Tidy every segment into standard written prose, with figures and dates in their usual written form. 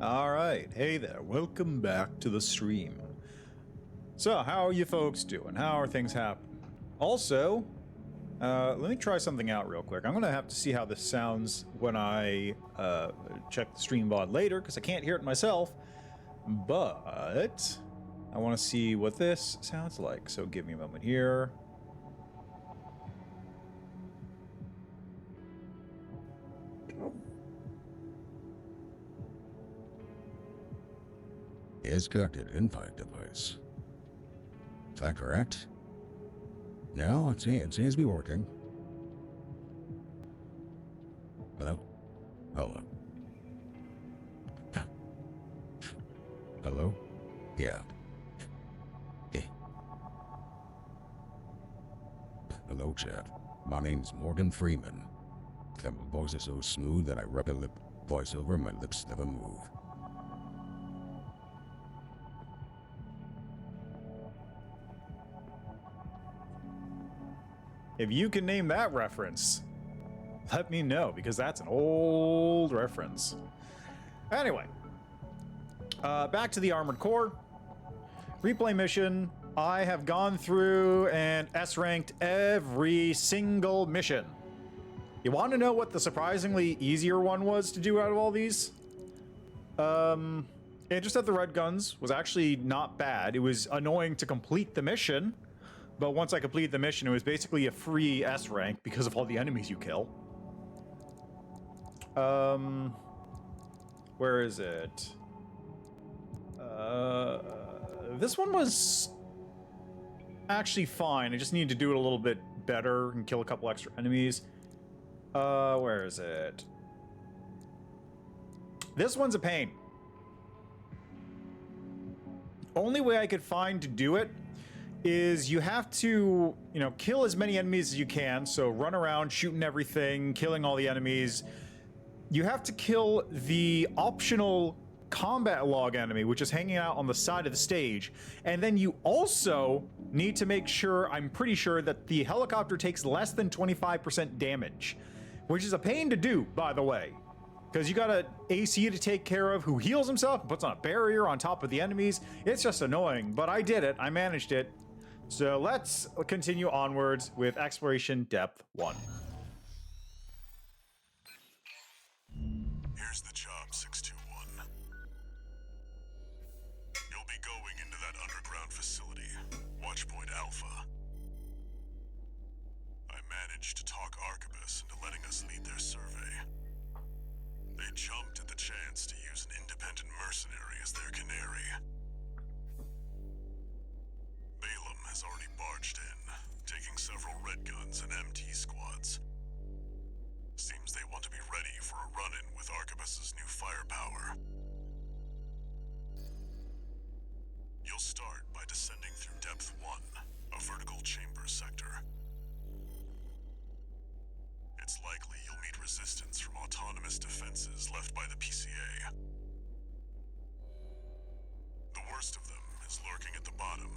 Alright, hey there, welcome back to the stream. So, how are you folks doing? How are things happening? Also, let me try something out real quick. I'm gonna have to see how this sounds when I check the stream VOD later, because I can't hear it myself. But I want to see what this sounds like, so give me a moment here. Is connected invite device. Is that correct? No, it seems to be working. Hello? Hello? Hello? Yeah. Hello, chat. My name's Morgan Freeman. My voice is so smooth that I rub a lip voiceover, my lips never move. If you can name that reference, let me know, because that's an old reference. Anyway, back to the Armored Core. Replay mission. I have gone through and S-ranked every single mission. You want to know what the surprisingly easier one was to do out of all these? Intercept the Red Guns was actually not bad. It was annoying to complete the mission. But once I completed the mission, it was basically a free S rank because of all the enemies you kill. Where is it? This one was actually fine. I just needed to do it a little bit better and kill a couple extra enemies. Where is it? This one's a pain. Only way I could find to do it is you have to, kill as many enemies as you can. So run around shooting everything, killing all the enemies. You have to kill the optional combat log enemy, which is hanging out on the side of the stage. And then you also need to make sure, I'm pretty sure, that the helicopter takes less than 25% damage, which is a pain to do, by the way. Because you got an AC to take care of who heals himself and puts on a barrier on top of the enemies. It's just annoying, but I did it. I managed it. So let's continue onwards with Exploration Depth 1. Here's the job, 621. You'll be going into that underground facility, Watchpoint Alpha. I managed to talk Arquebus into letting us lead their survey. They jumped at the chance to use an independent mercenary as their canary. Balaam has already barged in, taking several Red Guns and MT squads. Seems they want to be ready for a run-in with Arquebus's new firepower. You'll start by descending through Depth 1, a vertical chamber sector. It's likely you'll meet resistance from autonomous defenses left by the PCA. The worst of them is lurking at the bottom,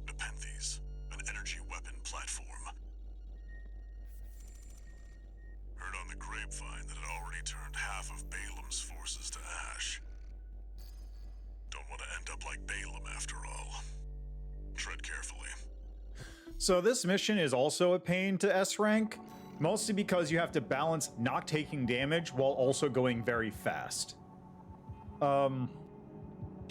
Nepenthes, an energy weapon platform. Heard on the grapevine that it already turned half of Balaam's forces to ash. Don't want to end up like Balaam after all. Tread carefully. So this mission is also a pain to S rank, mostly because you have to balance not taking damage while also going very fast.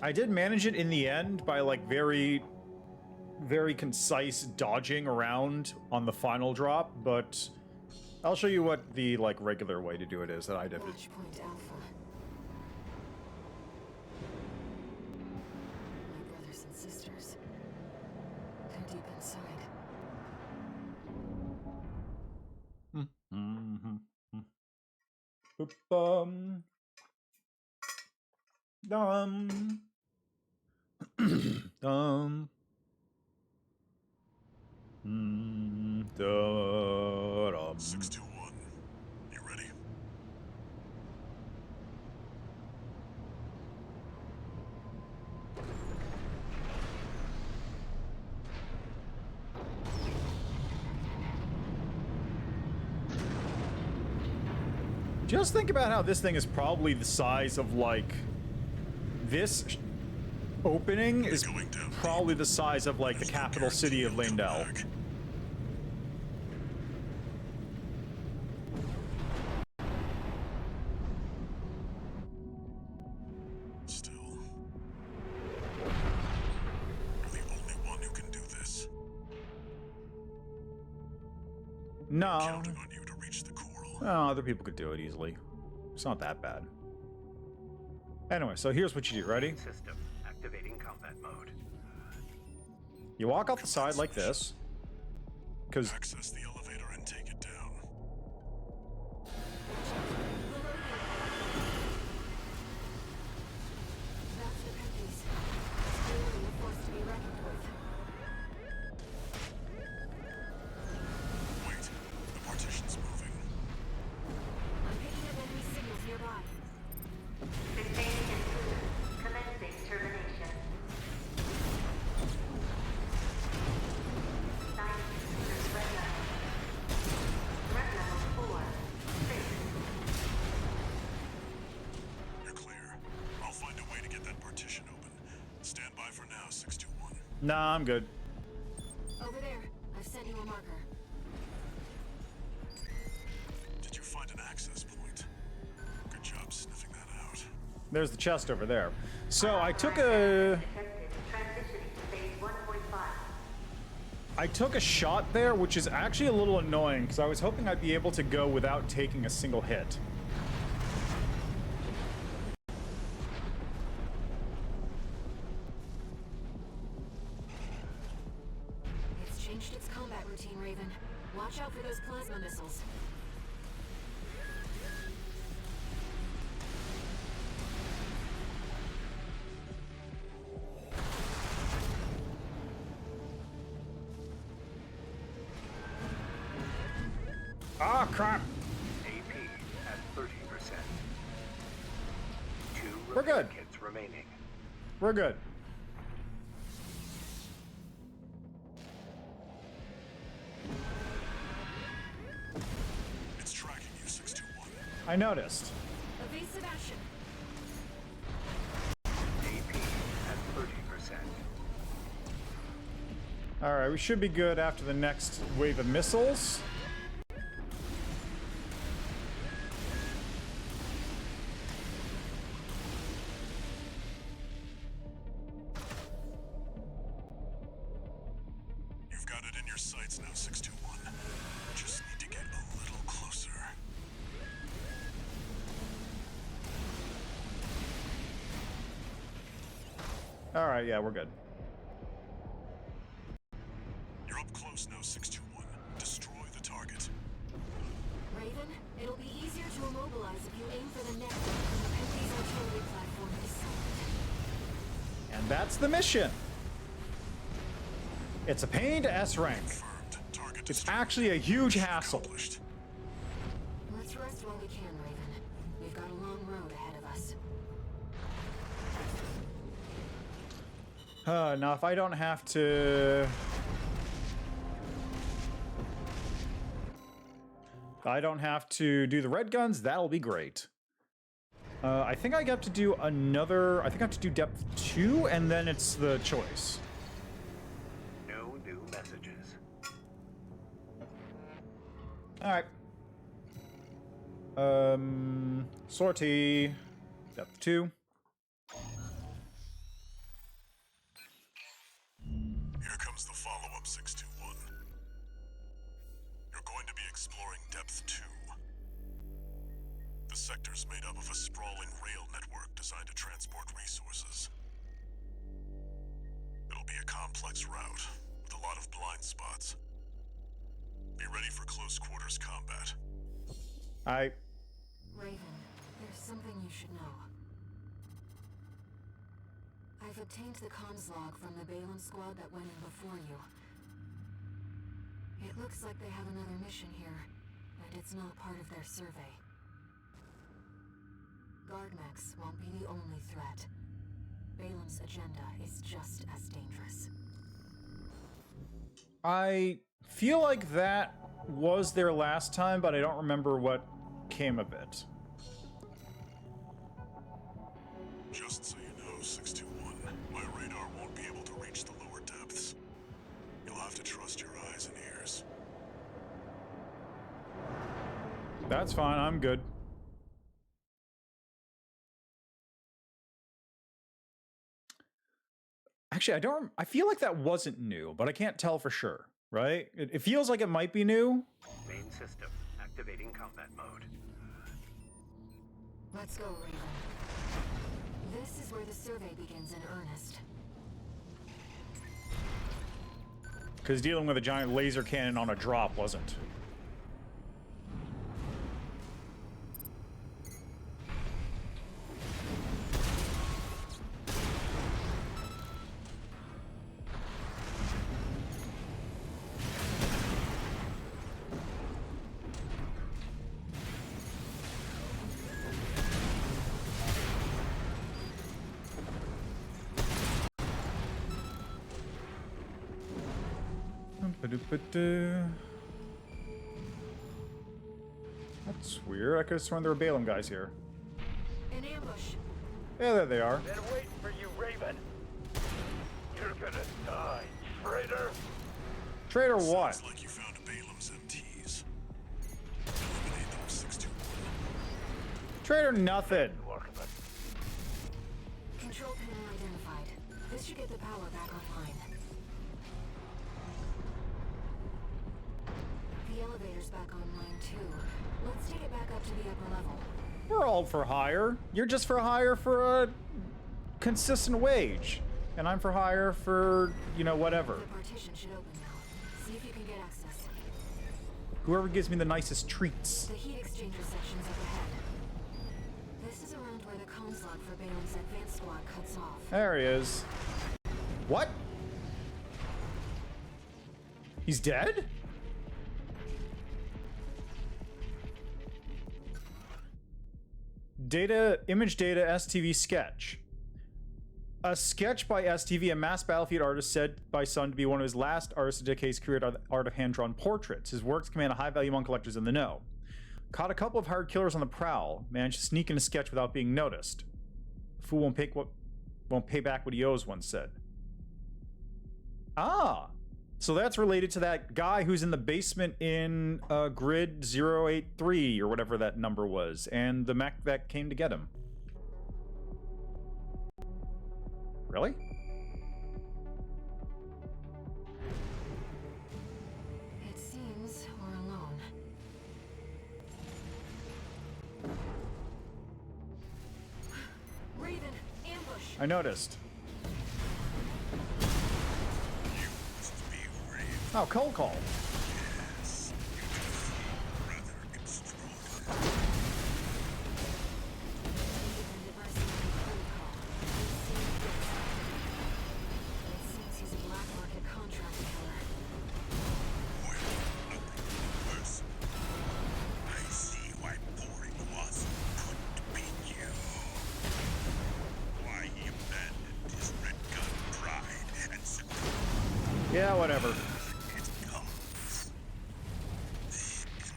I did manage it in the end by very concise dodging around on the final drop, but I'll show you what the regular way to do it is that I did. Watchpoint Alpha. My brothers and sisters. They're deep inside. Dum. Dum. Da-dum. 621, you ready? Just think about how this thing is probably the size of this opening is Going down probably the size of like the capital city of Leyndell. Still, you're the only one who can do this. No. Counting on you to reach the coral. Oh, other people could do it easily. It's not that bad. Anyway, so here's what you do. Ready? System activating combat mode. You walk off the side like this. Because Access the elevator and take it down. That's the cookies. Clearly a force to be reckoned with. Wait, the partition's moving. I'm picking up enemy signals nearby. Sustaining intruder. Commencing termination. 9 intruders red level. Red level 4. 6. You're clear. I'll find a way to get that partition open. Stand by for now, 621. nah, I'm good. Over there. I've sent you a marker. Did you find an access point? Good job sniffing that out. There's the chest over there. So I took a Detected. Transitioning to phase 1.5. I took a shot there, which is actually a little annoying because I was hoping I'd be able to go without taking a single hit. It's changed its combat routine, Raven. Watch out for those plasma missiles. Ah, crap. AP at 30%. 2 We're good. kits remaining. We're good. It's tracking you, 621. I noticed. Evasive action. AP at 30%. Alright, we should be good after the next wave of missiles. You've got it in your sights now, 621. Just need to get a little closer. Alright, yeah, we're good. You're up close now, 621. Destroy the target. Raven, it'll be easier to immobilize if you aim for the neck when the Penty's artillery platform is solid. And that's the mission. It's a pain to S rank. Confirmed. Target It's destroyed. actually a huge hassle. Accomplished. Let's rest while we can, Raven. We've got a long road ahead of us. Now, if I don't have to... If I don't have to do the red guns, that'll be great. I think I got to do another... I think I have to do depth 2, and then it's the choice. No new messages. Alright. Sortie. Depth 2. Here comes the follow-up, 621. You're going to be exploring Depth 2. The sector's made up of a sprawling rail network designed to transport resources. It'll be a complex route, with a lot of blind spots. Be ready for close quarters combat. Raven, there's something you should know. I've obtained the comms log from the Balaam squad that went in before you. It looks like they have another mission here, and it's not part of their survey. Guardmechs won't be the only threat. Balaam's agenda is just as dangerous. I feel like that was there last time, but I don't remember what came of it. Just so you know, have to trust your eyes and ears. That's fine, I'm good. Actually, I feel like that wasn't new, but I can't tell for sure, right? It feels like it might be new. Main system activating combat mode. Let's go, Raven. This is where the survey begins in earnest. Because dealing with a giant laser cannon on a drop wasn't. That's weird. I could have sworn there were Balaam guys here. An ambush. Yeah, there they are. Been waiting for you, Raven. You're gonna die, traitor. Traitor what? Sounds like you found Balaam's MTs. Eliminate them 621. Traitor nothing. Control panel identified. This should get the power back online. The elevator's back online too. Let's take it back up to the upper level. We're all for hire. You're just for hire for a consistent wage. And I'm for hire for, you know, whatever. The partition should open now. See if you can get access. Whoever gives me the nicest treats. The heat exchanger section's up ahead. This is around where the comm slot for Balaam's advanced squad cuts off. There he is. What? He's dead? Image data STV sketch. A sketch by STV, a mass battlefield artist said by Sun to be one of his last artists to dedicate his career to the art of hand-drawn portraits. His works command a high value among collectors in the know. Caught a couple of hired killers on the prowl. Managed to sneak in a sketch without being noticed. The fool won't pay back what he owes, one said. Ah, so that's related to that guy who's in the basement in grid 083 or whatever that number was, and the mech that came to get him. Really? It seems we're alone. Raven, ambush! I noticed. You must be Raven. Oh, cold call. Yes. You can feel rather extraordinary. Even devising a cold call. It seems he's a black market contract killer. Well, a person. I see why boring was couldn't be you. Why he abandoned his red gun pride and succumbed. Yeah, whatever. It comes. The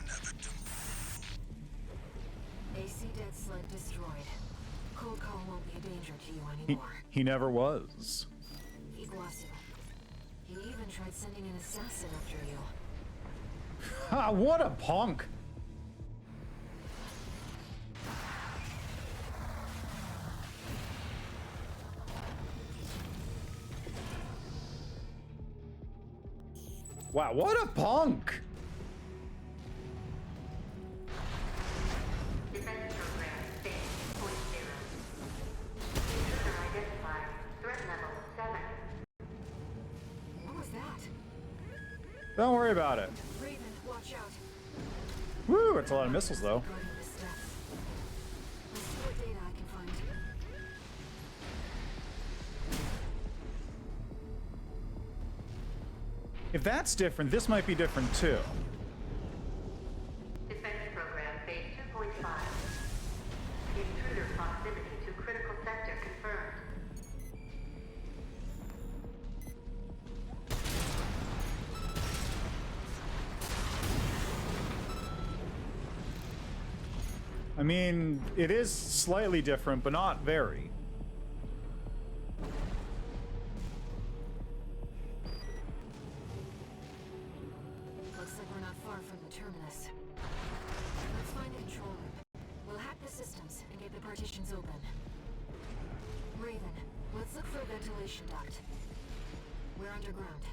inevitable. AC dead sled destroyed. Cold call won't be a danger to you anymore. He never was. Iguazu. He even tried sending an assassin after you. Ha, what a punk. Wow, what a punk. Defense program phase 2.0. Intruder identified. Threat level 7. What was that? Don't worry about it. Raven, watch out. Woo, it's a lot of missiles though. Guarding the steps. Let's see what data I can find. If that's different, this might be different too. Defense program phase 2.5. Intruder proximity to critical sector confirmed. I mean, it is slightly different, but not very. this. Let's find the control room. We'll hack the systems and get the partitions open. Raven, let's look for a ventilation duct. We're underground.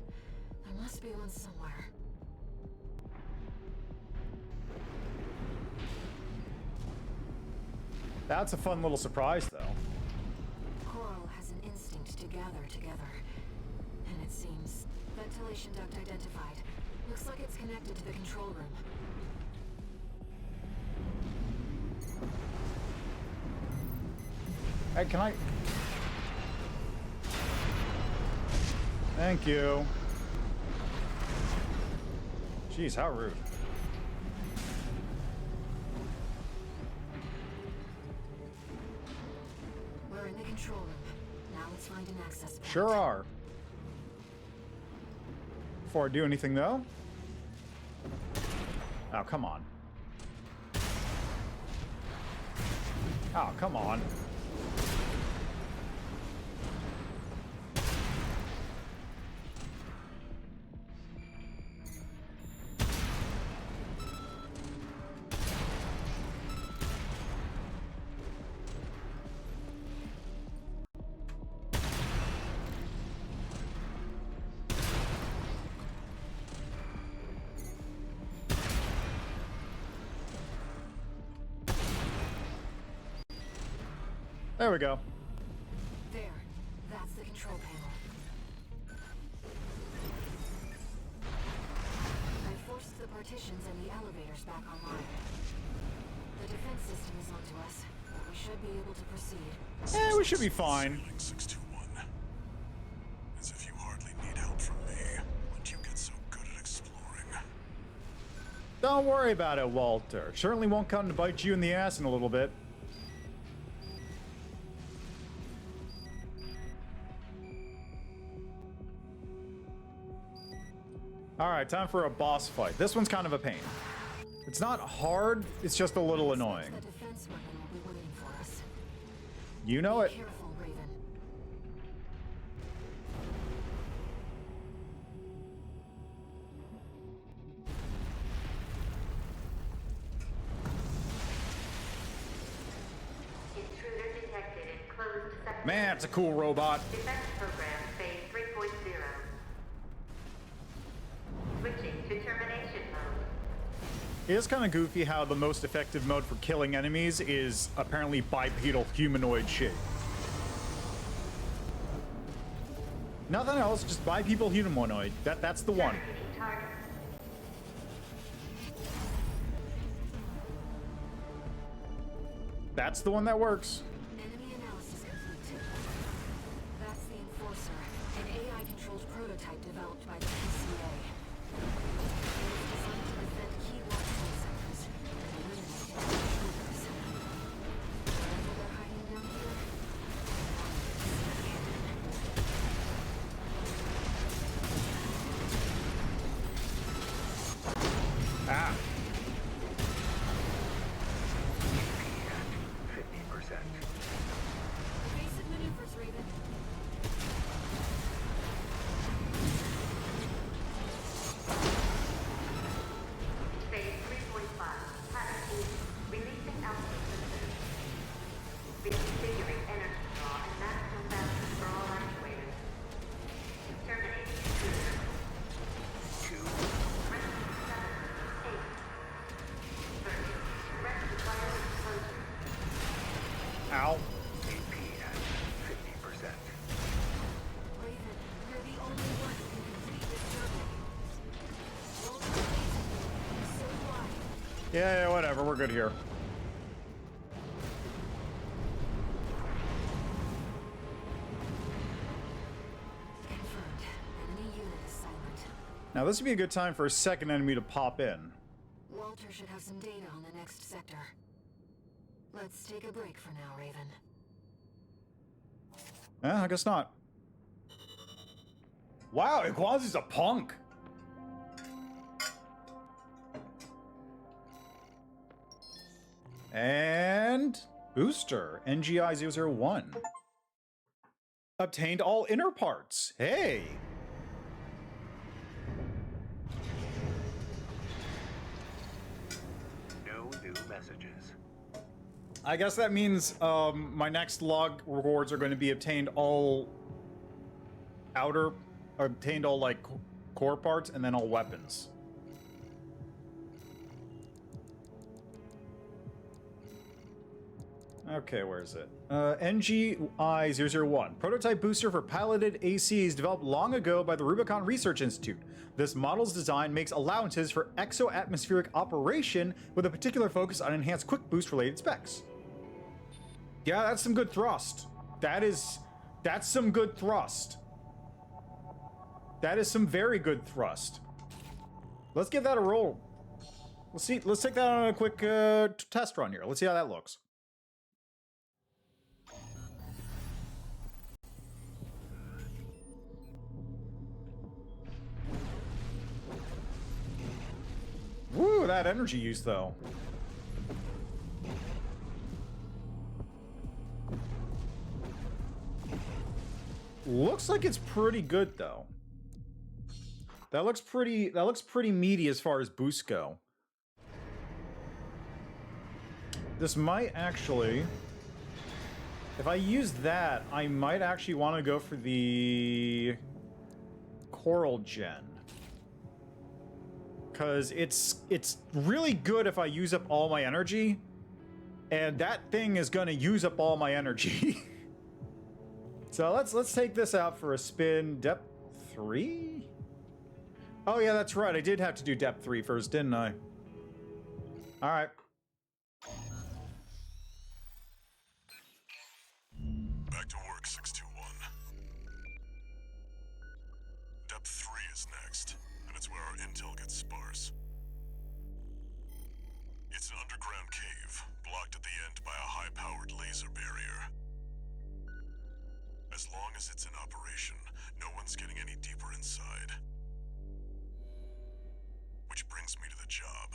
There must be one somewhere. That's a fun little surprise, though. Coral has an instinct to gather together. And it seems... Ventilation duct identified. Looks like it's connected to the control room. Hey, can I... Thank you. Jeez, how rude. We're in the control room. Now let's find an access point. Sure are. Before I do anything, though... Oh, come on. Oh, come on. There we go. There. That's the control panel. I forced the partitions and the elevators back online. The defense system is onto us, but we should be able to proceed. Eh, we should be fine. Ceiling 621. As if you hardly need help from me. When do you get so good at exploring? Don't worry about it, Walter. Certainly won't come to bite you in the ass in a little bit. Alright, time for a boss fight. This one's kind of a pain. It's not hard, it's just a little annoying. The defense weapon will be waiting for us. You know it. Be careful, Raven. Intruder detected in closed sector. Man, it's a cool robot. Defense program phase 3.0. Switching to termination mode. It is kind of goofy how the most effective mode for killing enemies is apparently bipedal humanoid shape. Nothing else, just bipedal humanoid. That's the one. Terminating target. That's the one that works. Enemy analysis complete. That's the Enforcer, an AI-controlled prototype developed by the PCA. It is designed to prevent key watchpoint sectors and eliminate enemy intruders. Whatever they're hiding down here, Ah. 50%. evasive maneuvers, Raven. Phase 3.5. Pattern. Releasing alpha systems. Reconfiguring energy draw and maximum balance for all actuators. Terminating intruder. 2. Rescue 7. 8. 30. Rescue fire explosion. Ow. AP at 50%. Raven, you're the only one who can complete this survey. Roll the amazing. So do I. Yeah, whatever. We're good here. Confirmed. Enemy unit is silent. Now, this would be a good time for a second enemy to pop in. Walter should have some data on the next sector. Let's take a break for now, Raven. I guess not. Wow, Iguazu's a punk. And booster, NGI-001. Obtained all inner parts. Hey. I guess that means my next log rewards are going to be obtained all like core parts and then all weapons. Okay, where is it? NGI-001. Prototype booster for piloted ACs developed long ago by the RUBICON Research Institute. This model's design makes allowances for exo-atmospheric operation with a particular focus on enhanced quick boost related specs. Yeah, that's some good thrust. That's some good thrust. That is some very good thrust. Let's give that a roll. Let's take that on a quick test run here. Let's see how that looks. Woo, that energy use though. Looks like it's pretty good though. That looks pretty meaty as far as boosts go. This might actually, if I use that, I might actually want to go for the Coral Gen. Because it's really good if I use up all my energy, and that thing is gonna use up all my energy. So let's take this out for a spin. Depth 3? Oh yeah, that's right. I did have to do depth 3 first, didn't I? All right. Back to work, 621. Depth 3 is next, and it's where our intel gets sparse. It's an underground cave, blocked at the end by a high-powered laser barrier. As long as it's in operation, no one's getting any deeper inside. Which brings me to the job.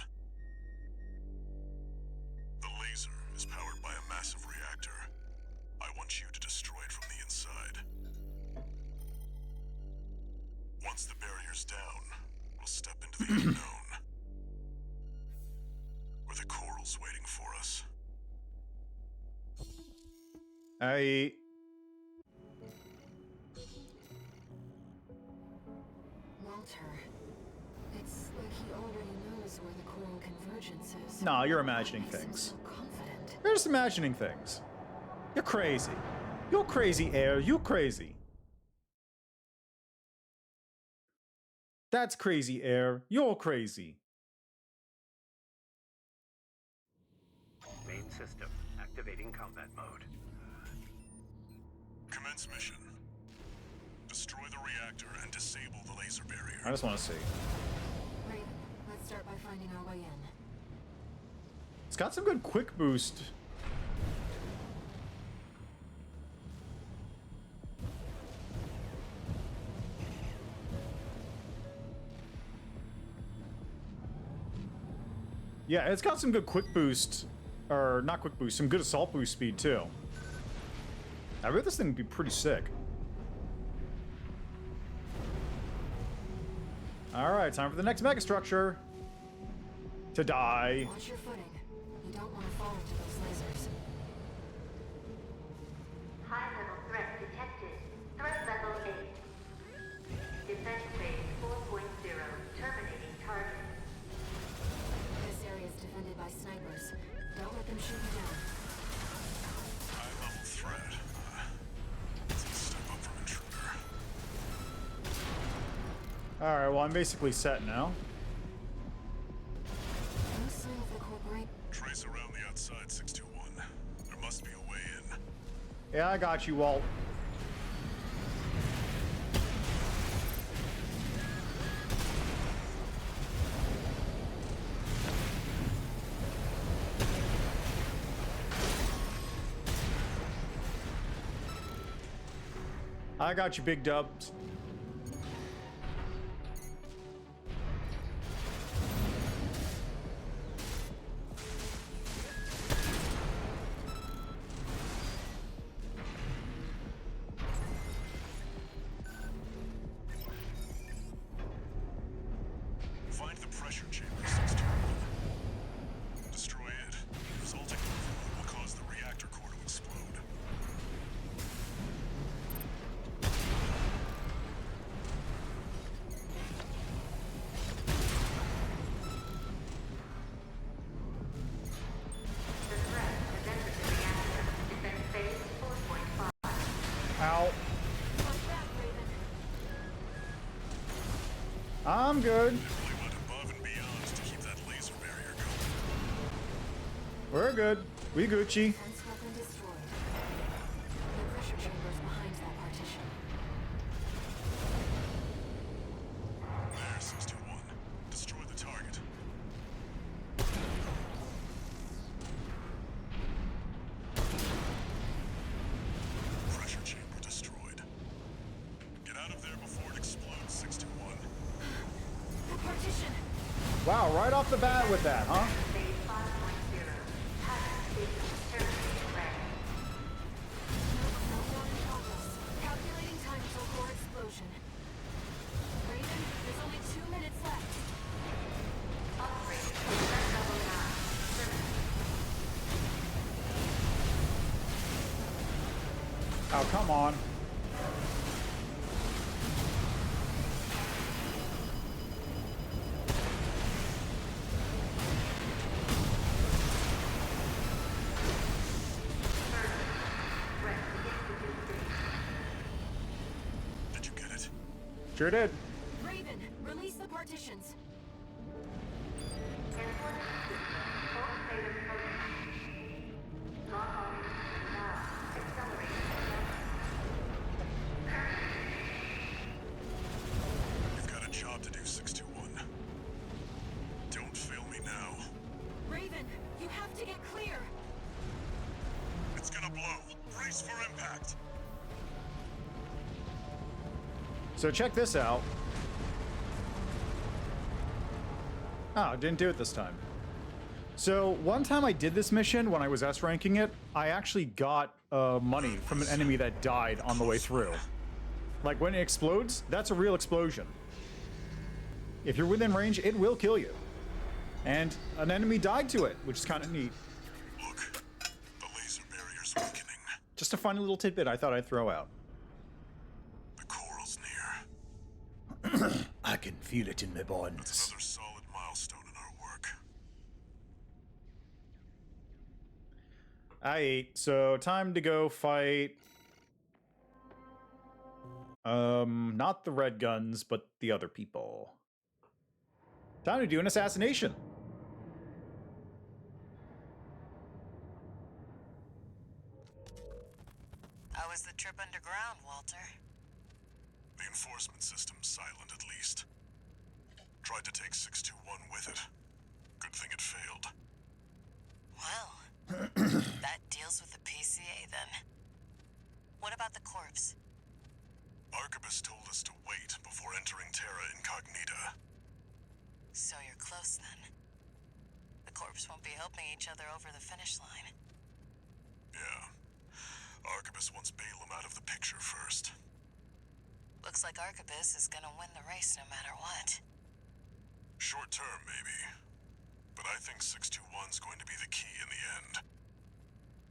The laser is powered by a massive reactor. I want you to destroy it from the inside. Once the barrier's down, we'll step into the unknown. Where the coral's waiting for us. Walter, it's like he already knows where the coral convergence is. No, you're imagining Makes him things. so confident. You're just imagining things. You're crazy. You're crazy, Air. You crazy. That's crazy, Air. You're crazy. Main system activating combat mode. Commence mission. Destroy the reactor and disable the laser barrier. I just want to see. Right, let's start by finding our way in. It's got some good quick boost. Yeah, it's got some good quick boost, or not quick boost, some good assault boost speed too. I bet this thing would be pretty sick. Alright, time for the next megastructure. To die. Watch your footing. You don't want to fall into those lasers. High-level threat detected. Threat level 8. Defense phase 4.0. Terminating target. This area is defended by snipers. Don't let them shoot you down. High-level threat. It's a step up from intruder. Alright, well I'm basically set now. No sign of the corporate. Trace around the outside, 621. There must be a way in. Yeah, I got you, Walt. I got you, big dubs. Find the pressure chamber, 621. Destroy it. Resulting overload will cause the I'm good. Definitely went above and beyond to keep that laser barrier going. We're good. We Gucci. Defense weapon destroyed. The pressure chamber's behind that partition. There, 621. Destroy the target. Pressure chamber destroyed. Get out of there before it explodes, 621. The partition! Wow, right off the bat with that, huh? Phase 5.0. Hazard sequence terminating array. No more in progress. Calculating time until core explosion. Raven, there's only 2 minutes left. Upgrade. Threat level 9. Terminating. Oh, come on. Did you get it? Sure did. Raven, release the partitions. Enforcement system. Full state of motion. Lock on. Now. Accelerating. You've got a job to do, 621. Don't fail me now. Raven, you have to get clear. It's gonna blow. Brace for impact. So check this out. Oh, didn't do it this time. So one time I did this mission when I was S ranking it, I actually got money from an enemy that died on the way through. Like when it explodes, that's a real explosion. If you're within range, it will kill you. And an enemy died to it, which is kind of neat. Look, the laser barrier's weakening. Just a funny little tidbit I thought I'd throw out. The coral's near. I can feel it in my bones. That's another solid milestone in our work. So time to go fight. Not the red guns, but the other people. Time to do an assassination. How was the trip underground, Walter? The enforcement system's silent, at least. Tried to take 621 with it. Good thing it failed. Well, that deals with the PCA then. What about the corpse? Arquebus told us to wait before entering Terra Incognita. So you're close then. The corpse won't be helping each other over the finish line. Yeah. Arquebus wants Balaam out of the picture first. Looks like Arquebus is gonna win the race no matter what. Short term, maybe. But I think 621's going to be the key in the end.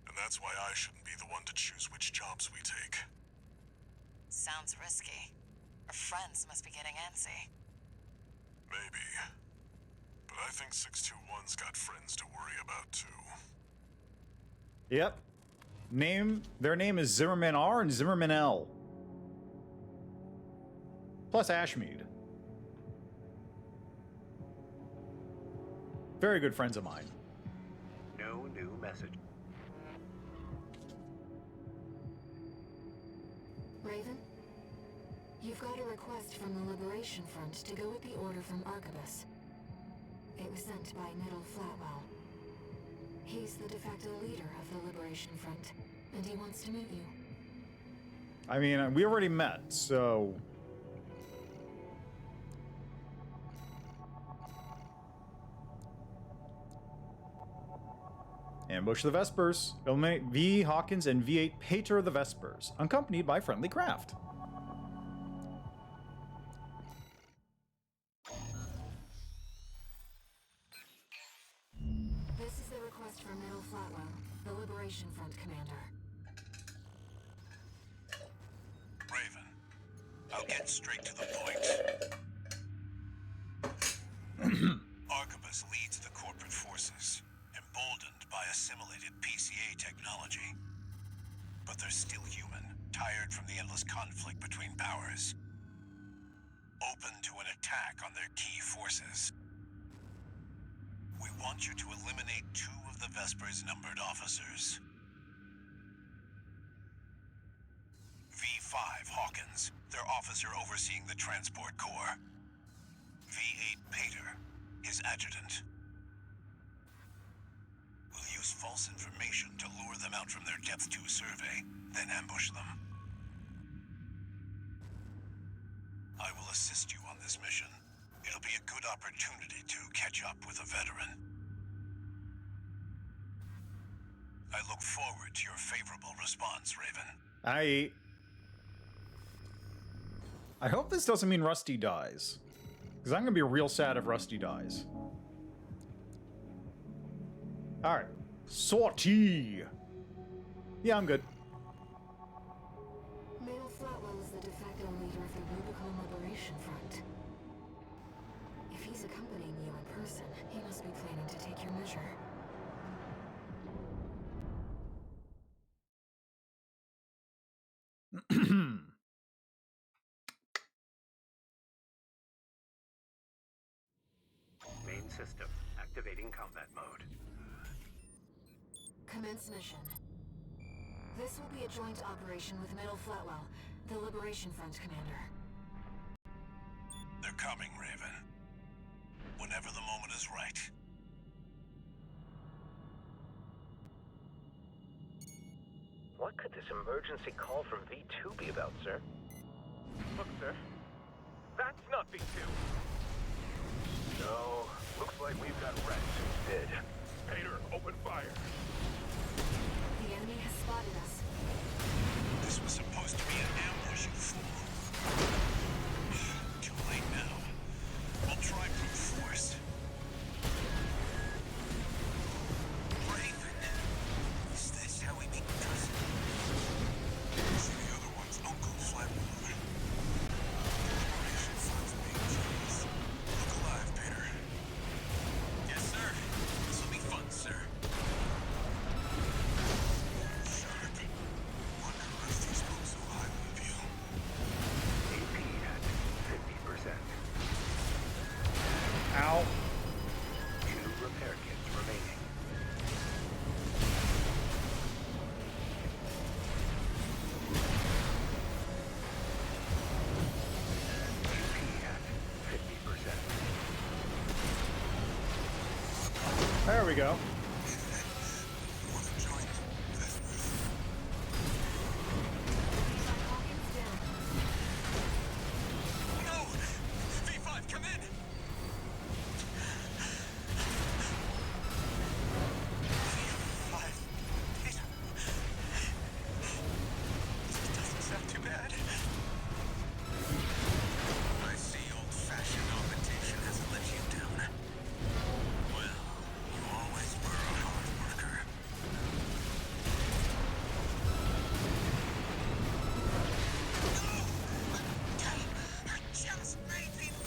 And that's why I shouldn't be the one to choose which jobs we take. Sounds risky. Our friends must be getting antsy. Maybe. But I think 621's got friends to worry about, too. Yep. Their name is Zimmerman R and Zimmerman L. Plus Ashmead. Very good friends of mine. No new message. Raven? You've got a request from the Liberation Front to go with the order from Arquebus. It was sent by Middle Flatwell. He's the de facto leader of the Liberation Front, and he wants to meet you. I mean, we already met, so... Ambush the Vespers. Eliminate V. Hawkins and V8 Pater the Vespers, accompanied by friendly craft. This is the request from Middle Flatwell, the Liberation Front commander. Raven, I'll get straight to the point. Arquebus leads the corporate forces, emboldened by assimilated PCA technology. But they're still human, tired from the endless conflict between powers. Open to an attack on their key forces. We want you to eliminate 2 of the Vespers numbered officers. V5 Hawkins, their officer overseeing the transport corps. V8 Pater, his adjutant. We'll use false information to lure them out from their Depth 2 survey, then ambush them. I will assist you on this mission. It'll be a good opportunity to catch up with a veteran. I look forward to your favorable response, Raven. I hope this doesn't mean Rusty dies. Because I'm going to be real sad if Rusty dies. Alright. Sortie! Yeah, I'm good. Mail Flatwell is the de facto leader of the RUBICON Liberation Front. If he's accompanying you in person, he must be planning to take your measure. Main system. Activating combat mode. Commence mission. This will be a joint operation with Middle Flatwell, the Liberation Front commander. They're coming, Raven. Whenever the moment is right. What could this emergency call from V2 be about, sir? Look, sir. That's not V2. No, looks like we've got rats instead. Pater, open fire. The enemy has spotted us. This was supposed to be an ambush, you fool. Too late now. We'll try brute force. Raven, is this how we meet cousin? See the other one's Uncle Flatwood. Liberation Front's main cheese. Look alive, Peter. Yes, sir. This will be fun, sir. Sharp. Wonder Rusty spoke so highly of you. AP at 50%. Ow. 2 repair kits remaining. AP at 50%. There we go. For the joint, Vespers. Hawkins down. No! V5, come in! V5, Peter. This doesn't sound too bad. I see old-fashioned augmentation hasn't let you down. Well, you always were a hard worker. I just made V5!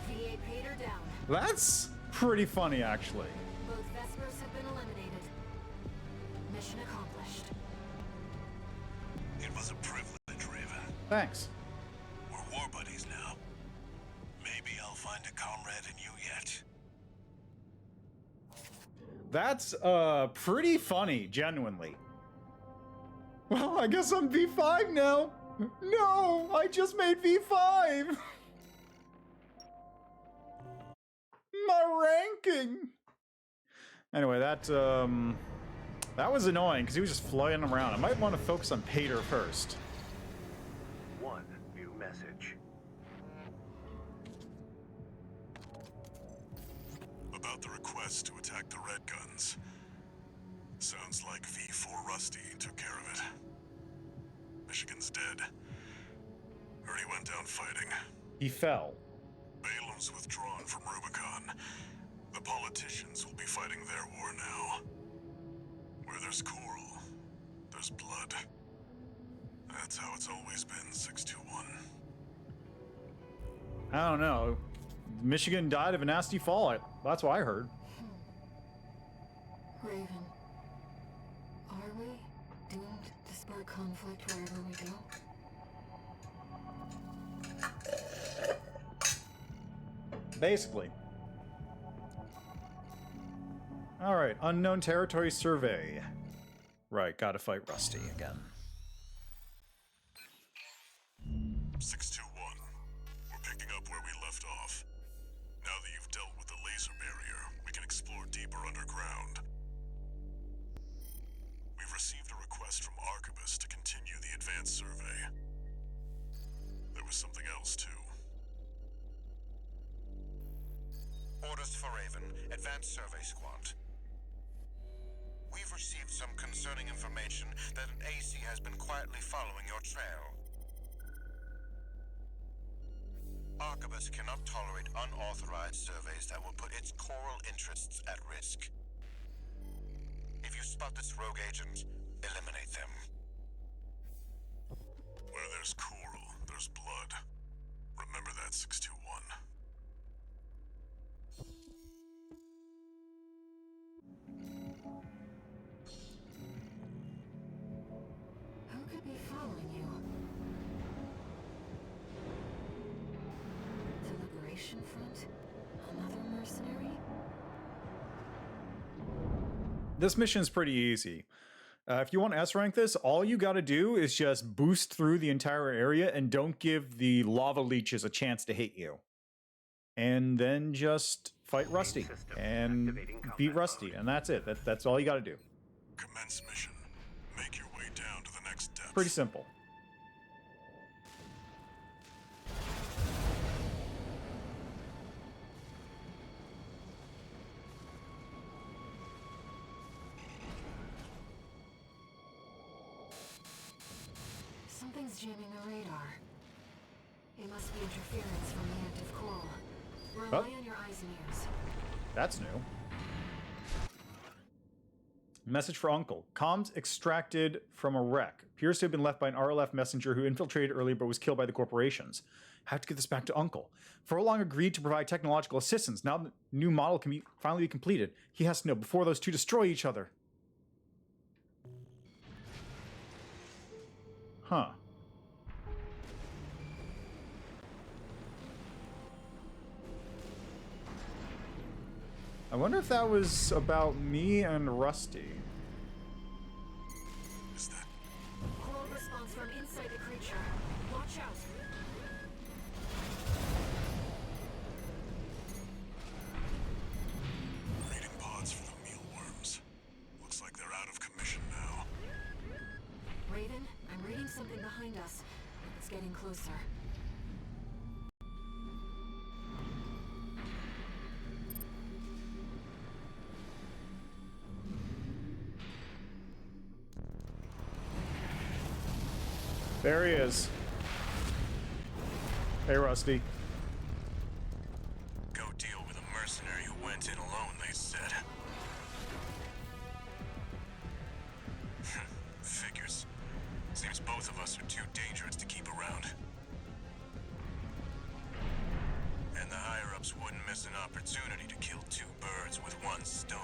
V8 Pater down. That's pretty funny, actually. Both Vespers have been eliminated. Mission accomplished. It was a privilege, Raven. Thanks. We're war buddies now. Maybe I'll find a comrade in you yet. That's pretty funny, genuinely. Well, I guess I'm V5 now. No, I just made V5. My ranking. Anyway, that was annoying because he was just flying around. I might want to focus on Pater first. 1 new message. About the request to attack the Red Guns. Sounds like V4 Rusty took care of it. Michigan's dead. Heard he went down fighting. He fell. Balem's withdrawn from Rubicon. The politicians will be fighting their war now. Where there's coral, there's blood. That's how it's always been, 621. I don't know. Michigan died of a nasty fall. That's what I heard. Raven, are we doomed to spark conflict wherever we go? Basically. Alright, unknown territory survey. Right, gotta fight Rusty again. 621. We're picking up where we left off. Now that you've dealt with the laser barrier, we can explore deeper underground. We've received a request from Archibus to continue the advanced survey. There was something else, too. Orders for Raven, Advanced Survey Squad. We've received some concerning information that an AC has been quietly following your trail. Archibus cannot tolerate unauthorized surveys that will put its coral interests at risk. If you spot this rogue agent, eliminate them. Where there's coral, there's blood. Remember that, 621. Who could be following you? The Liberation Front? Another mercenary? This mission's pretty easy. If you want to S-rank this, all you gotta do is just boost through the entire area and don't give the lava leeches a chance to hit you. And then just fight Rusty and beat Rusty, and that's it. That's all you gotta do. Commence mission. Make your way down to the next depth. Pretty simple. Something's jamming the radar. It must be interference from the active coral. Rely on your eyes and ears. That's new. Message for Uncle. Comms extracted from a wreck. Appears to have been left by an RLF messenger who infiltrated earlier but was killed by the corporations. Have to get this back to Uncle. Furlong agreed to provide technological assistance. Now the new model can finally be completed. He has to know before those two destroy each other. Huh. I wonder if that was about me and Rusty. Is that... Coral response from inside the creature. Watch out. Reading pods for the mealworms. Looks like they're out of commission now. Raven, I'm reading something behind us. It's getting closer. There he is. Hey, Rusty. Go deal with a mercenary who went in alone, they said. Figures. Seems both of us are too dangerous to keep around. And the higher-ups wouldn't miss an opportunity to kill two birds with one stone.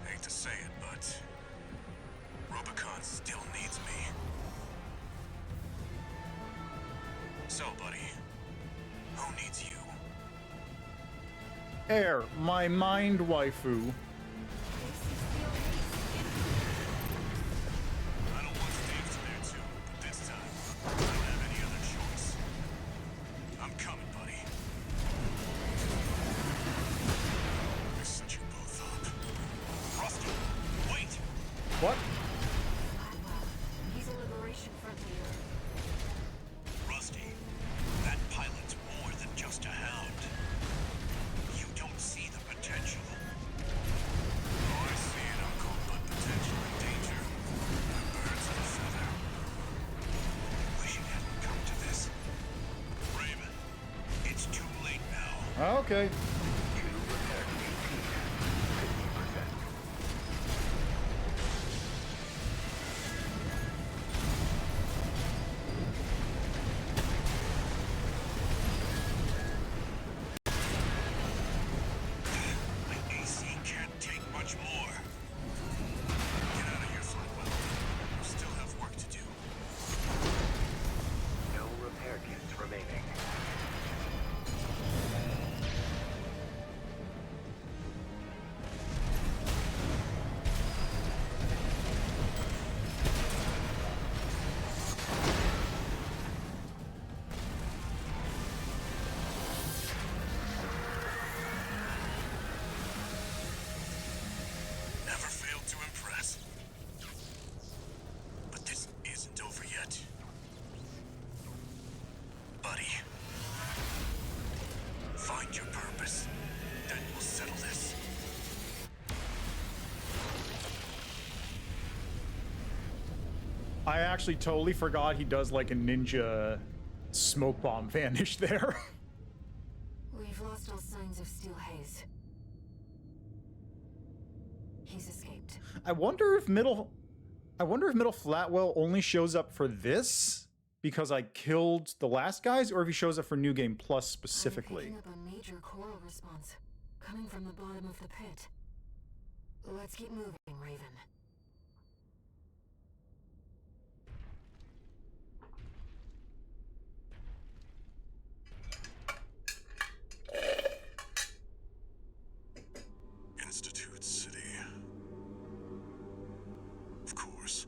Hate to say it, but RUBICON still needs me. So, buddy, who needs you? Air, my mind waifu. I don't want Dave's there too, but this time, I don't have any other choice. I'm coming, buddy. I set you both up. Rusty, wait! What? He's a Liberation Front leader. Rusty, that pilot's more than just a hound. You don't see the potential. Oh, I see it, Uncle, but potential and danger are birds of a feather. Wish it hadn't come to this. Raven, it's too late now. Okay. My AC can't take much more. Get out of here, Flatwell. We still have work to do. I actually totally forgot he does like a ninja smoke bomb vanish there. We've lost all signs of Steel Haze. He's escaped. I wonder if middle Flatwell only shows up for this because I killed the last guys, or if he shows up for New Game Plus specifically. I'm picking up a major coral response coming from the bottom of the pit. Let's keep moving, Raven. Institute City. Of course.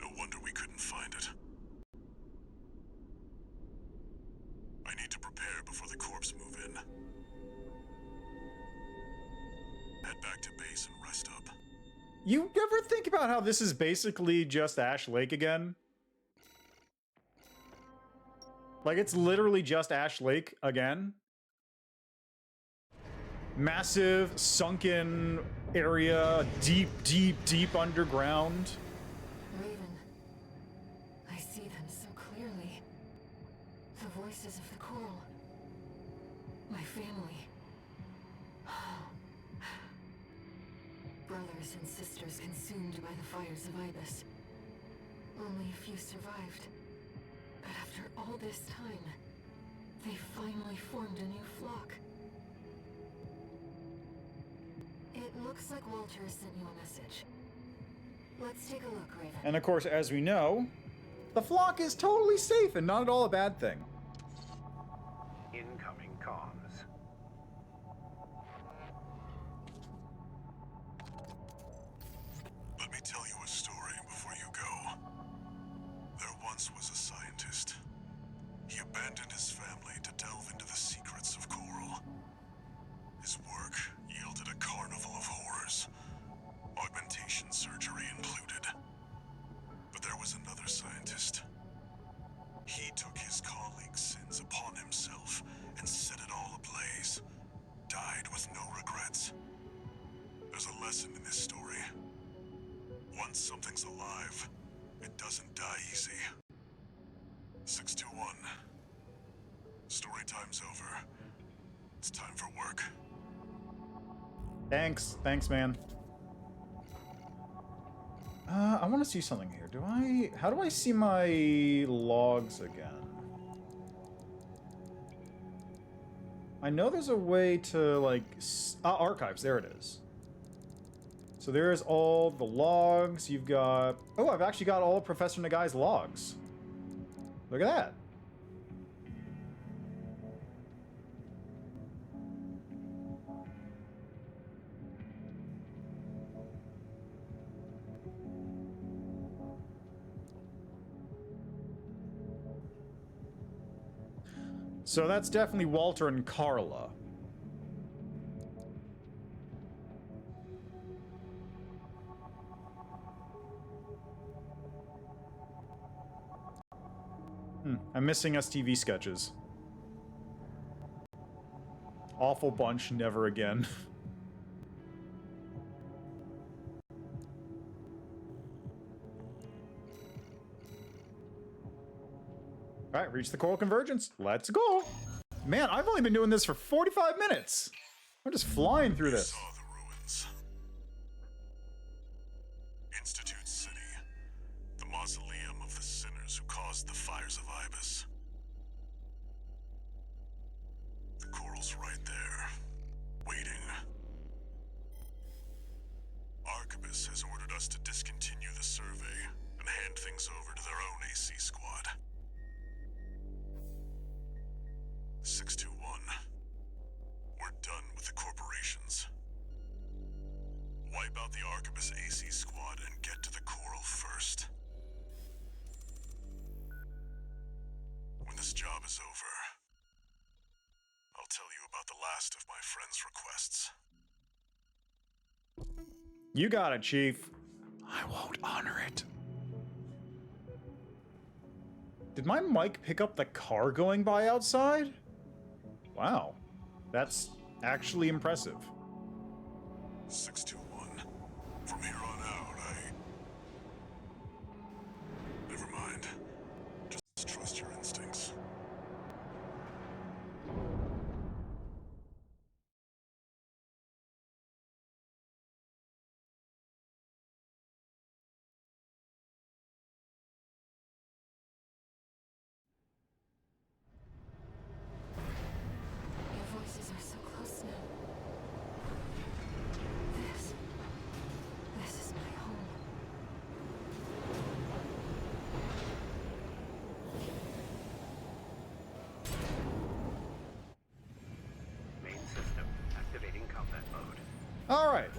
No wonder we couldn't find it. I need to prepare before the corps move in. Head back to base and rest up. You ever think about how this is basically just Ash Lake again? Like, it's literally just Ash Lake again. Massive, sunken area, deep, deep, deep underground. Raven, I see them so clearly. The voices of the coral. My family. Brothers and sisters consumed by the fires of Ibis. Only a few survived. But after all this time, they finally formed a new flock. It looks like Walter sent you a message. Let's take a look, Raven. And of course, as we know, the flock is totally safe and not at all a bad thing. Incoming comms. Let me tell you a story before you go. There once was a scientist. He abandoned his family to delve into the secrets of coral. His work yielded a carnival of horrors, augmentation surgery included. But there was another scientist. He took his colleagues' sins upon himself and set it all ablaze. Died with no regrets. There's a lesson in this story. Once something's alive, it doesn't die easy. 621. Story time's over. It's time for work. Thanks, man. I want to see something here. How do I see my logs again? I know there's a way to, like, archives, there it is. So there's all the logs, you've got... Oh, I've actually got all of Professor Nagai's logs. Look at that. So that's definitely Walter and Carla. I'm missing STV sketches. Awful bunch, never again. Alright, reach the coral convergence. Let's go! Man, I've only been doing this for 45 minutes! I'm just flying through this. Saw the ruins. Institute City. The mausoleum of the sinners who caused the fires of Ibis. The coral's right there, waiting. Arquebus has ordered us to discontinue the survey and hand things over to their own AC squad. 621. We're done with the corporations. Wipe out the Arquebus AC squad and get to the coral first. When this job is over, I'll tell you about the last of my friends' requests. You got it, Chief. I won't honor it. Did my mic pick up the car going by outside? Wow. That's actually impressive. 621. From here on out,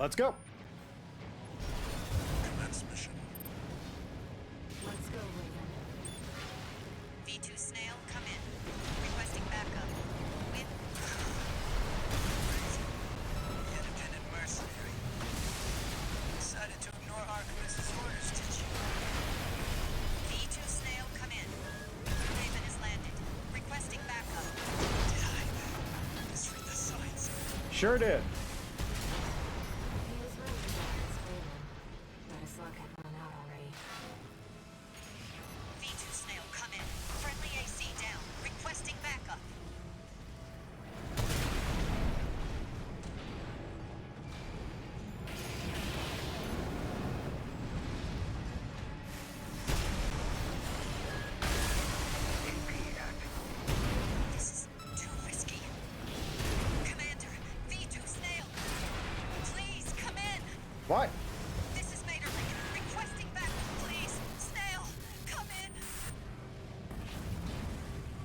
let's go. Commence mission. Let's go, Raven. V2 Snail, come in. Requesting backup. With independent mercenary. Decided to ignore Archivist's orders, did you? V2 Snail, come in. Raven has landed. Requesting backup. Did I misread the signs? Sure did. He was right against Raven, but his luck had run out already. V2 Snail, come in. Friendly AC down. Requesting backup. This is too risky. Commander, V2 Snail, please come in. What? This is Materlink. Requesting backup, please. Snail, come in.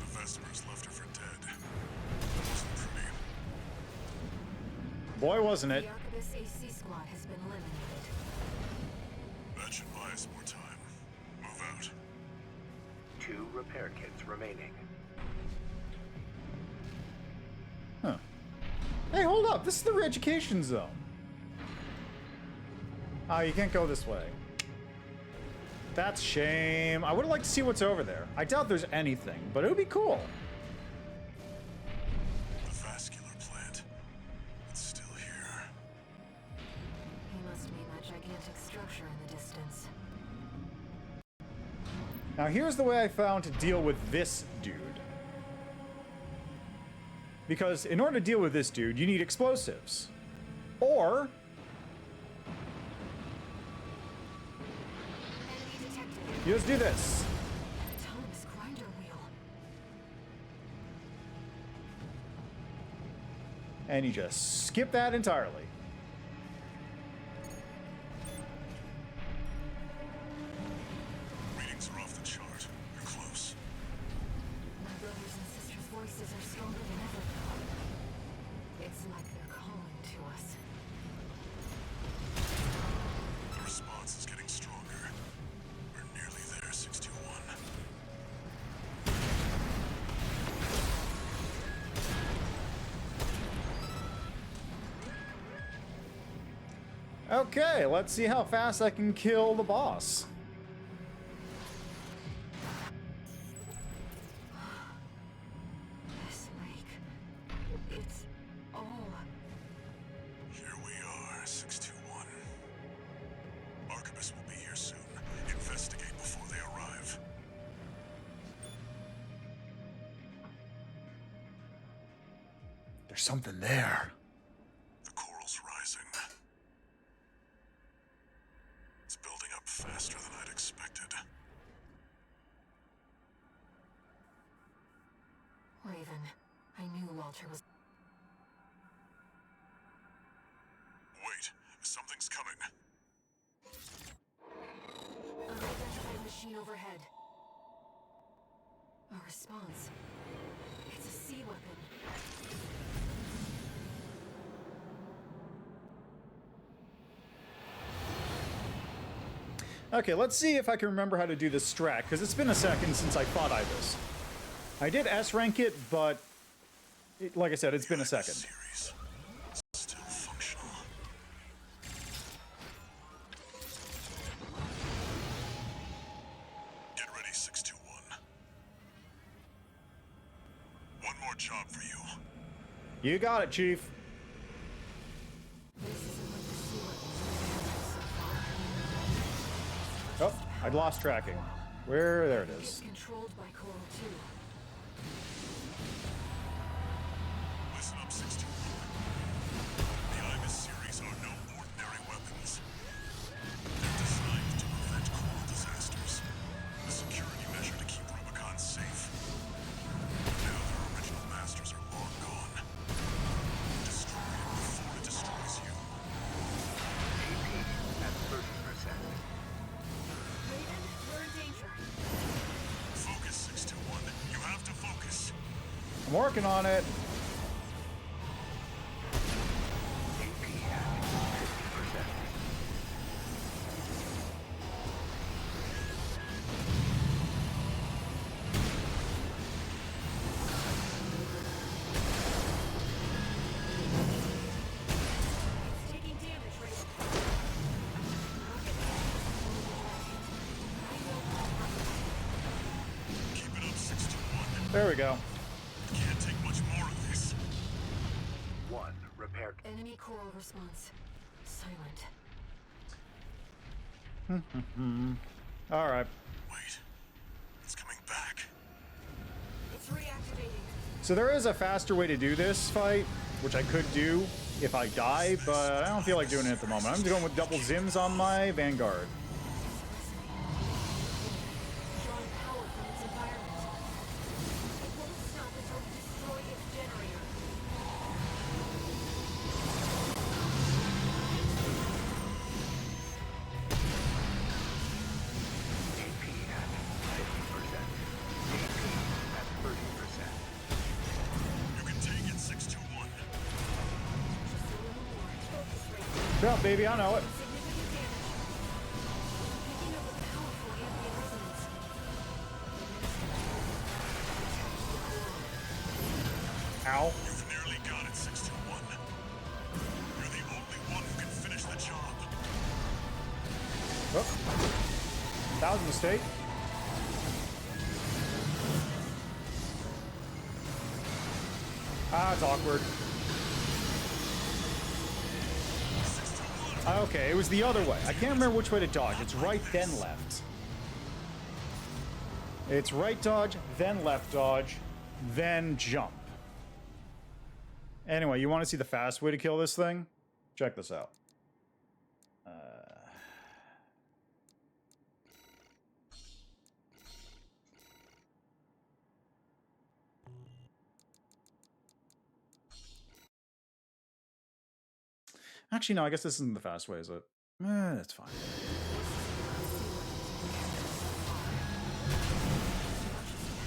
The Vespers left her for dead. Wasn't pretty. Boy, wasn't it. The Arquebus AC squad has been eliminated. That should buy us more time. Move out. 2 repair kits remaining. Huh. Hey, hold up. This is the re-education zone. Oh, you can't go this way. That's a shame. I would have liked to see what's over there. I doubt there's anything, but it would be cool. The vascular plant. It's still here. He must mean that gigantic structure in the distance. Now, here's the way I found to deal with this dude. Because in order to deal with this dude, you need explosives. Or Enemy detected. you just do this. An autonomous grinder wheel. And you just skip that entirely. Readings are off the chart. You're close. My brothers and sisters' voices are stronger than ever now. It's like they're calling to us. The response is getting stronger. We're nearly there, 621. Okay, let's see how fast I can kill the boss. This lake. It's all. Here we are, 621. Archibus will be here soon. Investigate before they arrive. There's something there. The coral's rising. It's building up faster than I'd expected. Raven, I knew Walter was. Wait, something's coming. Unidentified machine overhead. A response. It's a sea weapon. Okay, let's see if I can remember how to do this strat, because it's been a second since I fought Ibis. I did S-rank it, but like I said, it's been a second. Series. Still functional. Get ready, 621. One more job for you. You got it, Chief. This isn't like the sea weapons we've had so far. Oh, I'd lost tracking. Where? There it It's is. controlled by Coral 2. Listen up, 621. The Ibis series are no ordinary weapons. They're designed to prevent coral disasters. A security measure to keep RUBICON safe. But now their original masters are long gone. Destroy it before it destroys you. At 30%. Raven, we're in danger. Focus, 621. You have to focus. I'm working on it. AP at 50%. There we go. Can't take much more of this. 1. Repair. Enemy coral response. Silent. All right. Wait. It's coming back. It's reactivating. So there is a faster way to do this fight, which I could do if I die, but I don't feel like doing it at the moment. I'm just going with double Zims on my Vanguard. Drawing power from its environment. It won't stop until we destroy its generator. AP at 50%. AP at 30%. You can take it, 621. Just a little more. Focus rate. Yeah, baby, I know it. Significant damage. Picking up a powerful ambient resonance. Ow. You've nearly got it, 621. You're the only one who can finish the job. Oh. That was a mistake. Ah, it's awkward. Okay, it was the other way. I can't remember which way to dodge. It's right, then left. It's right dodge, then left dodge, then jump. Anyway, you want to see the fast way to kill this thing? Check this out. Actually, no, I guess this isn't the fast way, is it? That's fine.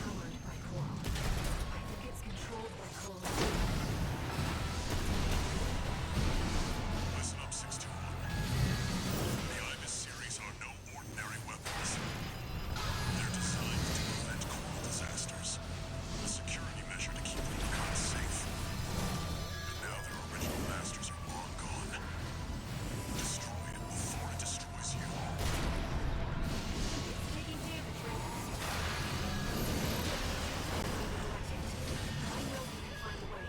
Powered by coral. I think it's controlled by coral. Listen up, 621. The Ibis series are no ordinary weapons. They're designed to prevent coral disasters. A security measure to keep RUBICON safe. And now their original masters are long gone. Destroy it before it destroys you. It's taking damage right now. I know we can find a way.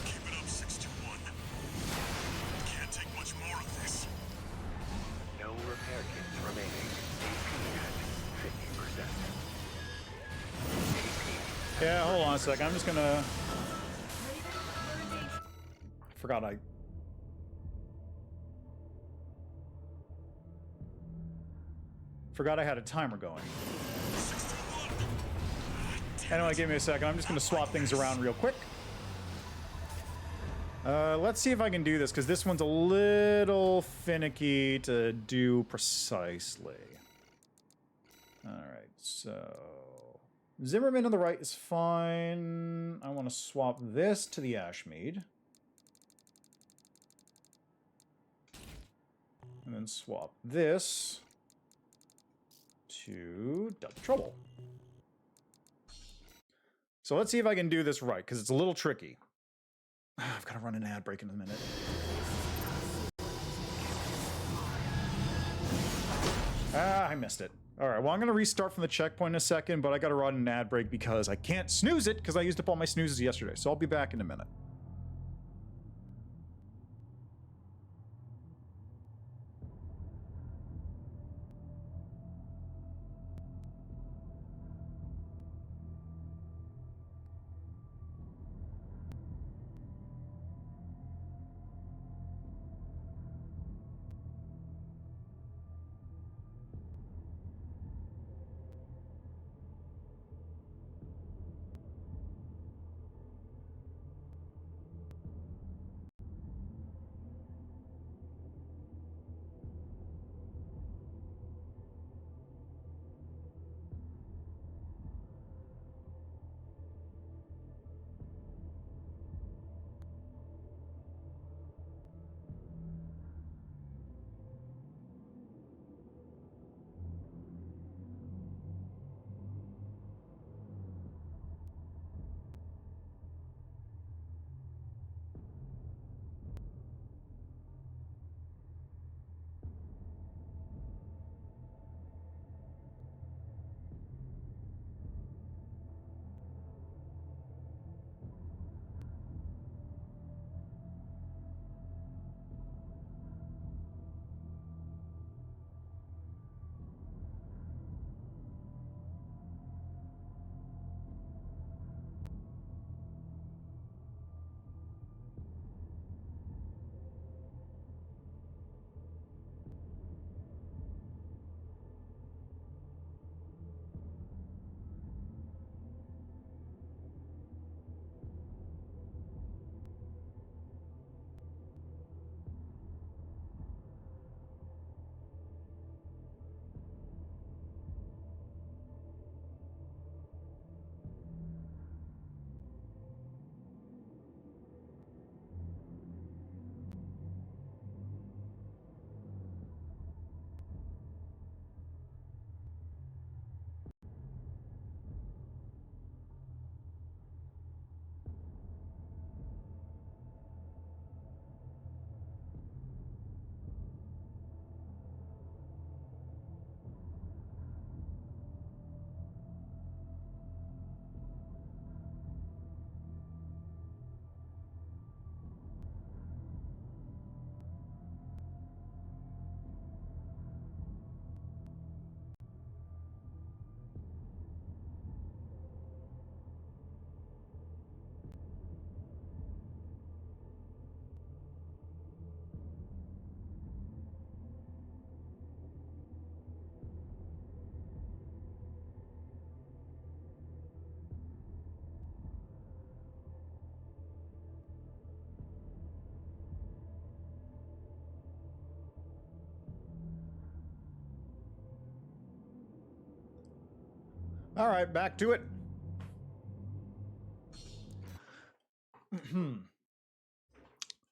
Keep it up, 621. Can't take much more of this. No repair kits remaining. AP at 50%. AP. Yeah, hold on a sec. I'm just gonna... Raven, we're in danger. Forgot I... Forgot I had a timer going. 621. Anyway, give me a second. I'm just gonna swap things around real quick. Let's see if I can do this, because this one's a little finicky to do precisely. Alright, so... Zimmerman on the right is fine. I want to swap this to the Ashmead. And then swap this to Double Trouble. So let's see if I can do this right, because it's a little tricky. I've got to run an ad break in a minute. Ah, I missed it. All right, well, I'm going to restart from the checkpoint in a second, but I got to run an ad break because I can't snooze it because I used up all my snoozes yesterday. So I'll be back in a minute. All right, back to it.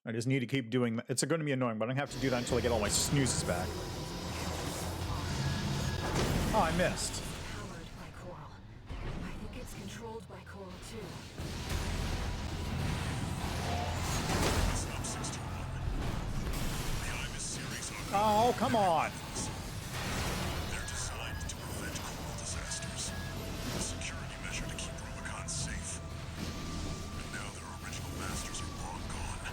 I just need to keep doing that. It's going to be annoying, but I'm going to have to do that until I get all my snoozes back. Oh, I missed. Powered by Coral. I think it's controlled by Coral too. Listen up, 61. The IMIS series are Oh, come on. they're designed to prevent coral disasters. A security measure to keep RUBICON safe. And now their original masters are long gone.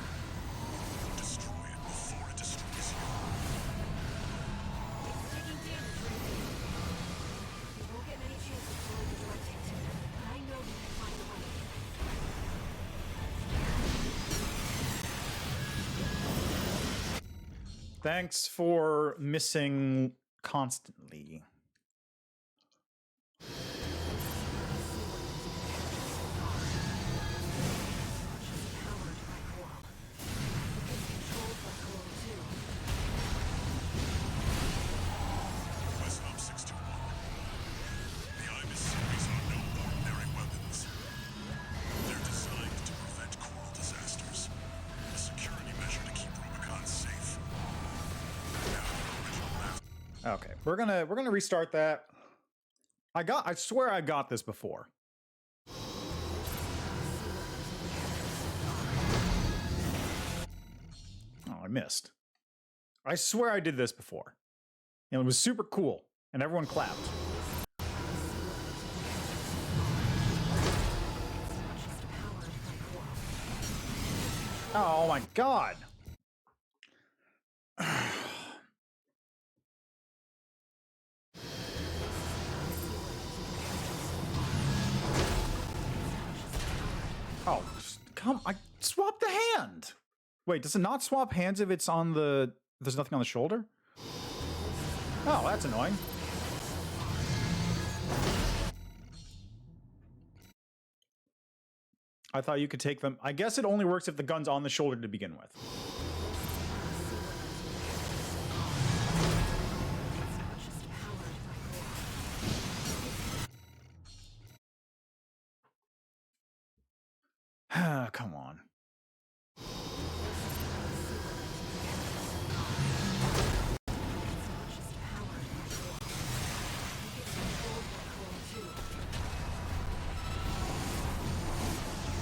Destroy it before it destroys you. Taking damage, Raven. You won't get many chances to overdirect it, but I know you can find a way. Thanks for missing constantly. Powered by Coral. I think it's controlled by Coral too. Listen up, 61. The IMIS series are no ordinary weapons. They're designed to prevent coral disasters. A security measure to keep RUBICON safe. Now their original masters. Okay, we're gonna restart that. I swear I got this before. Oh, I missed. I swear I did this before. And it was super cool, and everyone clapped. Oh my god! Oh, come! I swapped the hand. Wait, does it not swap hands if it's on the? There's nothing on the shoulder. Oh, that's annoying. I thought you could take them. I guess it only works if the gun's on the shoulder to begin with. Come on.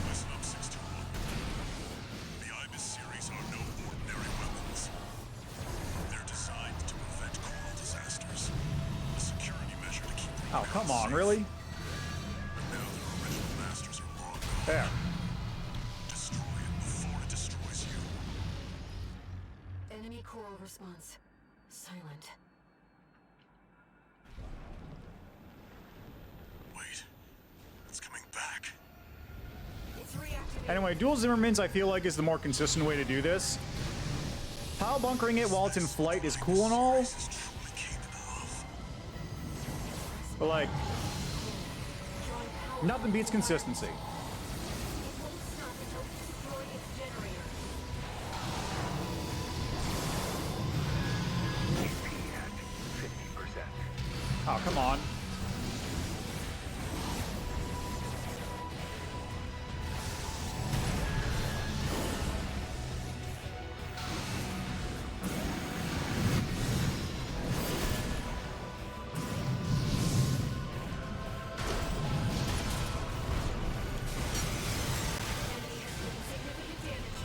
Listen up, 61. The IMIS series are no ordinary weapons. They're designed to prevent coral disasters. A security measure to keep Oh, RUBICON come on, safe. really? And now their original masters are long gone. There. Destroy it before it destroys you. Enemy Coral response. Silent. Wait, it's coming back. It's reactivating. Anyway, dual Zimmermans I feel like is the more consistent way to do this. How bunkering it while it's in flight is cool and all, This is truly capable of. but like, nothing beats consistency. It won't stop until we destroy its generator. At 50%. Oh, come on. Significant damage.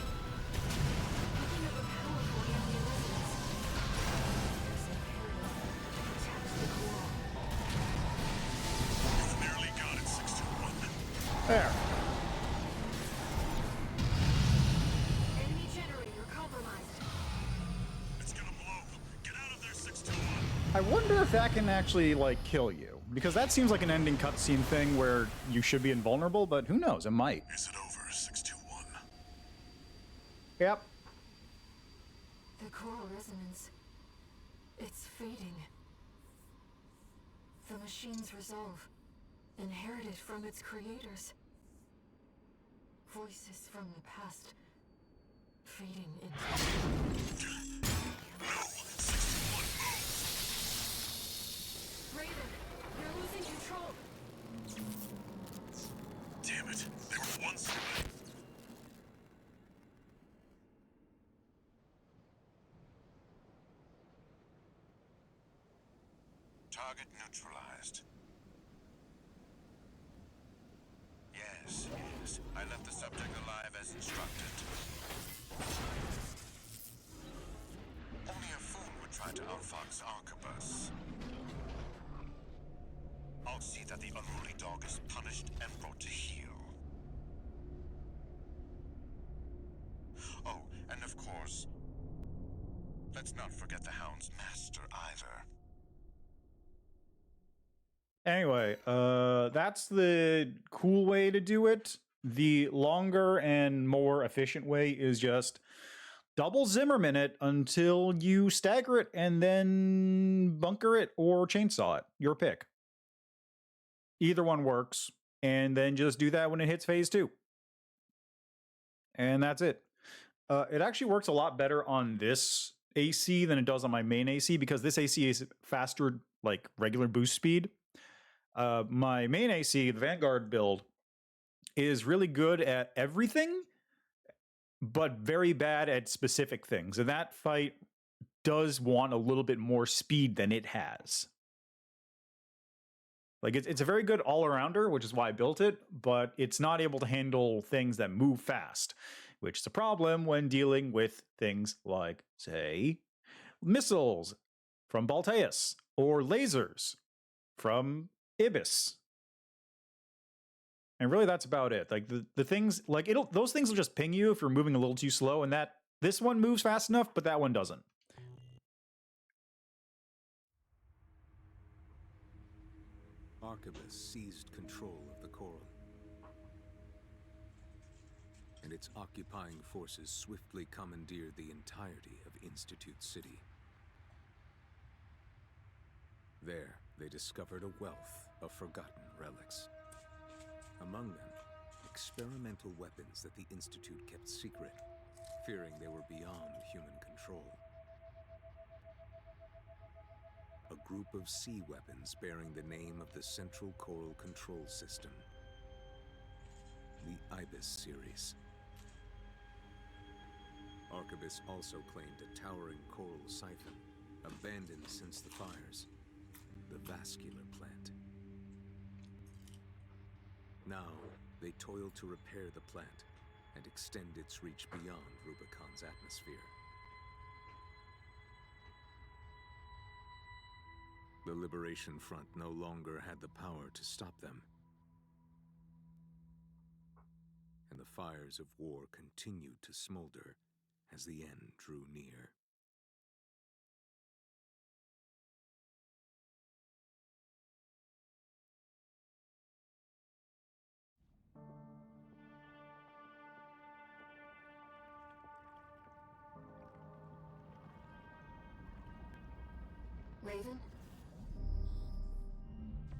Speaking of a powerful anti-resonance, there's imperative to protect the coral. You've nearly got it, 61. There. Enemy generator compromised. It's gonna blow. Get out of there, 61. I wonder if that can actually, like, kill you. Because that seems like an ending cutscene thing where you should be invulnerable, but who knows, it might. Is it over, 621? Yep. The coral resonance. It's fading. The machine's resolve, inherited from its creators. Voices from the past, fading into... No, 61, move. Raven, you're losing control. Target neutralized. Yes, yes. I left the subject alive as instructed. Only a fool would try to outfox Arquebus. I'll see that the unruly dog is punished and brought to heel. Oh, and of course, let's not forget the Hound's master either. Anyway, that's the cool way to do it. The longer and more efficient way is just double Zimmerman it until you stagger it and then bunker it or chainsaw it. Your pick. Either one works. And then just do that when it hits phase 2. And that's it. It actually works a lot better on this AC than it does on my main AC because this AC is faster, like regular boost speed. My main AC, the Vanguard build, is really good at everything, but very bad at specific things. And that fight does want a little bit more speed than it has. Like, it's a very good all-arounder, which is why I built it, but it's not able to handle things that move fast, which is a problem when dealing with things like, say, missiles from Balteus, or lasers from Ibis. And really, that's about it. Like, the things, like, those things will just ping you if you're moving a little too slow, and this one moves fast enough, but that one doesn't. Arquebus seized control of the coral, and its occupying forces swiftly commandeered the entirety of Institute City. There, they discovered a wealth of forgotten relics. Among them, experimental weapons that the Institute kept secret, fearing they were beyond human control. A group of sea weapons bearing the name of the Central Coral Control System, the Ibis series. Arquebus also claimed a towering coral siphon, abandoned since the fires, the vascular plant. Now, they toil to repair the plant and extend its reach beyond Rubicon's atmosphere. The Liberation Front no longer had the power to stop them, and the fires of war continued to smolder as the end drew near. Raven?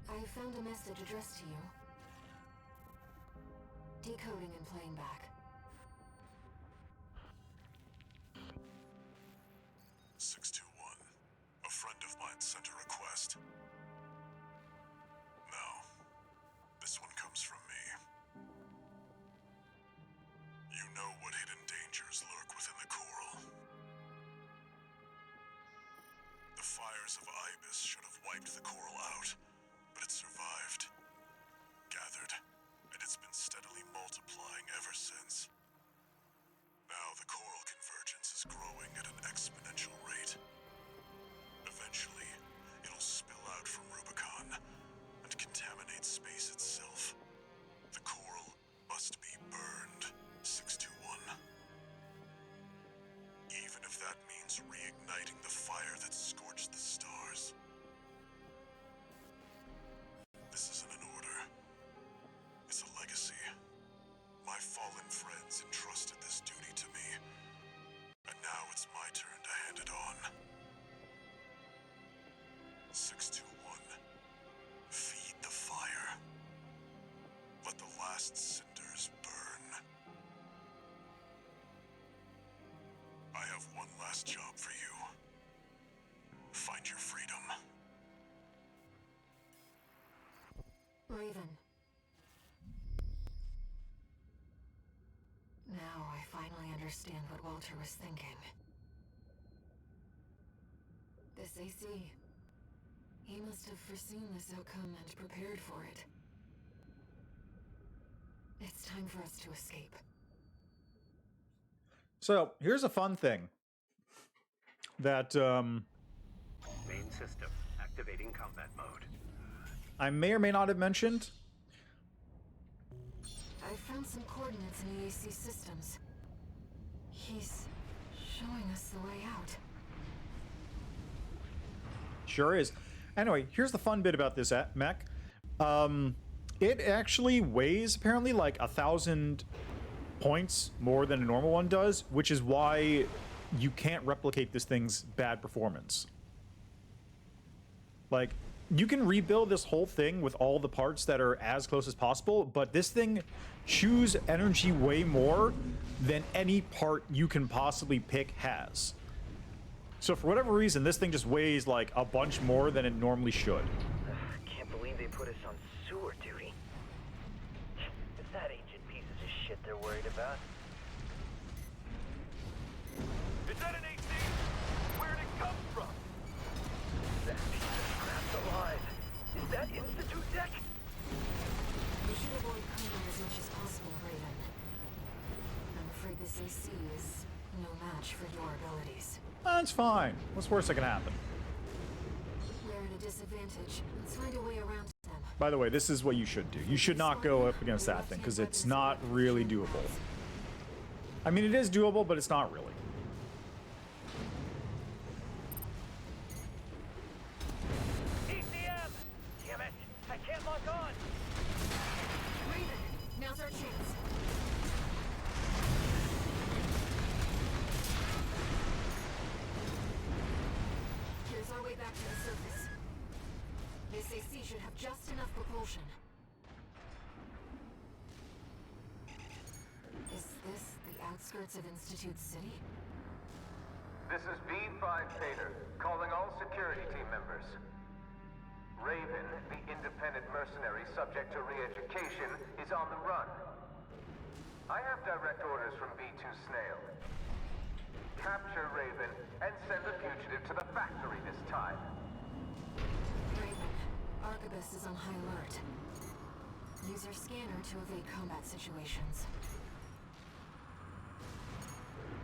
I found a message addressed to you. Decoding and playing back. 621. A friend of mine sent a request. Now, this one comes from me. You know what hidden dangers lurk within the coral. The fires of Ibis should have wiped the coral out, but it survived, gathered, and it's been steadily multiplying ever since. Now the coral convergence is growing at an exponential rate. Eventually, it'll spill out from Rubicon and contaminate space itself. The coral must be burned, 621. Even if that means reigniting the fire that scorched the stars. This isn't an order. It's a legacy. My fallen friends entrusted this duty to me, and now it's my turn to hand it on. 621. Feed the fire. Let the last cinders burn. I have one last job for you. Find your freedom. Raven. Now I finally understand what Walter was thinking. This AC, He must have foreseen this outcome and prepared for it. It's time for us to escape. So, here's a fun thing that Main system activating combat mode. I may or may not have mentioned. I found some coordinates in the AC systems. He's showing us the way out. Sure is. Anyway, here's the fun bit about this mech. It actually weighs apparently like 1,000 points more than a normal one does, which is why you can't replicate this thing's bad performance. Like, you can rebuild this whole thing with all the parts that are as close as possible, but this thing chews energy way more than any part you can possibly pick has. So for whatever reason, this thing just weighs like a bunch more than it normally should. Can't believe they put us on sewer duty. Is that ancient pieces of shit they're worried about? Is that an AC? Where'd it come from? That piece of crap's alive. Is that Institute Tech? We should avoid combat as much as possible, Raven. I'm afraid this AC is no match for your abilities. That's fine. What's worse that can happen? We're at a disadvantage. Let's find a way around them. By the way, this is what you should do. You should not go up against that thing, because it's not really doable. I mean, it is doable, but it's not really. ECM! Damn it! I can't lock on! Raven, now's our chance. Here's our way back to the surface. This AC should have just enough propulsion. Is this the outskirts of Institute City? This is V5 Tater, calling all security team members. Raven, the independent mercenary subject to re-education, is on the run. I have direct orders from V2 Snail. Capture Raven and send the fugitive to the factory this time. Raven, Arquebus is on high alert. Use your scanner to evade combat situations.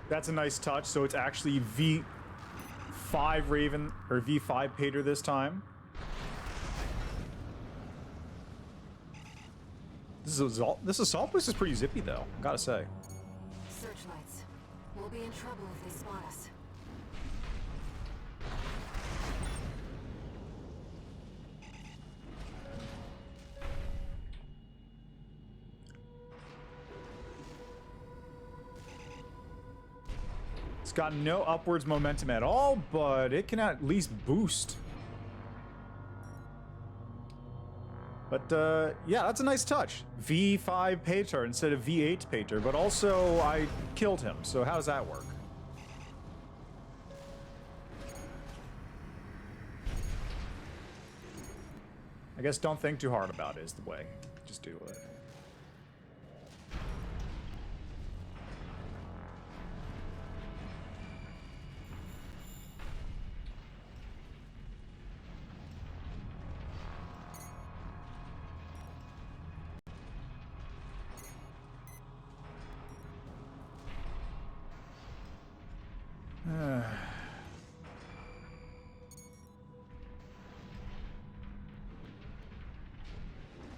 That's a nice touch. So it's actually V5 Raven, or V5 Pater this time. This assault place is pretty zippy, though, gotta say. Searchlights. We'll be in trouble if they spot us. It's got no upwards momentum at all, but it can at least boost. But, yeah, that's a nice touch. V5 Pater instead of V8 Pater, but also I killed him, so how does that work? I guess don't think too hard about it is the way. Just do it.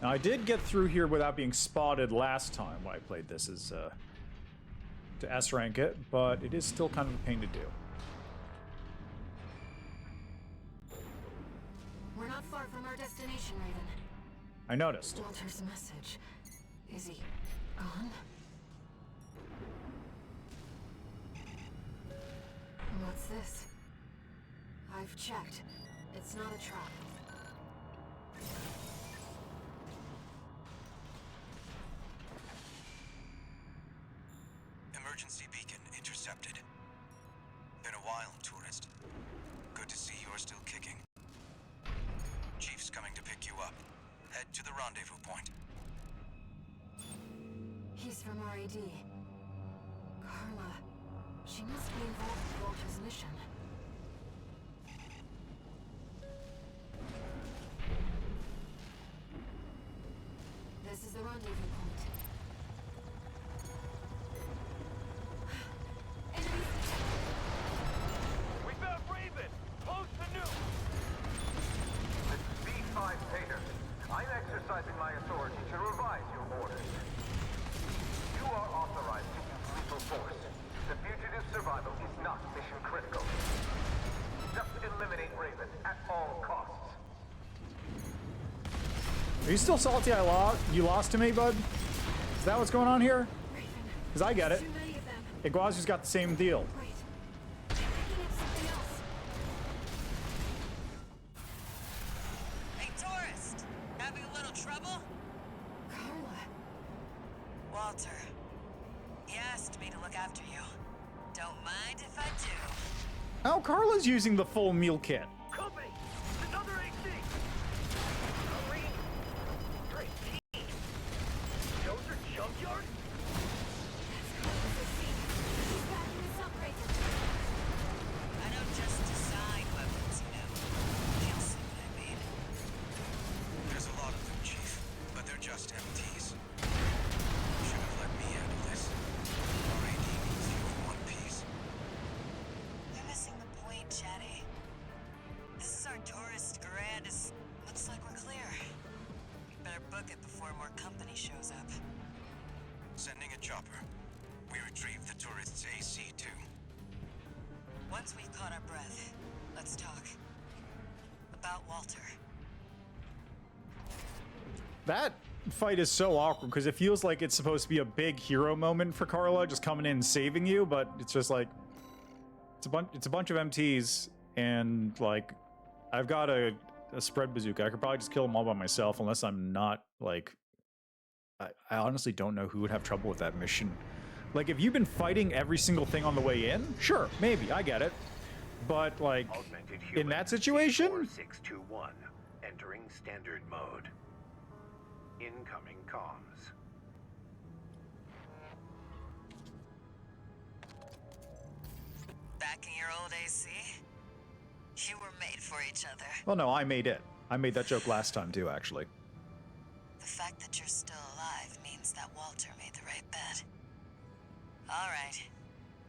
Now, I did get through here without being spotted last time when I played this as, to S-rank it, but it is still kind of a pain to do. We're not far from our destination, Raven. I noticed. Walter's message. Is he gone? What's this? I've checked. It's not a trap. Emergency beacon intercepted. Been a while, tourist. Good to see you're still kicking. Chief's coming to pick you up. Head to the rendezvous point. He's from RAD. Carla. She must be involved with Walter's mission. I'm exercising my authority to revise your orders. You are authorized to use lethal force. The fugitive's survival is not mission critical. Just eliminate Raven at all costs. Are you still salty you lost to me, bud? Is that what's going on here? Because I get it. Too many of them. Iguazu's got the same deal. Wait. I'm thinking of something else. Hey, tourist! Having a little trouble? Carla. Walter. He asked me to look after you. Don't mind if I do. Oh, Carla's using the full meal kit. Company! Another AC! Hurry! Great team! Those are junkyard? That's Carla's AC. She's backing us up, Raven. I don't just design weapons, you know. You'll see what I mean. There's a lot of them, Chief, but they're just MTs. Should have let me handle this. RAD needs you in one piece. You're missing the point, Chatty. This is our tourist grand. Looks like we're clear. Better book it before more company shows up. Sending a chopper. We retrieved the tourist's AC, too. Once we've caught our breath, let's talk. About Walter. That fight is so awkward because it feels like it's supposed to be a big hero moment for Carla, just coming in and saving you, but it's just like it's a bunch of MTs, and like I've got a spread bazooka. I could probably just kill them all by myself, unless I'm not like I honestly don't know who would have trouble with that mission. Like, if you've been fighting every single thing on the way in, sure, maybe, I get it. But, like, in that situation? 4621, entering standard mode. Incoming comms. Back in your old AC? You were made for each other. Well, no, I made it. I made that joke last time, too, actually. The fact that you're still alive means that Walter made the right bet. All right.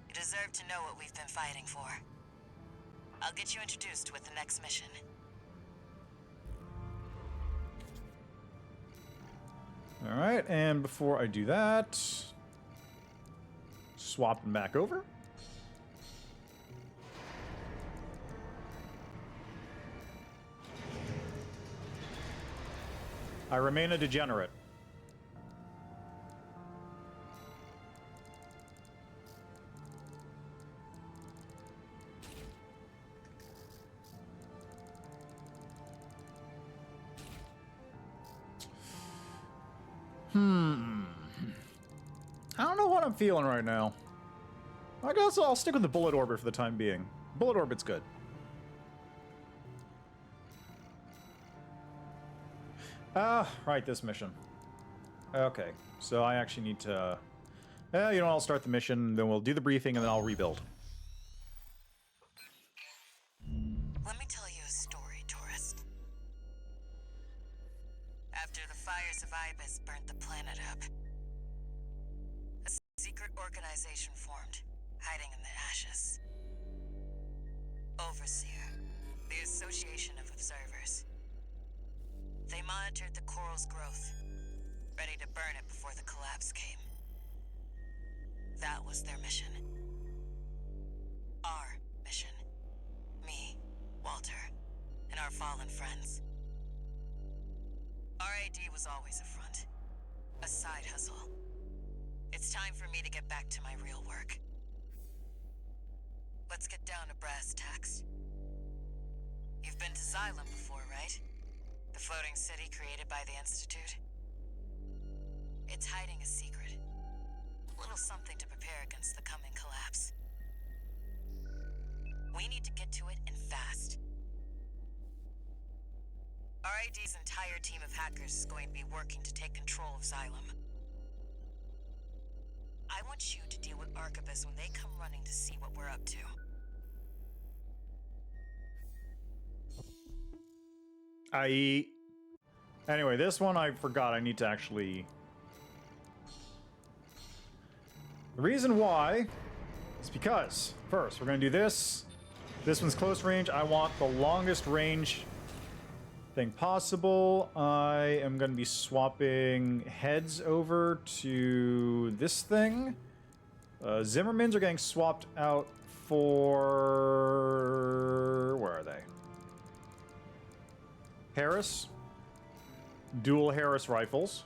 You deserve to know what we've been fighting for. I'll get you introduced with the next mission. All right, and before I do that, swap them back over. I remain a degenerate. I don't know what I'm feeling right now. I guess I'll stick with the bullet orbit for the time being. Bullet orbit's good. Right, this mission. Okay, so I actually need to... you know, I'll start the mission, then we'll do the briefing, and then I'll rebuild. Let me tell you a story, tourist. After the fires of Ibis burnt the planet up, a secret organization formed, hiding in the ashes. Overseer, the Association of Observers. They monitored the coral's growth, ready to burn it before the collapse came. That was their mission. Our mission. Me, Walter, and our fallen friends. RAD was always a front. A side hustle. It's time for me to get back to my real work. Let's get down to brass tacks. You've been to Xylem before, right? The floating city created by the Institute. It's hiding a secret. A little something to prepare against the coming collapse. We need to get to it, and fast. RID's entire team of hackers is going to be working to take control of Xylem. I want you to deal with Arquebus when they come running to see what we're up to. Anyway, this one I forgot I need to actually... The reason why is because, first, we're going to do this. This one's close range. I want the longest range thing possible. I am going to be swapping heads over to this thing. Zimmermans are getting swapped out for... Where are they? Harris. Dual Harris rifles.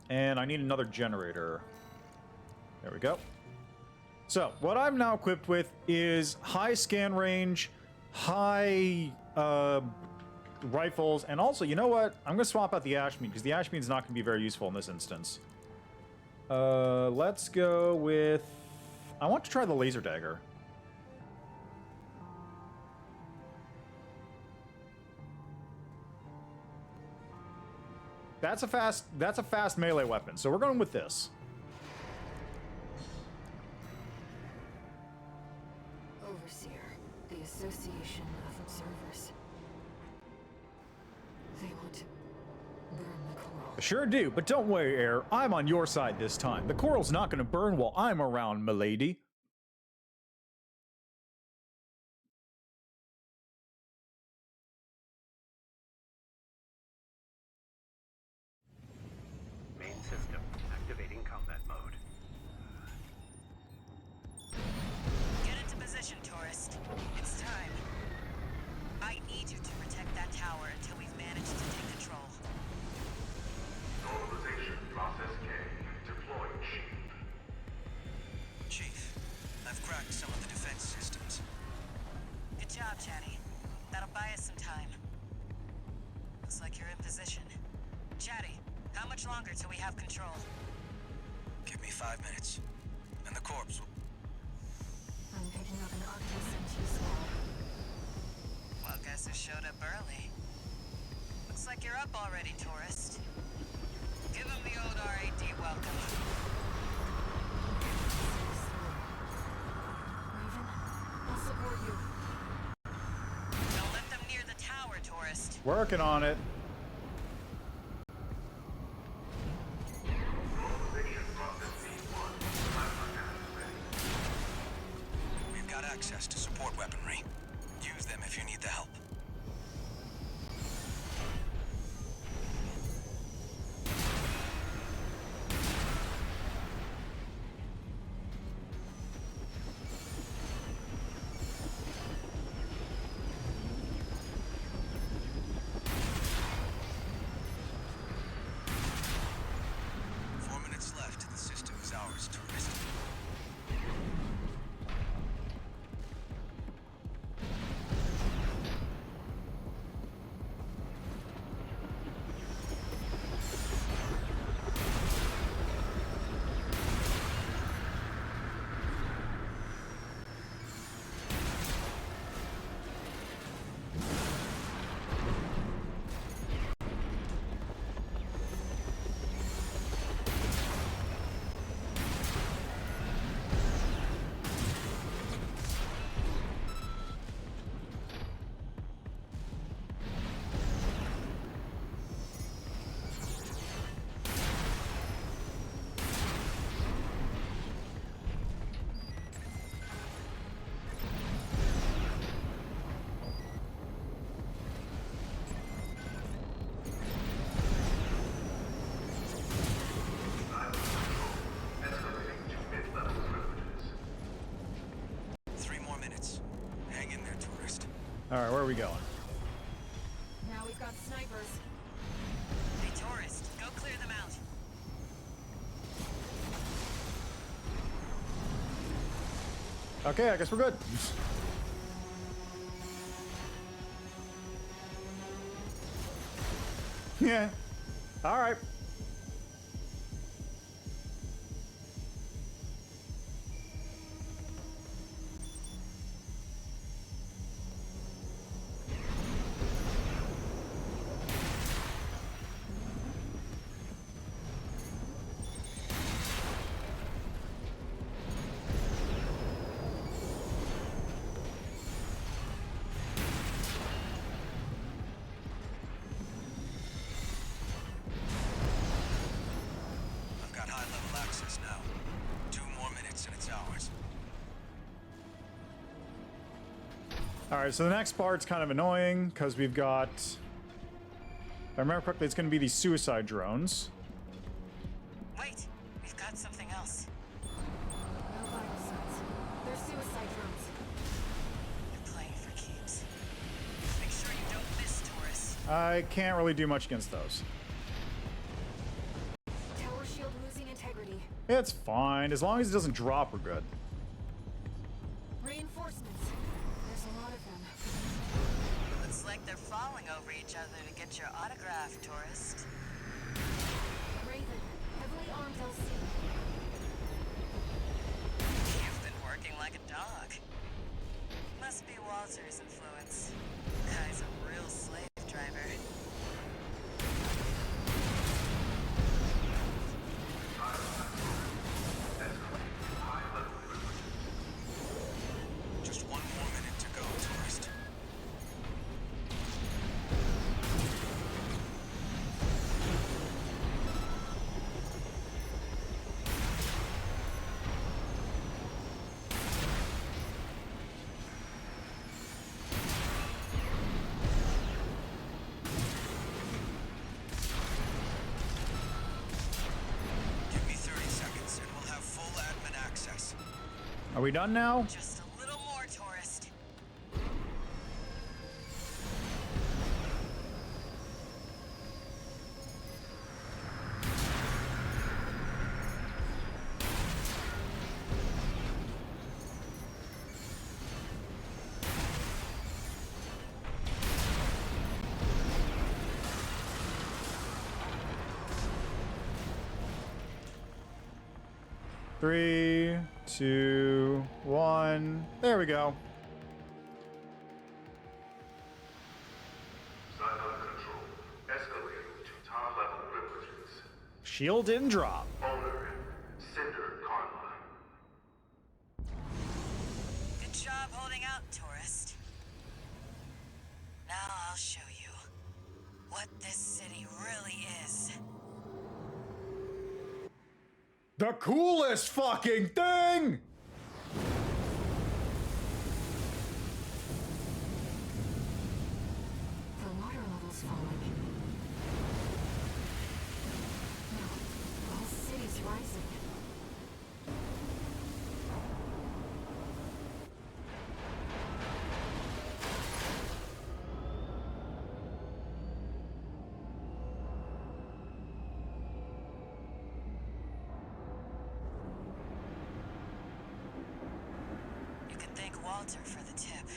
And I need another generator. There we go. So, what I'm now equipped with is high scan range, high rifles, and also, you know what? I'm going to swap out the Ashmead, because the Ashmead's not going to be very useful in this instance. Let's go with... I want to try the laser dagger. That's a fast melee weapon, so we're going with this. Overseer, the Association of Observers. They want to burn the coral. Sure do, but don't worry, Air. I'm on your side this time. The coral's not going to burn while I'm around, milady. Main system activating combat mode. Get into position, tourist. It's time. I need you to protect that tower until we've managed to take control. Normalization process K. Deploying shield. Chief, I've cracked some of the defense systems. Good job, Chatty. That'll buy us some time. Looks like you're in position. Chatty, how much longer till we have control? Give me 5 minutes, and the corpse will... I'm picking up an Arctis MT squad. Well, guess who showed up early? Looks like you're up already, tourist. Give him the old RAD welcome. Raven, I'll support you. Don't let them near the tower, tourist. Working on it. Normalization process V1. We've got access to support weaponry. Use them if you need the help. Alright, where are we going? Now we've got snipers. Hey, tourist, go clear them out. Okay, I guess we're good. Yeah. Alright. All right, so the next part's kind of annoying because we've got, if I remember correctly, it's going to be these suicide drones. Wait, we've got something else. No vital signs. They're suicide drones. You're playing for keeps. Make sure you don't miss, Taurus. I can't really do much against those. Tower shield losing integrity. It's fine. As long as it doesn't drop, we're good. Reinforcements. There's a lot of them. Looks like they're falling over each other to get your autograph, tourist. Raven, heavily armed LC. You've been working like a dog. Must be Walter's influence. Guy's a real slave driver. Just one more minute to go, tourist. Give me 30 seconds and we'll have full admin access. Are we done now? Just a little more, tourist. Three, two, one. There we go. Silo control. Escalating to top level privileges. Shield didn't drop. Owner, Cinder, Carla. Good job holding out, tourist. Now I'll show you what this city really is. The coolest fucking thing! The water level's falling. No, the whole city's rising. You can thank Walter for the tip.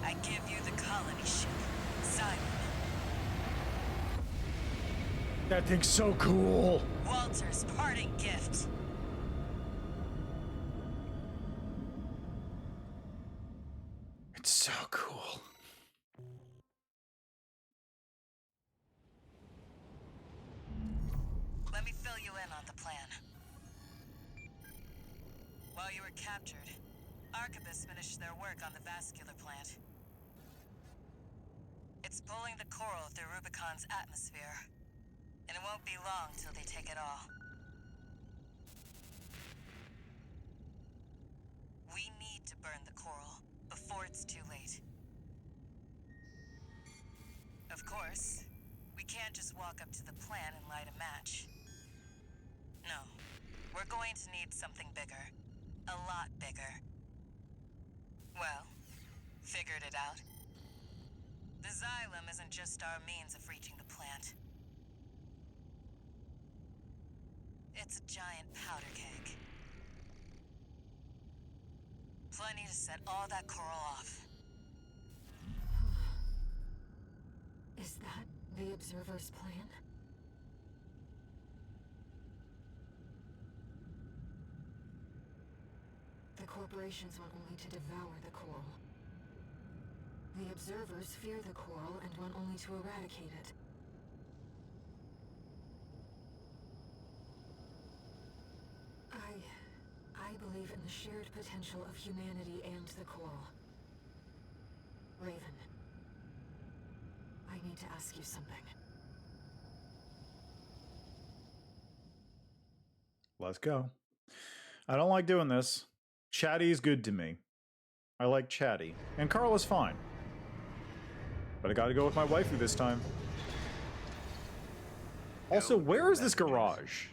I give you the colony ship, Xylem. That thing's so cool. Walter's parting gift. It's so cool. Let me fill you in on the plan. While you were captured, Arquebus finished their work on the vascular plant. It's pulling the coral through RUBICON's atmosphere, and it won't be long till they take it all. We need to burn the coral before it's too late. Of course, we can't just walk up to the plant and light a match. No, we're going to need something bigger. A lot bigger. Well, figured it out. The Xylem isn't just our means of reaching the plant. It's a giant powder keg. Plenty to set all that coral off. Is that the Observer's plan? The corporations want only to devour the coral. The Observers fear the coral and want only to eradicate it. I believe in the shared potential of humanity and the coral. need to ask you something. Let's go. I don't like doing this. Chatty is good to me. I like Chatty. And Carla's fine. But I gotta go with my waifu this time. Also, where is this garage?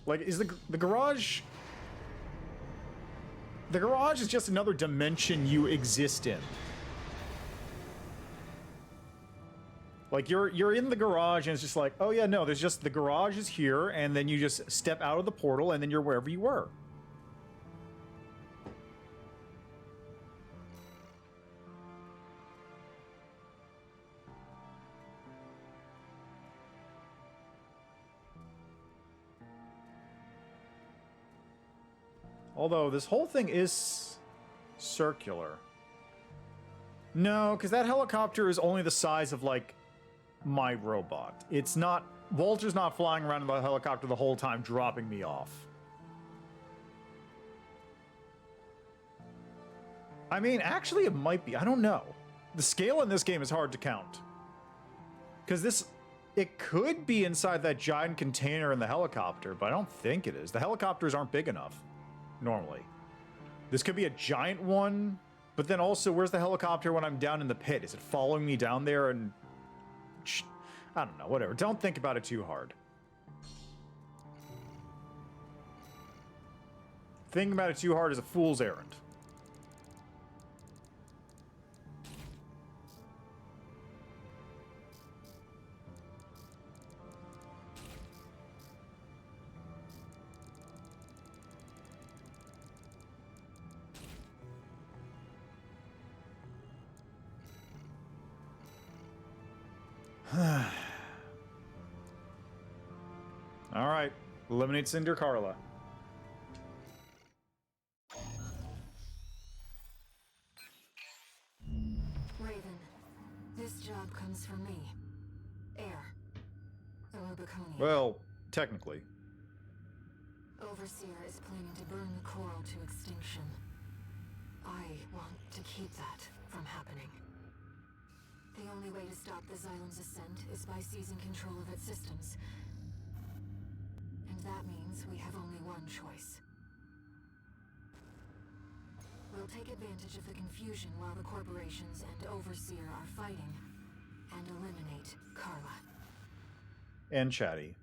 Like, is the garage... The garage is just another dimension you exist in. Like, you're in the garage, and it's just like, oh yeah, no, there's just, the garage is here, and then you just step out of the portal, and then you're wherever you were. Although, this whole thing is circular. No, because that helicopter is only the size of, like, my robot. It's not... Walter's not flying around in the helicopter the whole time, dropping me off. I mean, actually, it might be. I don't know. The scale in this game is hard to count. Because this... It could be inside that giant container in the helicopter, but I don't think it is. The helicopters aren't big enough. Normally. This could be a giant one, but then also, where's the helicopter when I'm down in the pit? Is it following me down there and... I don't know, whatever. Don't think about it too hard. Thinking about it too hard is a fool's errand. All right, eliminate Cinder, Carla. Raven, this job comes from me. Air. The RUBICON. Well, technically. Overseer is planning to burn the coral to extinction. I want to keep that from happening. The only way to stop the Xylem's ascent is by seizing control of its systems. And that means we have only one choice. We'll take advantage of the confusion while the corporations and Overseer are fighting, and eliminate Carla. And Chatty.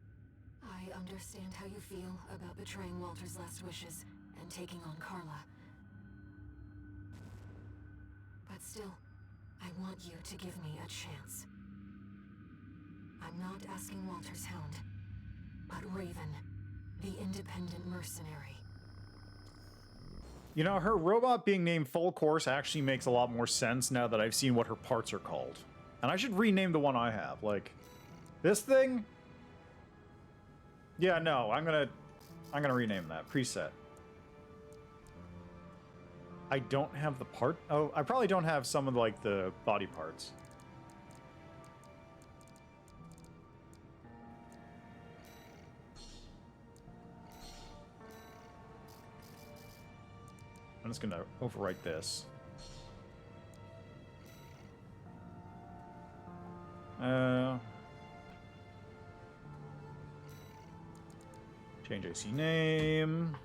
I understand how you feel about betraying Walter's last wishes and taking on Carla. But still, I want you to give me a chance. I'm not asking Walter's hound, but Raven, the independent mercenary. You know, her robot being named Full Course actually makes a lot more sense now that I've seen what her parts are called. And I should rename the one I have. Like, this thing? Yeah, no, I'm gonna rename that. Preset. I don't have the part. Oh, I probably don't have some of like the body parts. I'm just gonna overwrite this. Change AC name.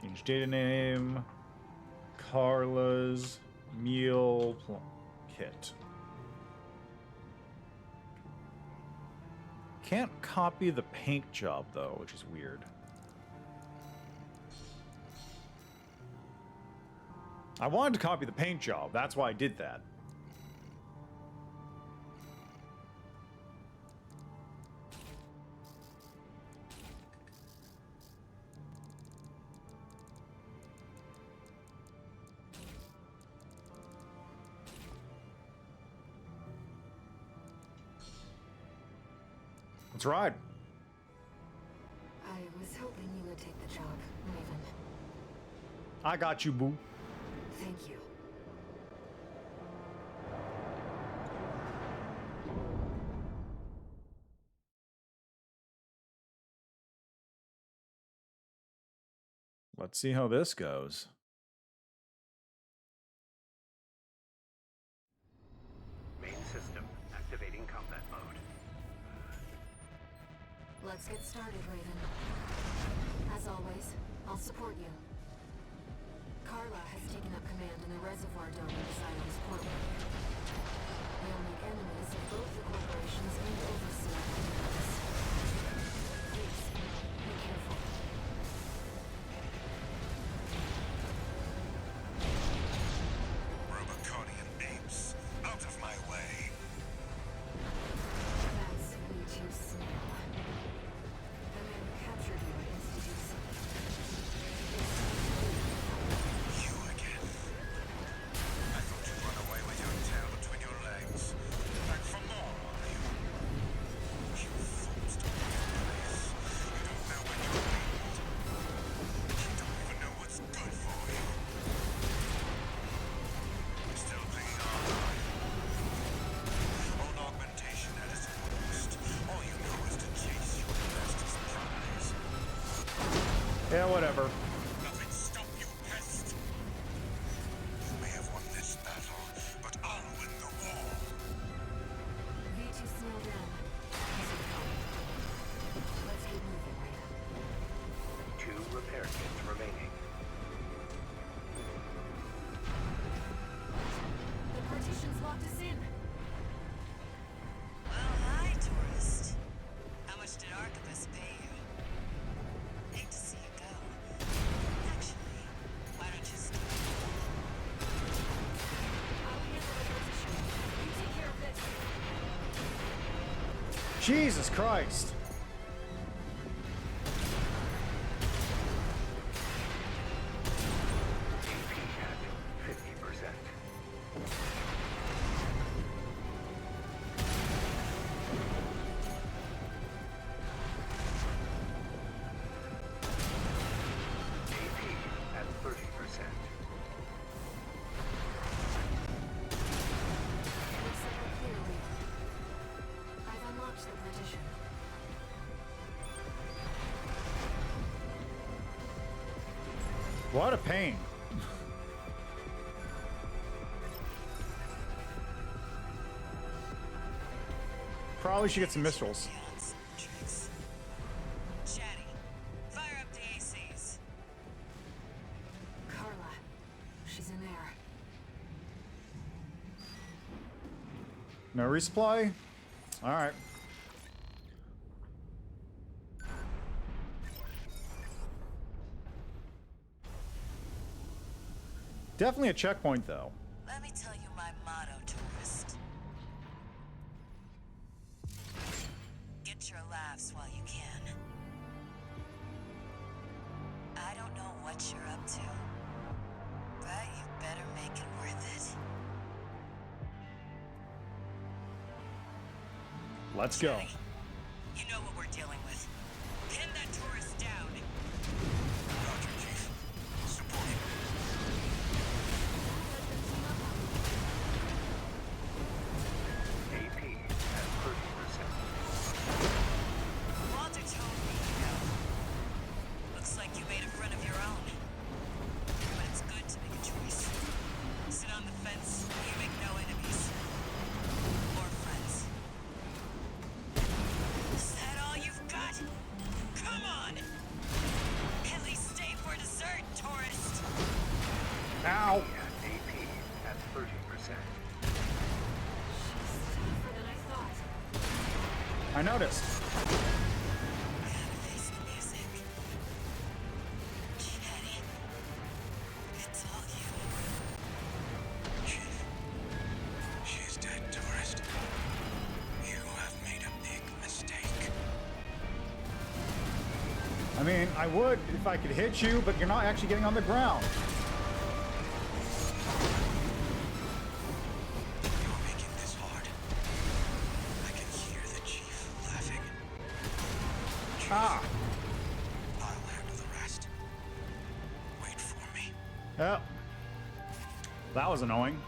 Change data name. Carla's meal kit. Can't copy the paint job though, which is weird. I wanted to copy the paint job, that's why I did that. Let's ride. I was hoping you would take the job, Raven. I got you, boo. Thank you. Let's see how this goes. Main system activating combat mode. Let's get started, Raven. As always, I'll support you. Carla has taken up command in the reservoir dome of Xylem's portal. They'll make enemies of both the corporations and overseer communities. Please, be careful. Rubiconian apes, out of my way. That's V2 Snail. The man who captured you at Institute. You again. I thought you'd run away with your tail between your legs. Back for more, are you? You fools don't realize. You don't know when you're weak. You don't even know what's good for you. Still clinging on, are you? Old augmentation at its worst. All you know is to chase your bestest prize. Yeah, whatever. Nothing stop you, pest. You may have won this battle, but I'll win the war. V2 Snail down. Let's keep moving, Raven. 2 repair kits remaining. The partition's locked us in. Well, hi, tourist. How much did Archibus pay you? Hate to see you go. Actually, why don't you stay? I'll handle the partition. You take care of this. Jesus Christ. AP at 50%. AP at 30%. Looks like we're clear, Raven. I've unlocked the partition. What a pain. Probably should get some missiles. Tricks. Chatty, fire up the ACs. Carla. She's in there. No resupply? Alright. Definitely a checkpoint, though. Let me tell you my motto, tourist. Get your laughs while you can. I don't know what you're up to, but you better make it worth it. Let's go. Chatty, you know what we're dealing with. Pin that tourist down. Roger, Chief. Supporting. AP at 30%. Walter told me, you know. Looks like you made a friend of your own. But it's good to make a choice. Sit on the fence, you make no enemies. Or friends. Is that all you've got? Come on! At least stay for dessert, tourist! Ow! AP at 30%. Tougher than I thought. I noticed. Gotta face the music. Chatty. It's all you. Chief. She's dead, tourist. You have made a big mistake. I mean, I would if I could hit you, but you're not actually getting on the ground. You're making this hard. I can hear the chief laughing. Chief, Ah! I'll handle the rest. Wait for me. Yep. That was annoying.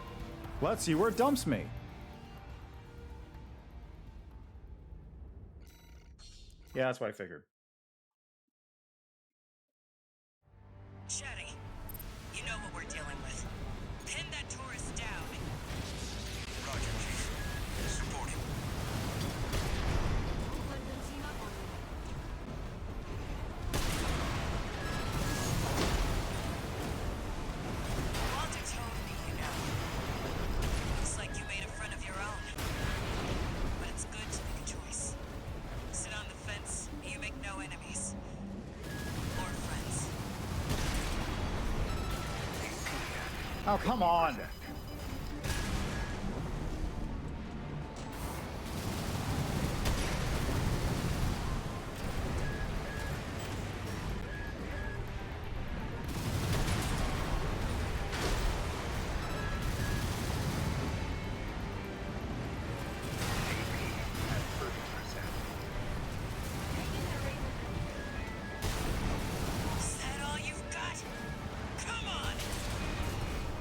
Let's see where it dumps me. Yeah, that's what I figured. Oh, come on. Is that all you've got? Come on!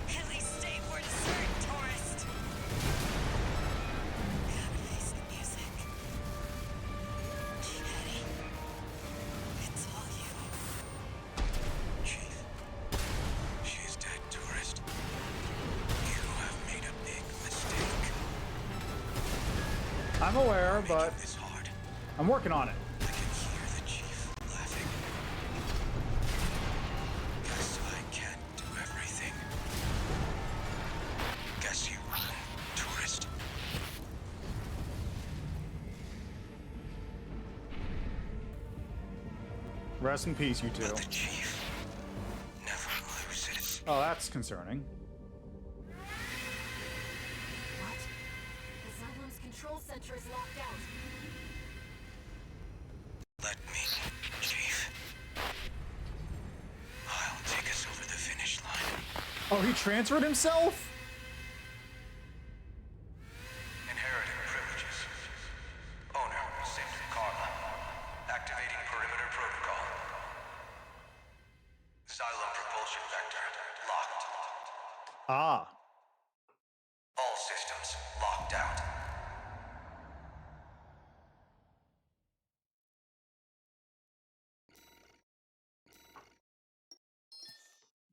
At least stay for dessert, tourist! Gotta face the music. Eddie, it's all you. Chief, she's dead, tourist. You have made a big mistake. I'm aware, but This hard. I'm working on it. I can hear the chief laughing. Guess I can't do everything. Guess you won, tourist. Rest in peace, you two. The chief never loses. Oh, that's concerning. What? The Xylem's control center is locked out. Let me, Chief. I'll take us over the finish line. Oh, he transferred himself? Inheriting privileges. Owner, Cinder, Carla. Activating perimeter protocol. Xylem propulsion vector locked. Ah. All systems locked out.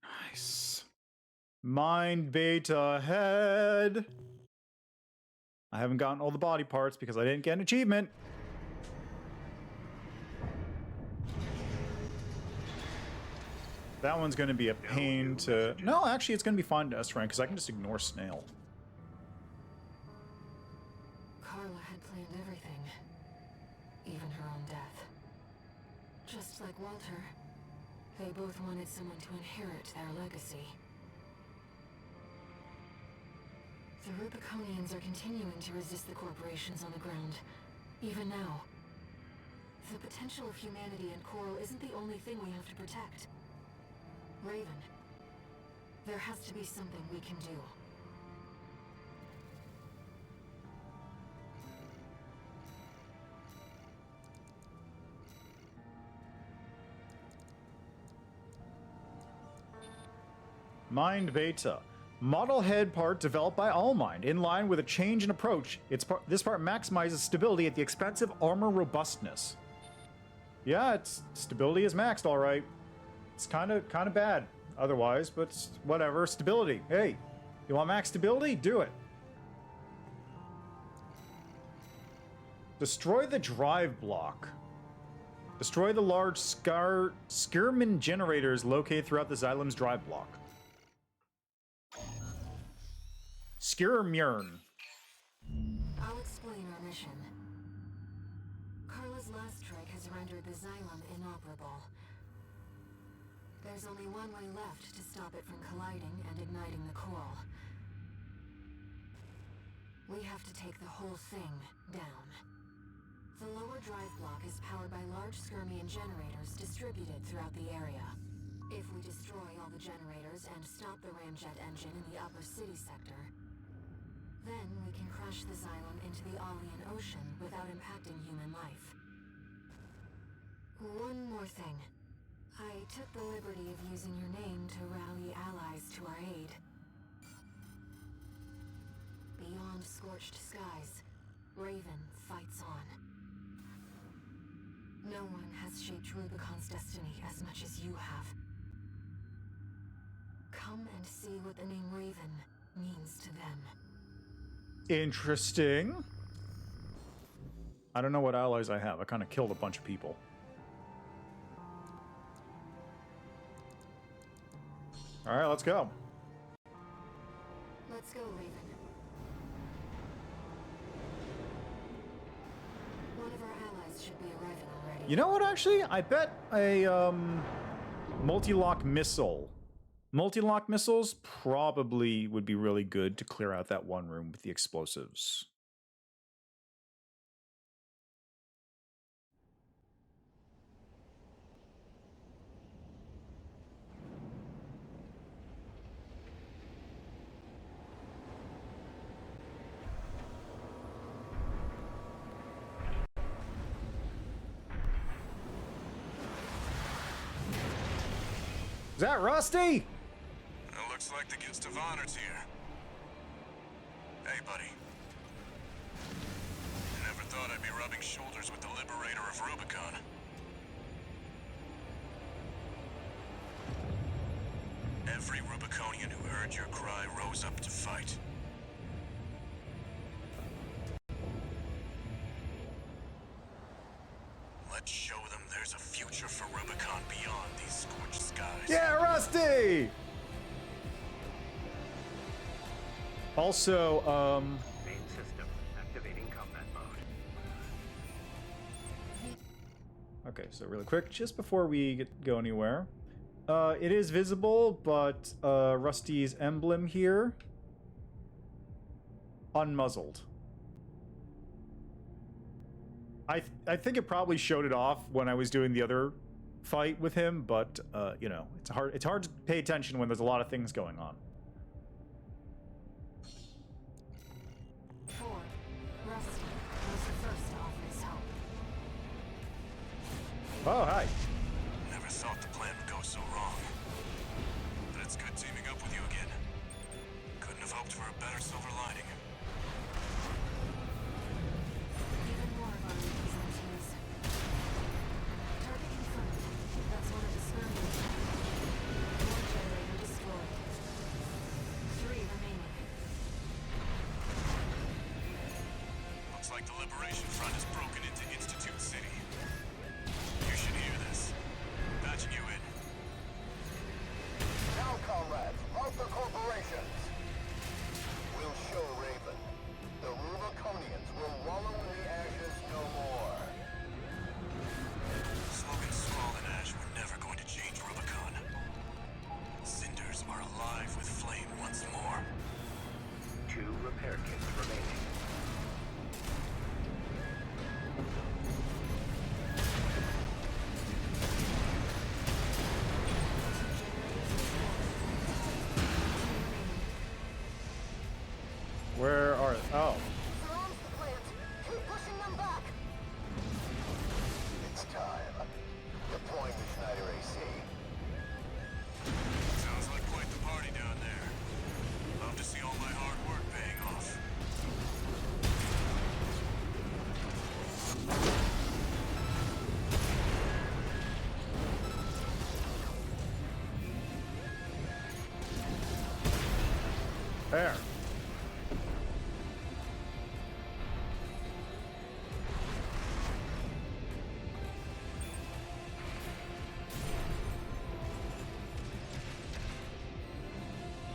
Nice. Mind beta head. I haven't gotten all the body parts because I didn't get an achievement. That one's going to be a pain to... No, actually, it's going to be fine to S-rank because I can just ignore Snail. Carla had planned everything. Even her own death. Just like Walter, they both wanted someone to inherit their legacy. The Rubiconians are continuing to resist the corporations on the ground, even now. The potential of humanity and Coral isn't the only thing we have to protect. Raven, there has to be something we can do. Mind beta. Model head part developed by Allmind, in line with a change in approach. This part maximizes stability at the expense of armor robustness. Yeah, its stability is maxed, all right. It's kind of bad otherwise, but whatever. Stability. Hey, you want max stability? Do it. Destroy the drive block. Destroy the large Skirman generators located throughout the Xylem's drive block. Skirmurn. I'll explain our mission. Carla's last strike has rendered the Xylem inoperable. There's only one way left to stop it from colliding and igniting the coral. We have to take the whole thing down. The lower drive block is powered by large Skirmian generators distributed throughout the area. If we destroy all the generators and stop the ramjet engine in the upper city sector, then we can crash the Xylem into the Alien Ocean without impacting human life. One more thing. I took the liberty of using your name to rally allies to our aid. Beyond scorched skies, Raven fights on. No one has shaped Rubicon's destiny as much as you have. Come and see what the name Raven means to them. Interesting. I don't know what allies I have. I kind of killed a bunch of people. All right, let's go. Let's go, Raven. One of our allies should be arriving already. You know what, actually? I bet a multi-lock missile Multi-lock missiles probably would be really good to clear out that one room with the explosives. Is that Rusty? It looks like the guest of honor's here. Hey, buddy. Never thought I'd be rubbing shoulders with the liberator of Rubicon. Every Rubiconian who heard your cry rose up to fight. Let's show them there's a future for Rubicon beyond these scorched skies. Yeah, Rusty! Also, Main system activating combat mode. okay, so really quick, just before we go anywhere, it is visible, but Rusty's emblem here, unmuzzled. I think it probably showed it off when I was doing the other fight with him, but you know, it's hard to pay attention when there's a lot of things going on. Ford, Rusty was the first to offer his help. Oh, hi. Never thought the plan would go so wrong. But it's good teaming up with you again. Couldn't have hoped for a better silver lining. Even more of our representatives. Target confirmed. That's one of the spermians. One generator destroyed. 3 remaining. Looks like the Liberation Front has broken into Institute City. You should hear this. Patching you in. Now, comrades, out the corporations. We'll show Raven. The Rubiconians will wallow in the ashes no more. Smoke and scald and ash were never going to change Rubicon. Cinders are alive with flame once more. 2 repair kits remaining. Where are... Oh. Surrounds the plant. Keep pushing them back. It's time. Deploying the Schneider AC. Sounds like quite the party down there. Love to see all my hard work paying off. There.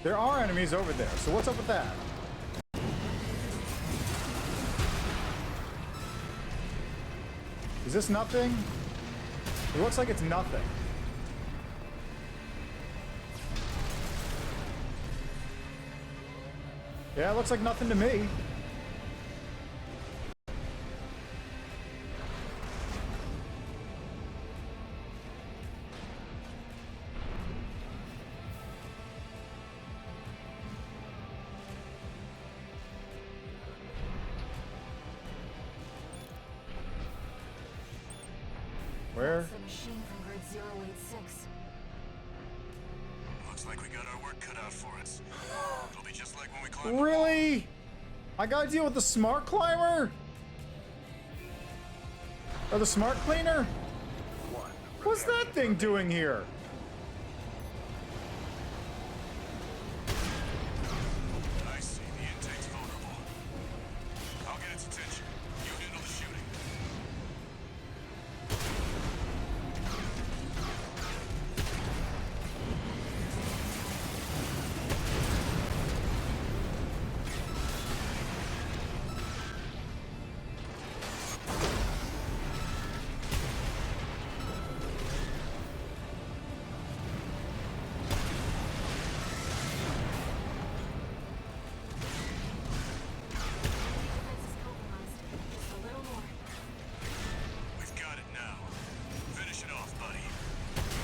There are enemies over there, so what's up with that? Is this nothing? It looks like it's nothing. Yeah, it looks like nothing to me. Where? That's the machine from grid 086. Looks like we got our work cut out for us. It'll be just like when we climbed. Really? I gotta deal with the smart climber? Or the smart cleaner? What's that thing doing here? I see. The intake's vulnerable. I'll get its attention. You handle the shooting.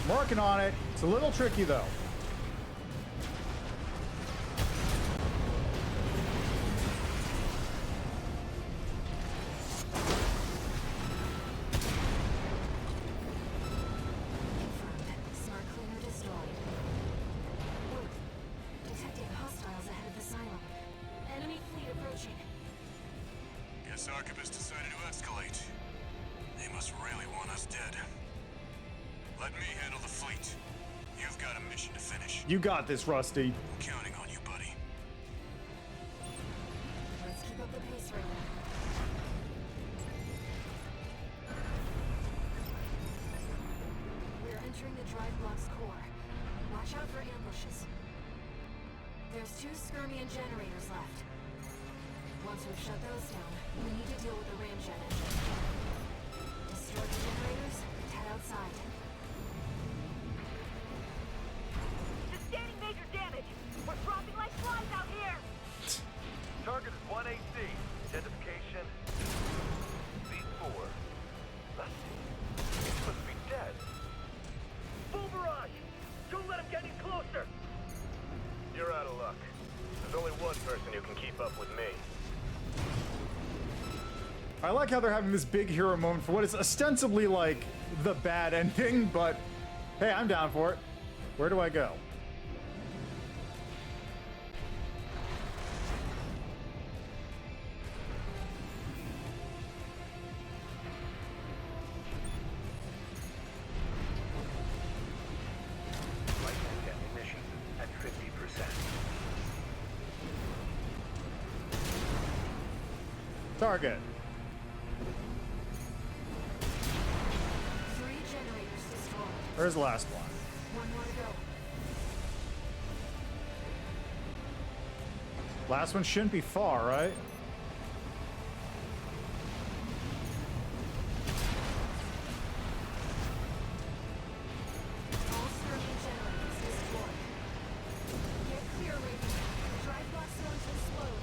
I'm working on it. It's a little tricky, though. Smart cleaner destroyed. Wait. Detecting hostiles ahead of the Xylem. Enemy fleet approaching. Guess Archibus decided to escalate. They must really want us dead. Let me handle the fleet. You've got a mission to finish. You got this, Rusty. I'm counting on you, buddy. Let's keep up the pace right now. We're entering the drive block's core. Watch out for ambushes. There's 2 Skirmian generators left. Once we've shut those down, we need to deal with the ramjet engine. Destroy the generators and head outside. Sustaining major damage. We're dropping like flies out here. Target is 1AC. Identification. V4. He must be dead. Full barrage! Don't let him get any closer! You're out of luck. There's only one person who can keep up with me. I like how they're having this big hero moment for what is ostensibly like the bad ending, but hey, I'm down for it. Where do I go? Light tank ammunition at 50%. Target. 3 generators destroyed. Where's the last one? 1 more to go. Last one shouldn't be far, right? All Skirmian generators destroyed. Get clear, Raven. The drive block's going to explode.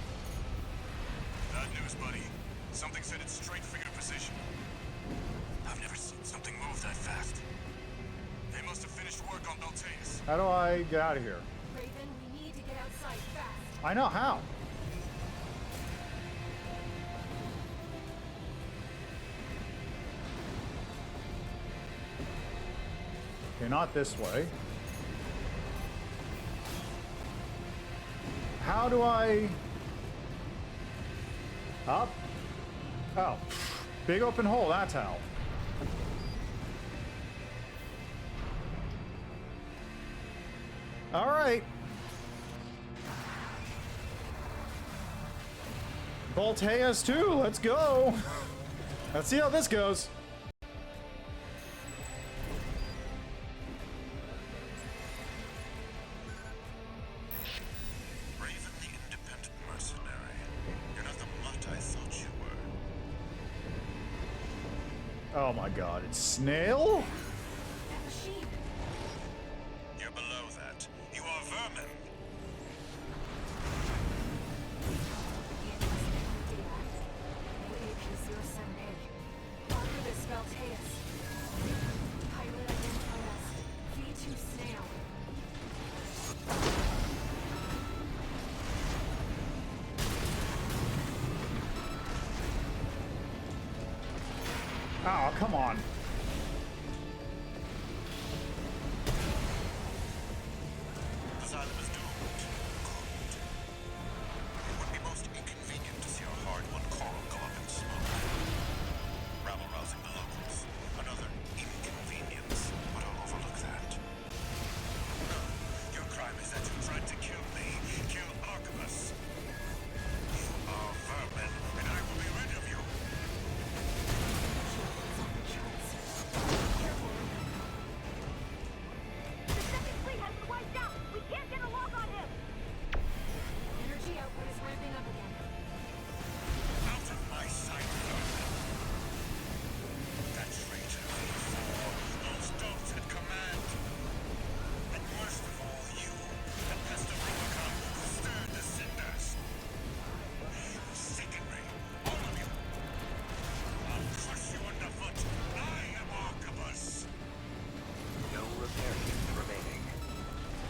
Bad news, buddy. Something said it's straight for your position. I've never seen something move that fast. They must have finished work on Beltaeus. How do I get out of here? Raven, we need to get outside fast. I know how. Okay, not this way. How do I... Up? Oh. Big open hole, that's how. All right. Beltaeus too, let's go. Let's see how this goes. Raven the independent mercenary. You're not the mutt I thought you were. Oh my god, it's Snail? That machine. You're below that. You are vermin. AP-07A. Archibus Beltaeus. Pilot identified as V2 Snail. Oh, come on. The Xylem is doomed. It would be most inconvenient to see our hard-won coral go up in smoke. Rabble-rousing the locals. Another inconvenience, but I'll overlook that. No, your crime is that you tried to kill me. Kill Archibus. You are vermin, and I will be rid of you. It's on the charts.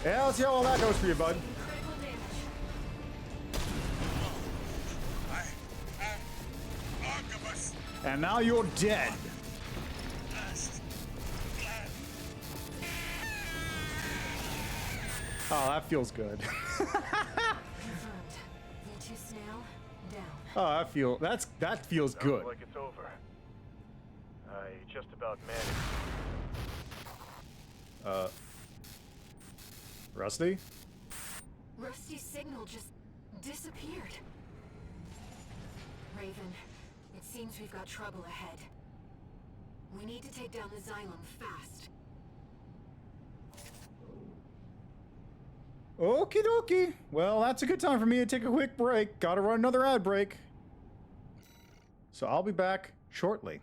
Yeah, let's see how all that goes for you, bud. Critical damage. I am Archibus. And now you're dead. Oh, that feels good. Confirmed. V2 snail down. Oh, that feels good. Sounds like it's over. I just about managed. Rusty? Rusty's signal just disappeared. Raven, it seems we've got trouble ahead. We need to take down the Xylem fast. Okie dokie. Well, that's a good time for me to take a quick break. Gotta run another ad break. So I'll be back shortly.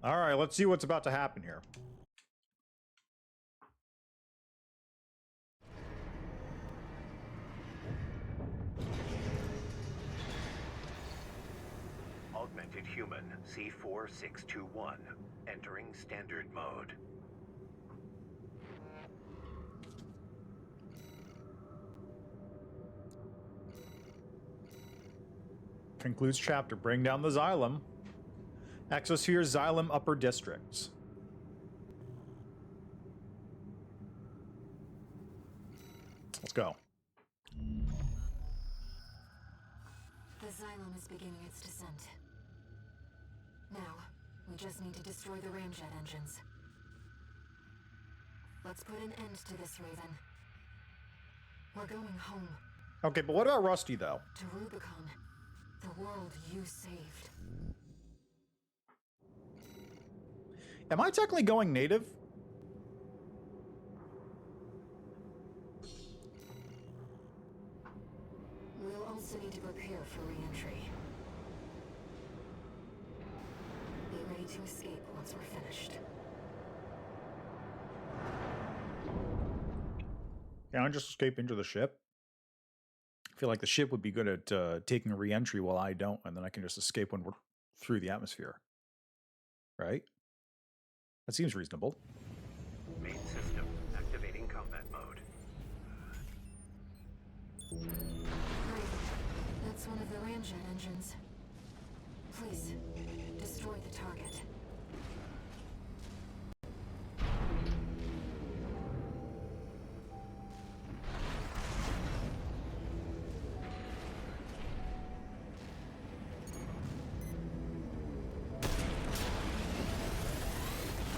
All right, let's see what's about to happen here. Augmented human C4621. Entering standard mode. Concludes chapter. Bring down the Xylem. Exosphere Xylem Upper Districts. Let's go. The Xylem is beginning its descent. Now, we just need to destroy the ramjet engines. Let's put an end to this, Raven. We're going home. Okay, but what about Rusty, though? To Rubicon. The world you saved. Am I technically going native? We'll also need to prepare for re-entry. Be ready to escape once we're finished. Can I just escape into the ship? I feel like the ship would be good at taking a re-entry while I don't, and then I can just escape when we're through the atmosphere. Right? That seems reasonable. Main system activating combat mode. Great. That's one of the ramjet engines. Please, destroy the target.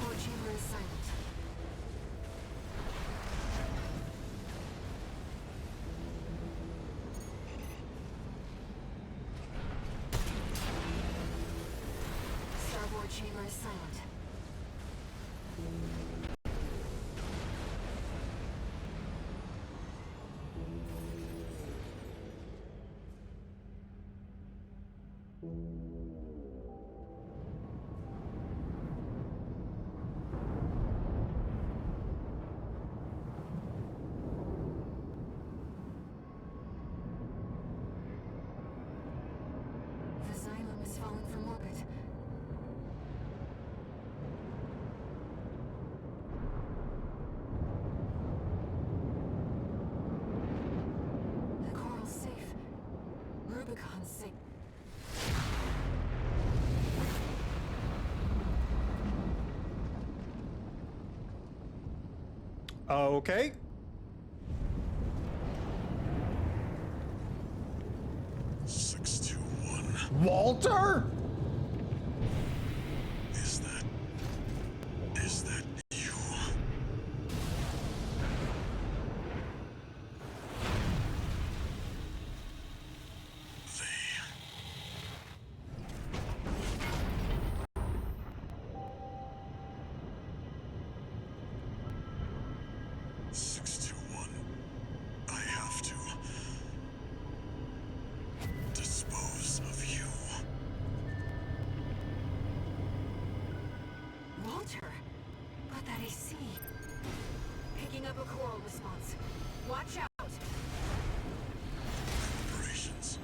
Core chamber is silent. Starboard chamber is silent. The Xylem is falling from orbit. The coral's safe. Rubicon's safe. Okay. Six, two, one. Walter? Is that you? They. 621. I have to dispose of you. Walter! Got that AC. Picking up a coral response. Watch out! Operations.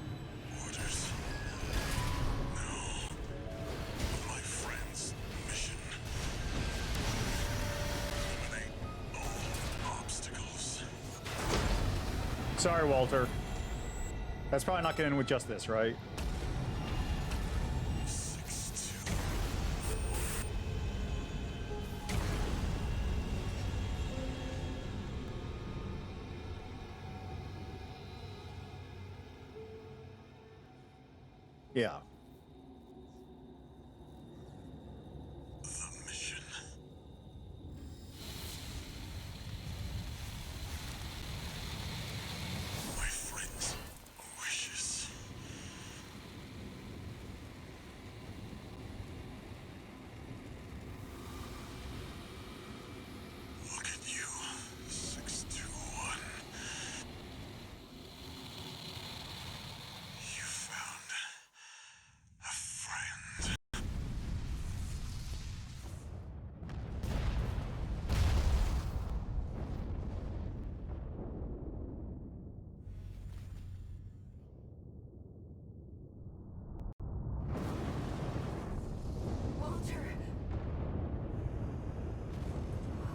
Orders. No. My friend's mission. Eliminate all obstacles. Sorry, Walter. That's probably not getting in with just this, right? 6-2. Yeah. The mission. My friend's wishes. Look at you, 621. You found a friend. Walter!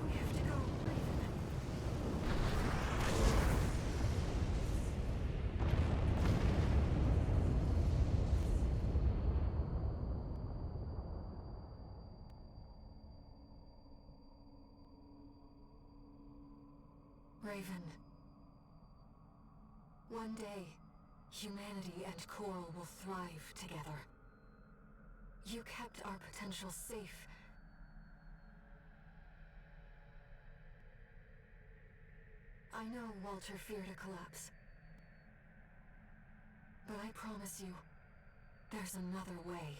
We have to go, Raven. Raven. One day, humanity and Coral will thrive together. You kept our potential safe. I know Walter feared a collapse. But I promise you, there's another way.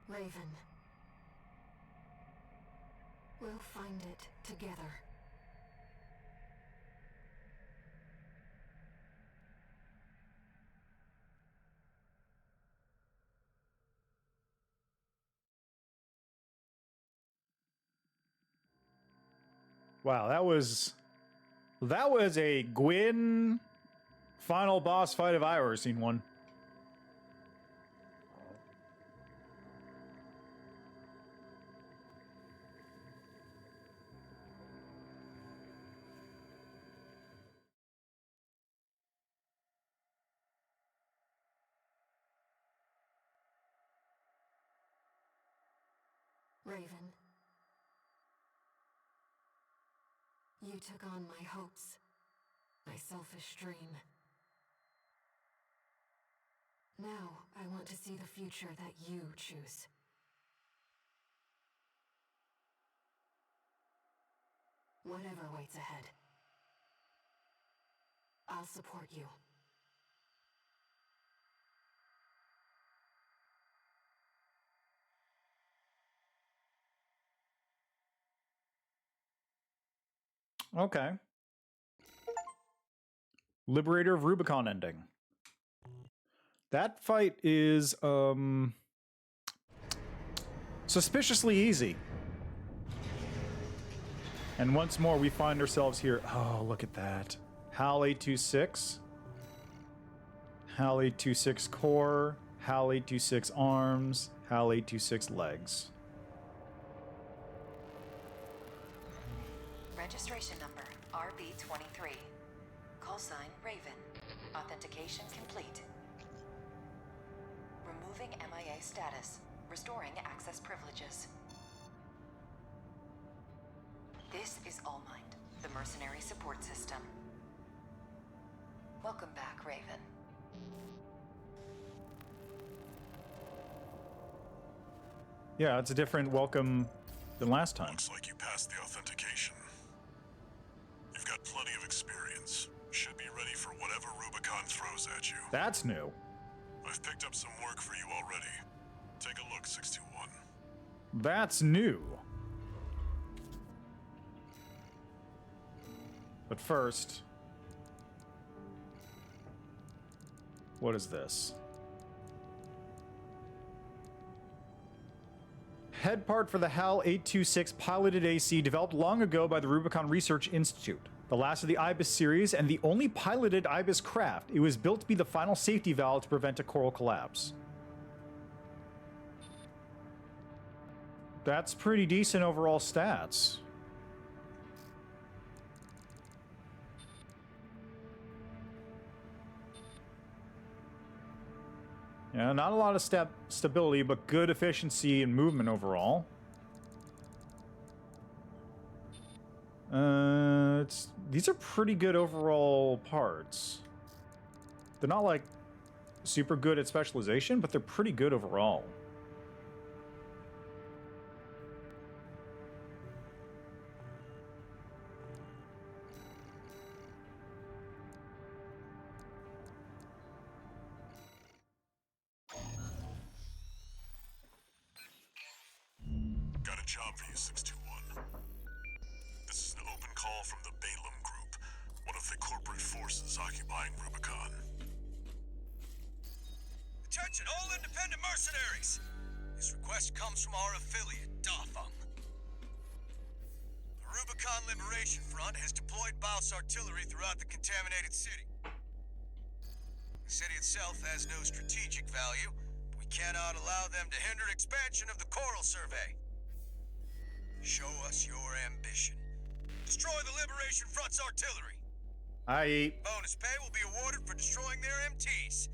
Raven. We'll find it together. Wow, that was a Gwyn final boss fight if I ever seen one. Raven. You took on my hopes, my selfish dream. Now, I want to see the future that you choose. Whatever waits ahead, I'll support you. Okay. Liberator of Rubicon ending. That fight is suspiciously easy. And once more we find ourselves here. Oh, look at that. HAL 826. HAL 826 core, HAL 826 arms, HAL 826 legs. Registration number RB23. Call sign Raven. Authentication complete. Removing MIA status. Restoring access privileges. This is Allmind, the mercenary support system. Welcome back, Raven. Yeah, it's a different welcome than last time. Looks like you passed the authentication. You've got plenty of experience. Should be ready for whatever Rubicon throws at you. That's new. I've picked up some work for you already. Take a look, 621. That's new. But first, what is this? Head part for the HAL 826 piloted AC developed long ago by the Rubicon Research Institute. The last of the IBIS series and the only piloted IBIS craft, it was built to be the final safety valve to prevent a coral collapse. That's pretty decent overall stats. Yeah, not a lot of stability, but good efficiency and movement overall. These are pretty good overall parts. They're not like super good at specialization, but they're pretty good overall. Got a job for you, 621. This is an open call from the Balaam Group, one of the corporate forces occupying Rubicon. Attention, all independent mercenaries! This request comes from our affiliate, Dafeng. The Rubicon Liberation Front has deployed Baus artillery throughout the contaminated city. The city itself has no strategic value, but we cannot allow them to hinder expansion of the Coral Survey. Show us your ambition. Destroy the Liberation Front's artillery. Bonus pay will be awarded for destroying their MTs.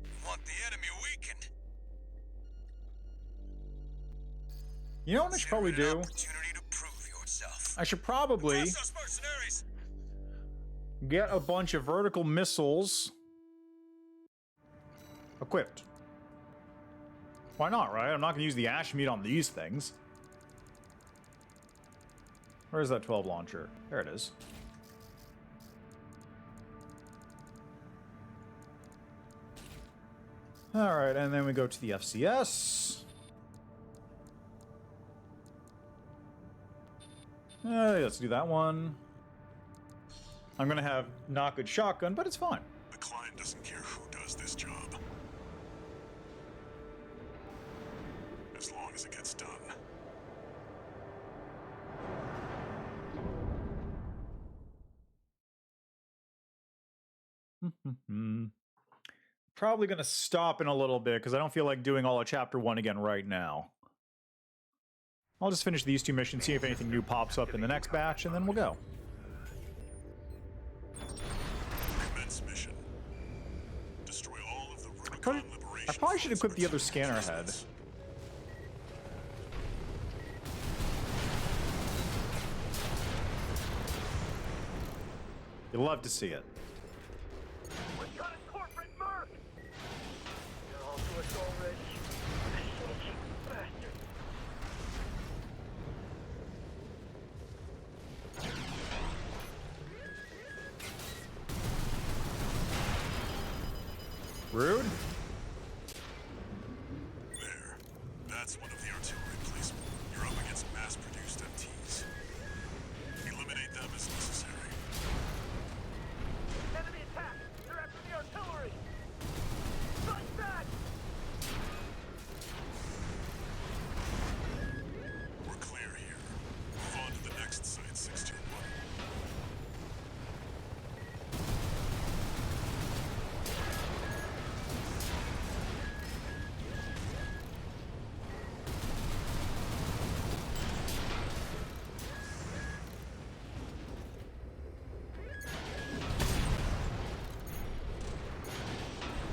We want the enemy weakened. You know what I should probably do? Opportunity to prove yourself. I should probably Trust us, mercenaries. get a bunch of vertical missiles equipped. Why not, right? I'm not going to use the ash meat on these things. Where's that 12 launcher? There it is. Alright, and then we go to the FCS. Let's do that one. I'm gonna have not good shotgun, but it's fine. The client doesn't care who does this job. As long as it gets done. Probably gonna stop in a little bit because I don't feel like doing all of chapter 1 again right now. I'll just finish these 2 missions, see if anything new pops up in the next batch, and then we'll go. Commence mission. Destroy all of the RUBICON liberation. I probably should equip the other scanner head. You'll love to see it. We got a corporate merc! You're all to us already. Sneaky bastard. Rude. There. That's one of the artillery placement. You're up against mass-produced MTs. Eliminate them as necessary. Enemy attack! They're after the artillery! Fight back! We're clear here. Move on to the next site, 621.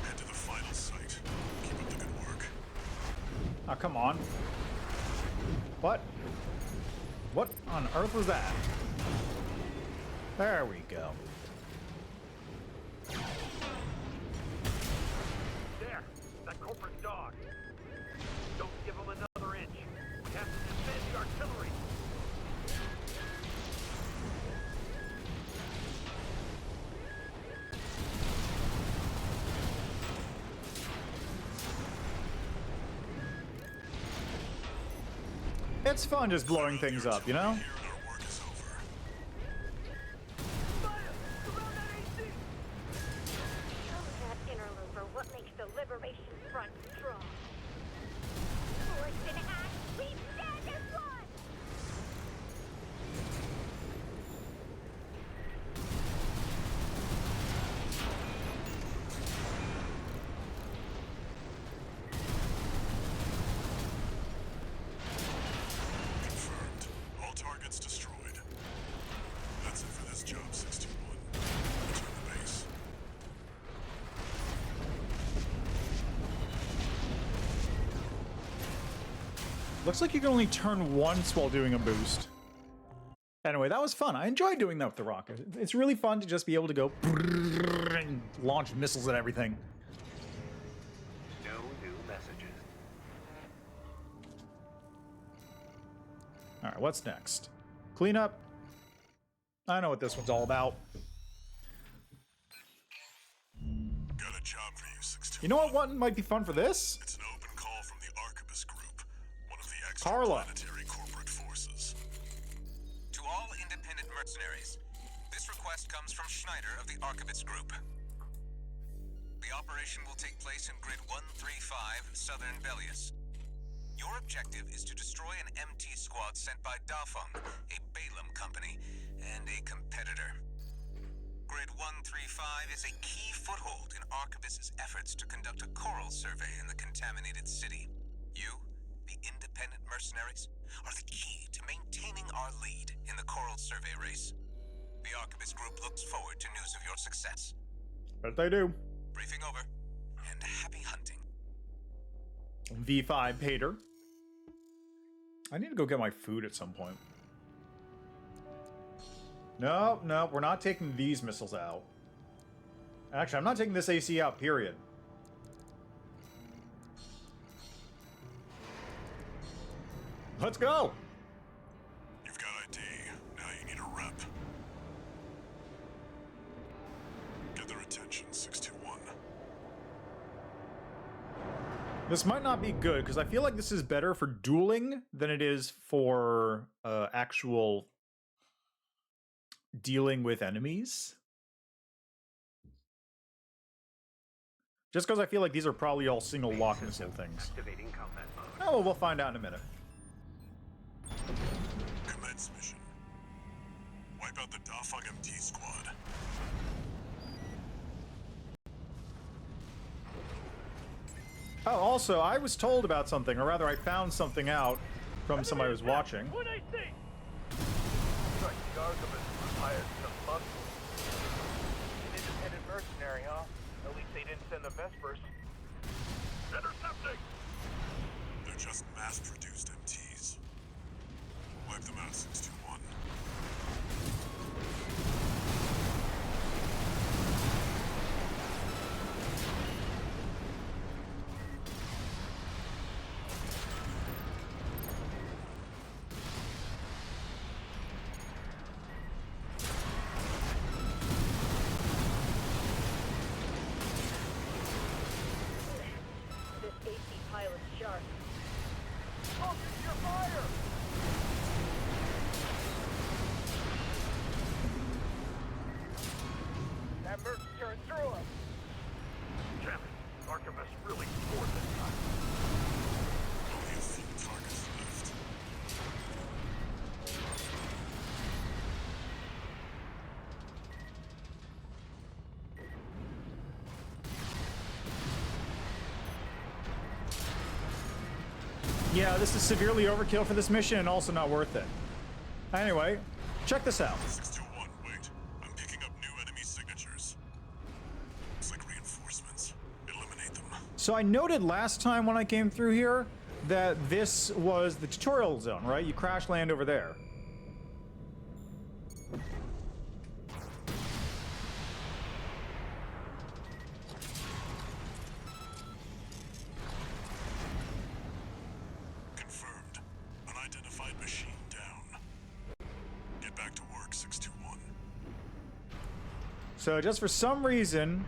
Head to the final site. Keep up the good work. Oh, come on. What? What on earth was that? There we go. There! That corporate dog! Don't give him another inch. We have to defend the artillery! It's fun just blowing things up, you know? Here and our work is over. Fire! Surround that AC! Show that interloper what makes the Liberation Front strong. Forged in ash, we stand as one! Confirmed. All targets destroyed. That's it for this job, 621. Return to base. Looks like you can only turn once while doing a boost. Anyway, that was fun. I enjoyed doing that with the rocket. It's really fun to just be able to go and launch missiles and everything. No new messages. All right, what's next? Cleanup. I know what this one's all about. Got a job for you, 621. You know what one might be fun for this? It's an open call from the Arquebus Group, one of the Carla. extraplanetary corporate forces. To all independent mercenaries, this request comes from Schneider of the Arquebus Group. The operation will take place in Grid 135, Southern Belius. Your objective is to destroy an MT squad sent by Dafeng, a Balaam company, and a competitor. Grid 135 is a key foothold in Arquebus's efforts to conduct a coral survey in the contaminated city. You, the independent mercenaries, are the key to maintaining our lead in the coral survey race. The Arquebus Group looks forward to news of your success. Bet they do. Briefing over, and happy hunting. V5 Pater. I need to go get my food at some point. No, no, we're not taking these missiles out. Actually, I'm not taking this AC out, period. Let's go! You've got ID. This might not be good, because I feel like this is better for dueling than it is for actual dealing with enemies. Just because I feel like these are probably all single lock missile things. Activating combat mode. Oh, well, we'll find out in a minute. Commence mission. Wipe out the Dafang MT squad. Oh, also, I was told about something, or rather, I found something out from somebody I was watching. What I see? Looks like the Archivist hired some muscle. An independent mercenary, huh? At least they didn't send the Vespers. Intercepting! They're just mass-produced MTs. Wipe them out, 621. This AC pilot's sharp. Focus your fire! That merc turned through us. Damn it. Archivist really scored this time. Only a few targets left. Yeah, this is severely overkill for this mission and also not worth it. Anyway, check this out. 621, wait. I'm picking up new enemy signatures. Looks like reinforcements. Eliminate them. So I noted last time when I came through here that this was the tutorial zone, right? You crash land over there. Confirmed. Unidentified machine down. Get back to work, 621. So just for some reason,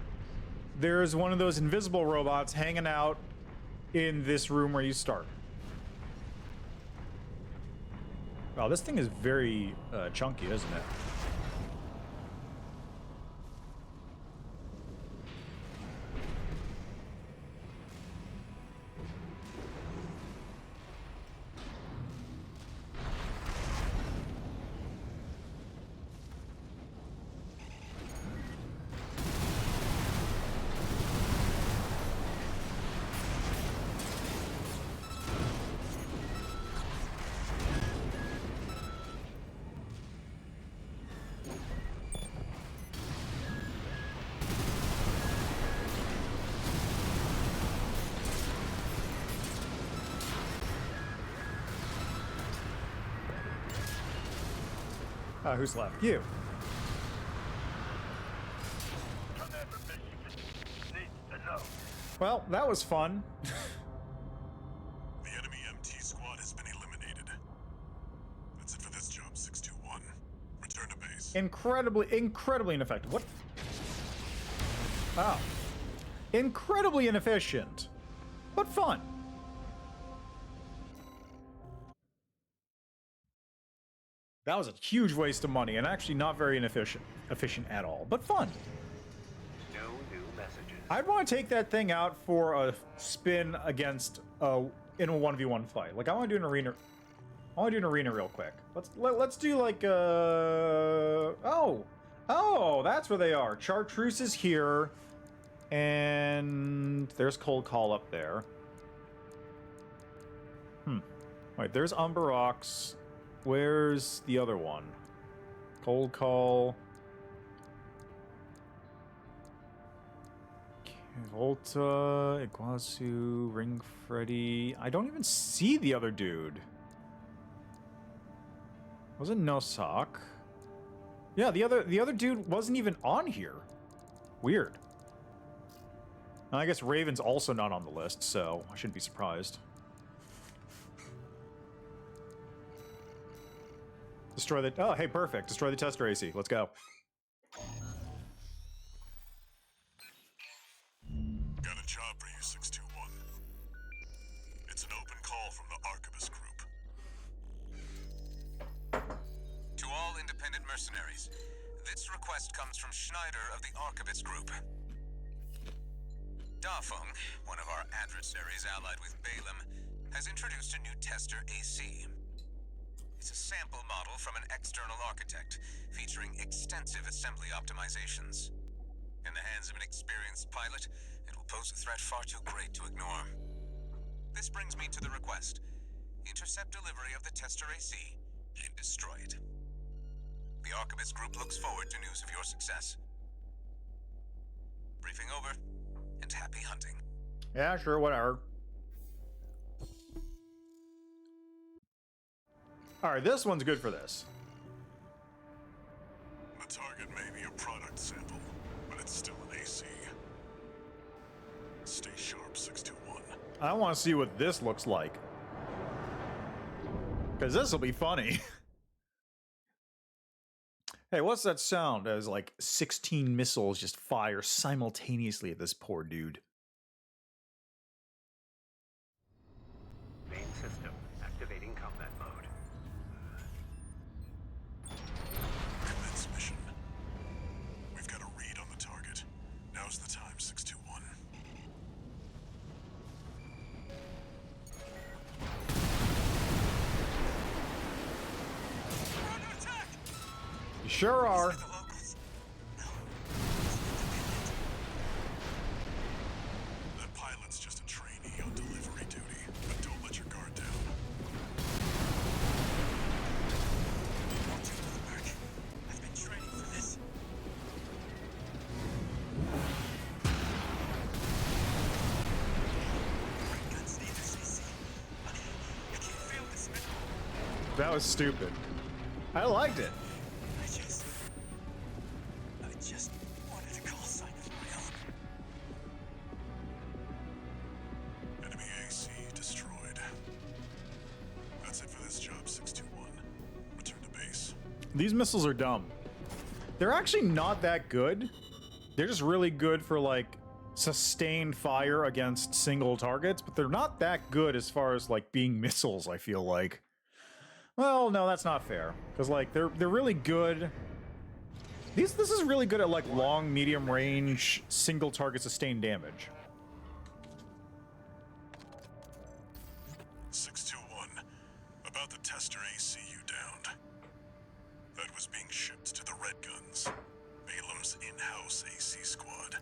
there's one of those invisible robots hanging out in this room where you start. Wow, this thing is very chunky, isn't it? Who's left? You. Well, that was fun. The enemy MT squad has been eliminated. That's it for this job, 621. Return to base. Incredibly ineffective. What? Oh. Incredibly inefficient. But fun. That was a huge waste of money and actually not very efficient at all, but fun. No new messages. I'd want to take that thing out for a spin against in a 1v1 fight. Like I want to do an arena. I want to do an arena real quick. Let's do like oh, that's where they are. Chartreuse is here, and there's Cold Call up there. Wait, there's Umberox. Where's the other one? Cold Call. Volta, Iguazu, Ring Freddy. I don't even see the other dude. Wasn't Nosak? Yeah, the other dude wasn't even on here. Weird. And I guess Raven's also not on the list, so I shouldn't be surprised. Destroy the... Oh, hey, perfect. Destroy the tester AC. Let's go. Got a job for you, 621. Schneider of the Archivist Group. Dafeng, one of our adversaries allied with Balaam, has introduced a new tester AC. It's a sample model from an external architect, featuring extensive assembly optimizations. In the hands of an experienced pilot, it will pose a threat far too great to ignore. This brings me to the request. Intercept delivery of the tester AC and destroy it. The Archivist Group looks forward to news of your success. Briefing over, and happy hunting. Yeah, sure, whatever. Alright, this one's good for this. The target may be a product sample, but it's still an AC. Stay sharp, 621. I want to see what this looks like. Because this will be funny. Hey, what's that sound? As like 16 missiles just fire simultaneously at this poor dude. Main system activating combat mode. Commence mission. We've got a read on the target. Now's the time, 621. You sure are. That pilot's just a trainee on delivery duty, but don't let your guard down. I've been training for this. Guns need this AC. I can't feel this. That was stupid. I liked it. I just wanted to call sign of my own. Enemy AC destroyed. That's it for this job, 621. Return to base. These missiles are dumb. They're actually not that good. They're just really good for like sustained fire against single targets, but they're not that good as far as like being missiles, I feel like. Well, no, that's not fair. Because like they're really good. This is really good at like long, medium range, single target sustained damage. 621. About the tester AC you downed. That was being shipped to the Red Guns, Balaam's in-house AC squad.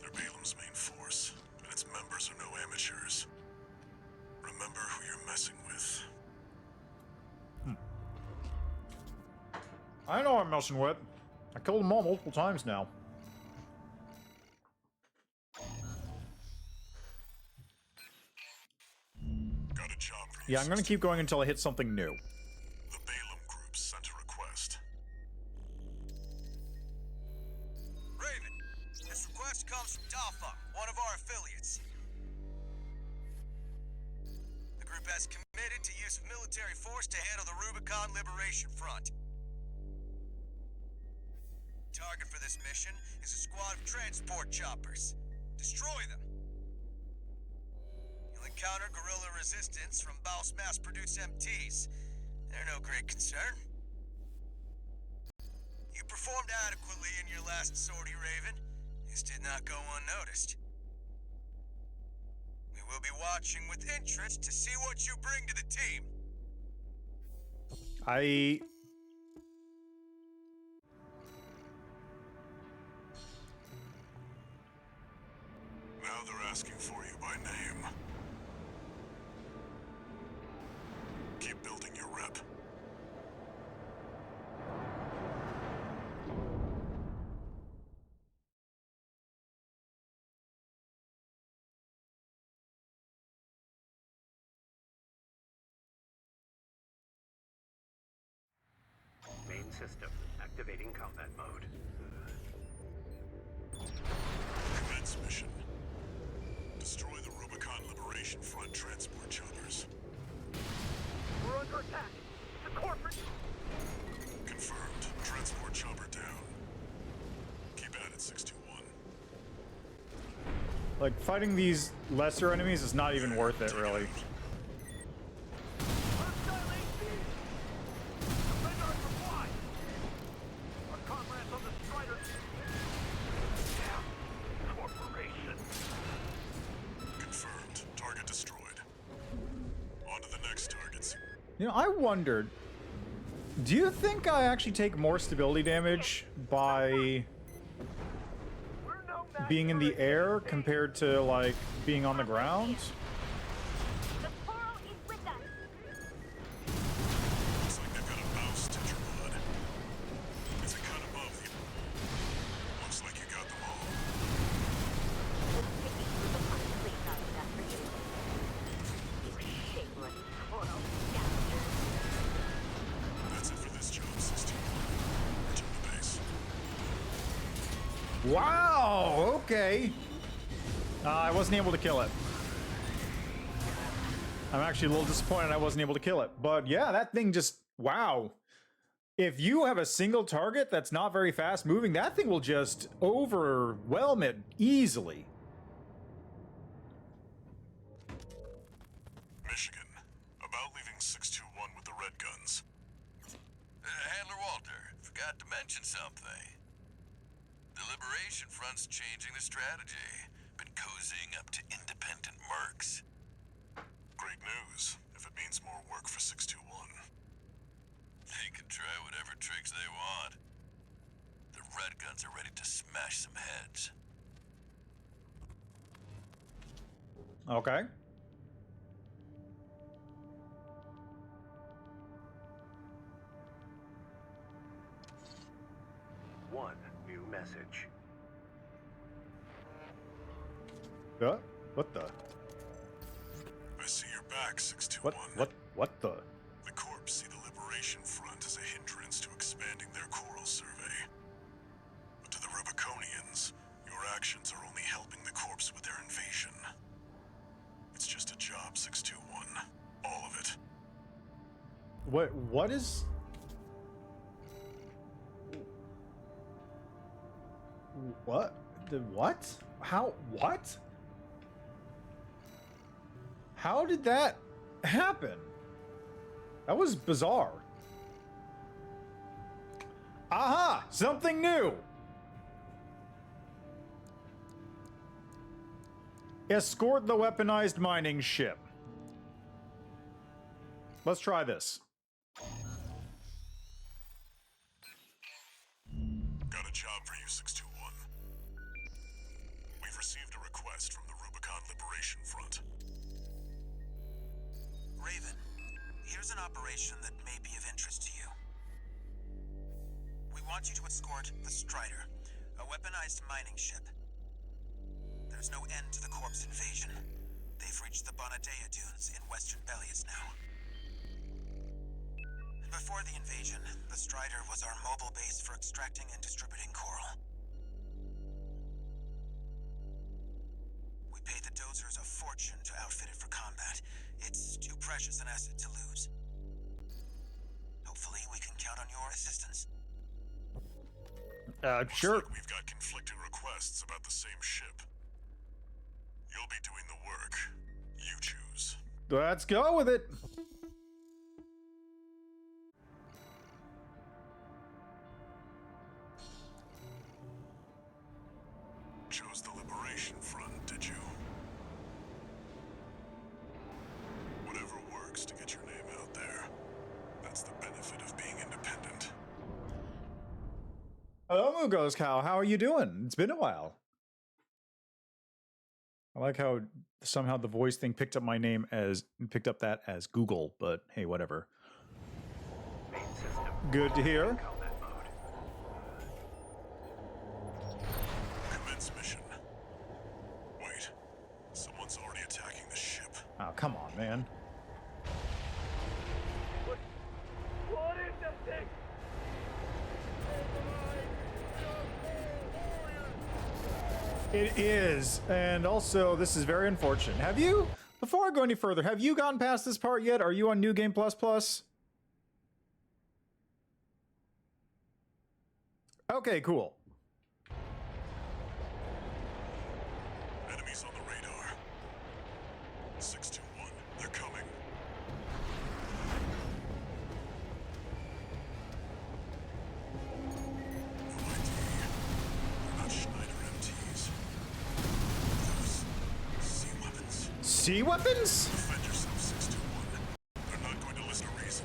They're Balaam's main force, and its members are no amateurs. Remember who you're messing with. I know I'm messing with. I killed them all multiple times now. Got a job for you. Yeah, I'm gonna keep going until I hit something new. The Balaam group sent a request. Raven, this request comes from Dafeng, one of our affiliates. The group has committed to use of military force to handle the Rubicon Liberation Front. Target for this mission is a squad of transport choppers. Destroy them. You'll encounter guerrilla resistance from Baus mass-produced MTs. They're no great concern. You performed adequately in your last sortie, Raven. This did not go unnoticed. We will be watching with interest to see what you bring to the team. Now they're asking for you by name. Keep building your rep. Main system activating combat mode. Commence mission. Destroy the Rubicon Liberation Front transport choppers. We're under attack. The corporate. Confirmed. Transport chopper down. Keep at it, 621. Like, fighting these lesser enemies is not even worth it, really. Hostile AC! Defend our supply! Our comrades on the Strider You know, I wondered, do you think I actually take more stability damage by being in the air compared to, like, being on the ground? The coral is with us. Looks like they've got a mouse stitcher blood. It's a cut above you. Looks like you got them all. Picking RUBICON fleet not enough for you. You shameless coral scoundrel. That's it for this job, 16. Return to base. Wow, okay. I wasn't able to kill it. I'm actually a little disappointed I wasn't able to kill it. But yeah, that thing just, wow. If you have a single target that's not very fast moving, that thing will just overwhelm it easily. Michigan, about leaving 621 with the red guns. Handler Walter, forgot to mention something. The Liberation Front's changing the strategy. Been cozying up to independent mercs. Great news, if it means more work for 621. They can try whatever tricks they want. The red guns are ready to smash some heads. Okay. One new message. What the? I see your back, 621. What the? The Corps see the Liberation Front as a hindrance to expanding their coral survey. But to the Rubiconians, your actions are only helping the Corps with their invasion. It's just a job, 621. All of it. What is... What? The what? How? What? How did that happen? That was bizarre. Aha! Something new! Escort the weaponized mining ship. Let's try this. Got a job for you, 621. We've received a request from the Rubicon Liberation Front. Raven, here's an operation that may be of interest to you. We want you to escort the Strider, a weaponized mining ship. There's no end to the Corps invasion. They've reached the Bonadea Dunes in western Bellius now. Before the invasion, the Strider was our mobile base for extracting and distributing coral. We paid the dozers a fortune to outfit it for combat. It's too precious an asset to lose. Hopefully, we can count on your assistance. Sure. Looks like we've got conflicting requests about the same ship. You'll be doing the work. You choose. Let's go with it. Chose the Liberation Front, did you? Whatever works to get your name out there. That's the benefit of being independent. Hello, Mugos Cow. How are you doing? It's been a while. I like how somehow the voice thing picked up my name as that as Google, but hey, whatever. Main system. Good to hear. Combat mode. Commence mission. Wait, someone's already attacking the ship. Oh, come on, man. What is this thing? It is, and also this is very unfortunate. Have you, before I go any further, have you gotten past this part yet? Are you on New Game Plus Plus? Okay, cool. Enemies on the radar. 621, they're coming. No ID. They're not Schneider MTs. Those sea weapons. Sea weapons? Defend yourself, 621. They're not going to listen to reason.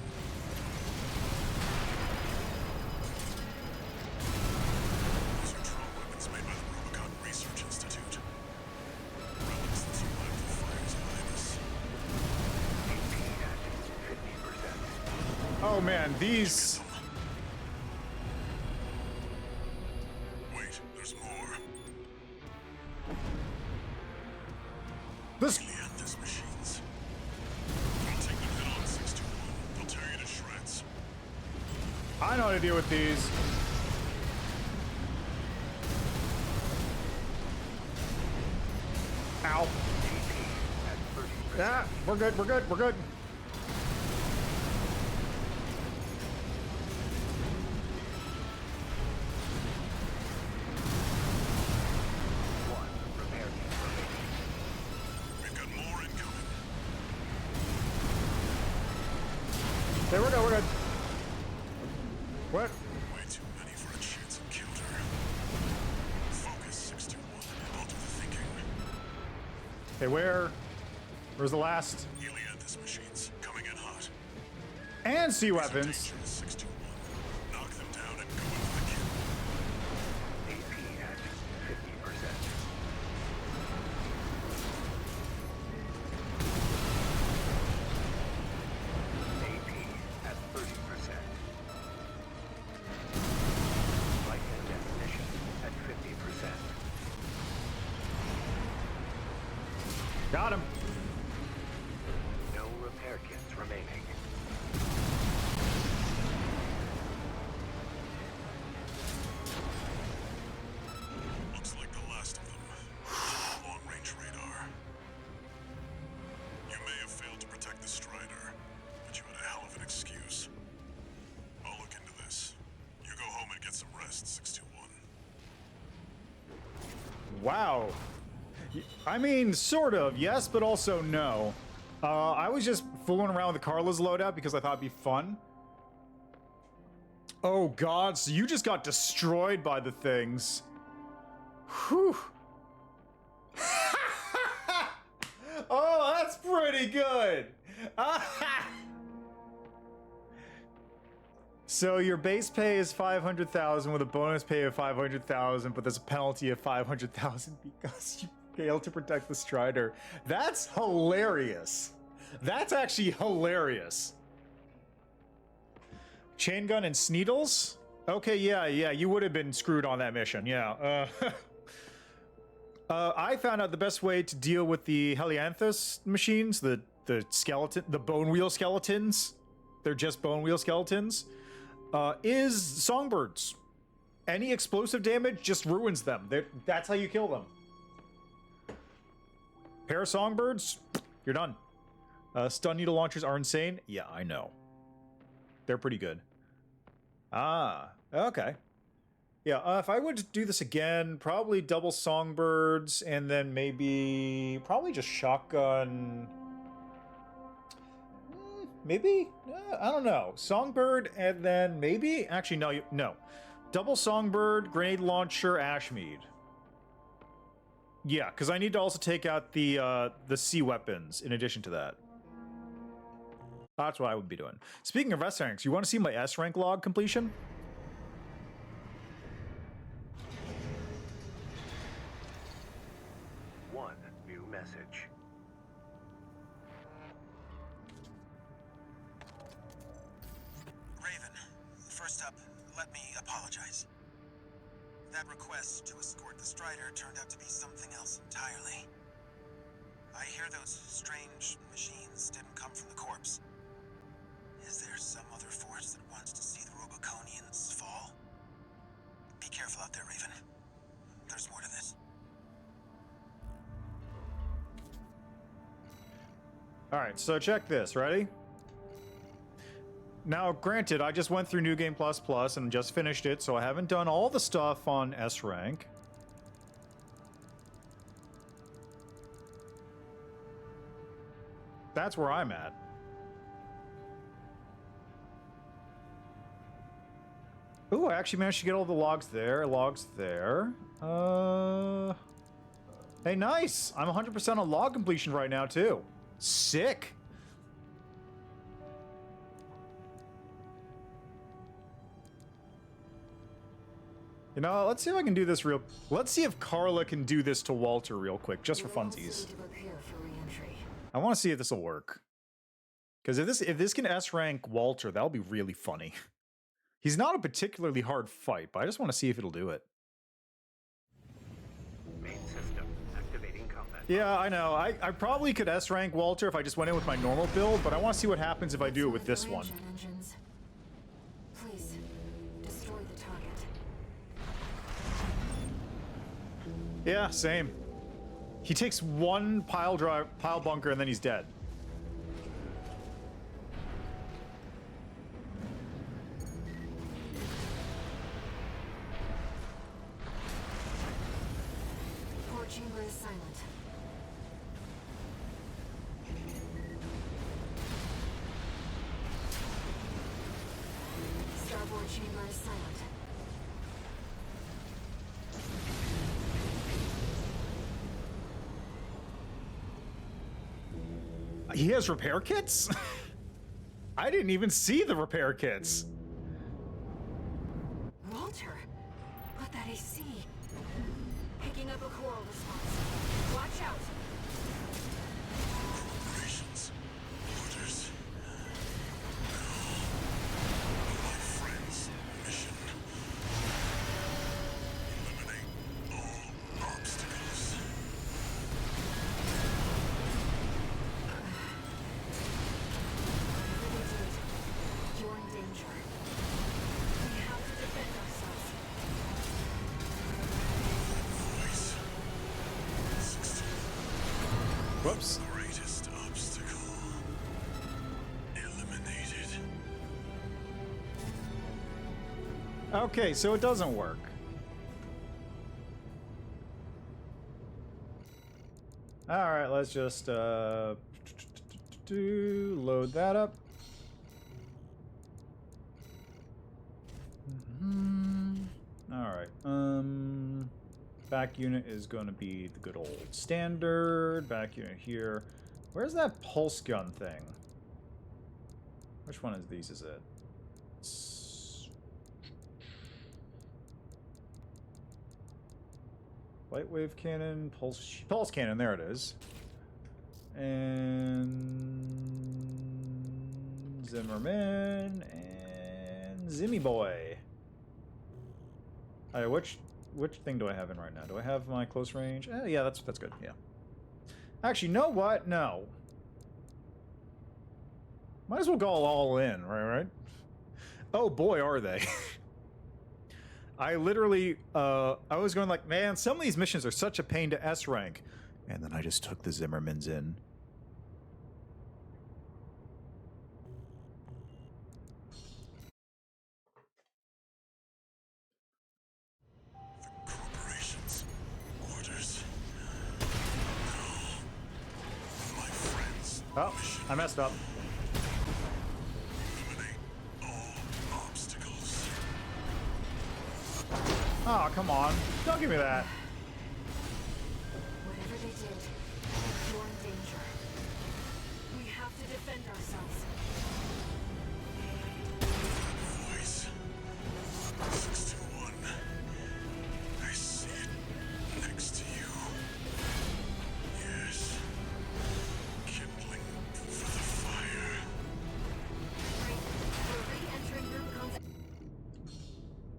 Oh man, these. Wait, there's more. This. Helianthus machines. Don't take them head on, 621. They'll tear you to shreds. I know how to deal with these. Ow. Yeah, we're good, we're good, we're good. We've got more incoming. There we go, we're good. What? Way too many for a chance at counter. Focus, 621. I'll do the thinking. Okay, where's the last? Helianthus machines coming in hot. And sea weapons. Dangerous, 621. Knock them down and go into the kill. AP at 50%. AP at 30%. Light and ammunition at 50%. Got him. No repair kits remaining. Looks like the last of them. Long-range radar. You may have failed to protect the Strider, but you had a hell of an excuse. I'll look into this. You go home and get some rest, 621. Wow. I mean, sort of, yes, but also no. I was just fooling around with Carla's loadout because I thought it'd be fun. Oh god, so you just got destroyed by the things. Whew. Oh, that's pretty good. So your base pay is 500,000 with a bonus pay of 500,000, but there's a penalty of 500,000 because you failed to protect the Strider. That's hilarious. That's actually hilarious. Chain gun and Sneedles? Okay, yeah, you would have been screwed on that mission, yeah. I found out the best way to deal with the Helianthus machines, the skeleton, the bone wheel skeletons. They're just bone wheel skeletons. Is songbirds. Any explosive damage just ruins them. That's how you kill them. Pair of songbirds, you're done. Stun needle launchers are insane. Yeah, I know. They're pretty good. Ah, okay. Yeah, if I were to do this again, probably double songbirds and then probably just shotgun. Maybe? I don't know. Songbird and then actually no. Double songbird, grenade launcher, Ashmead. Yeah, because I need to also take out the sea weapons in addition to that. That's what I would be doing. Speaking of S ranks, you want to see my S rank log completion? One new message. Raven, first up, let me apologize. That request to escort the Strider turned out to be something else entirely. I hear those strange machines didn't come from the corpse. Is there some other force that wants to see the Rubiconians fall? Be careful out there, Raven. There's more to this. Alright, so check this, ready? Now, granted, I just went through New Game Plus Plus and just finished it, so I haven't done all the stuff on S rank. That's where I'm at. Ooh, I actually managed to get all the logs there. Hey, nice! I'm 100% on log completion right now, too. Sick! You know, let's see if I can do this let's see if Carla can do this to Walter real quick, just for funsies. I want to see if this will work. Because if this can S rank Walter, that'll be really funny. He's not a particularly hard fight, but I just want to see if it'll do it. Main system activating combat. Yeah, I know. I probably could S rank Walter if I just went in with my normal build, but I want to see what happens if I do it with this one. Engines. Please, destroy the target. Yeah, same. He takes one pile bunker and then he's dead. Core chamber is silent. Starboard chamber is silent. He has repair kits? I didn't even see the repair kits. Walter, put that AC. Picking up a coral response. Watch out. Corporations, orders. My friend's mission. Eliminate all obstacles. You're in danger. We have to defend ourselves. Voice. 16. Whoops. Greatest obstacle. Eliminated. Okay, so it doesn't work. Alright, let's just load that up. Alright, back unit is going to be the good old standard. Back unit here. Where's that pulse gun thing? Which one of these is it? Light wave cannon, pulse cannon, there it is. And Zimmerman and Zimmy Boy. Alright, which thing do I have in right now? Do I have my close range? Yeah, that's good. Yeah. Actually, you know what? No. Might as well go all in, right? Oh boy, are they. I literally, I was going like, man, some of these missions are such a pain to S rank. And then I just took the Zimmermans in. Corporations, orders. My friends. Oh, I messed up. Eliminate all obstacles. Oh, come on. Don't give me that. Whatever they did, you're in danger. We have to defend ourselves. Voice. 621. I see it next to you. Yes. Kindling for the fire. We're re-entering RUBICON's.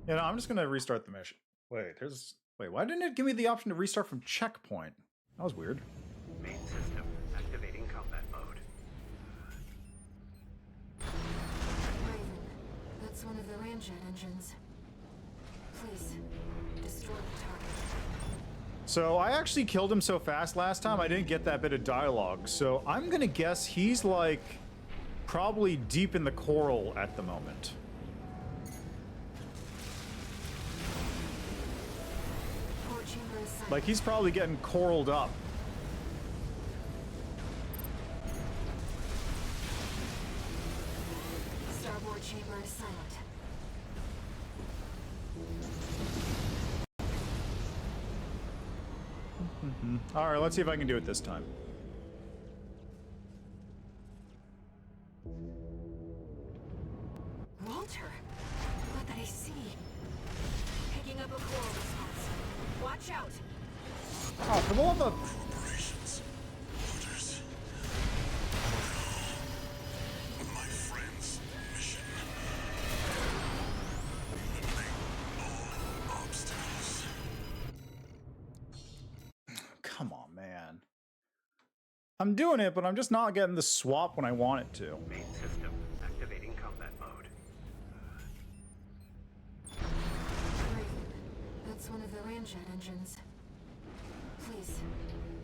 You know, I'm just gonna restart the mission. Wait, why didn't it give me the option to restart from checkpoint? That was weird. Main system activating combat mode. Raven, that's one of the ramjet engines. Please, destroy the target. So I actually killed him so fast last time, I didn't get that bit of dialogue. So I'm gonna guess he's like probably deep in the coral at the moment. Core chamber is silent. Like he's probably getting coraled up. Starboard chamber is silent. All right, let's see if I can do it this time. Walter, what did I see? Picking up a coral response. Watch out! Oh, for the love of... Corporations, orders. I'm doing it, but I'm just not getting the swap when I want it to. Main system activating combat mode. Great. That's one of the ramjet engines. Please,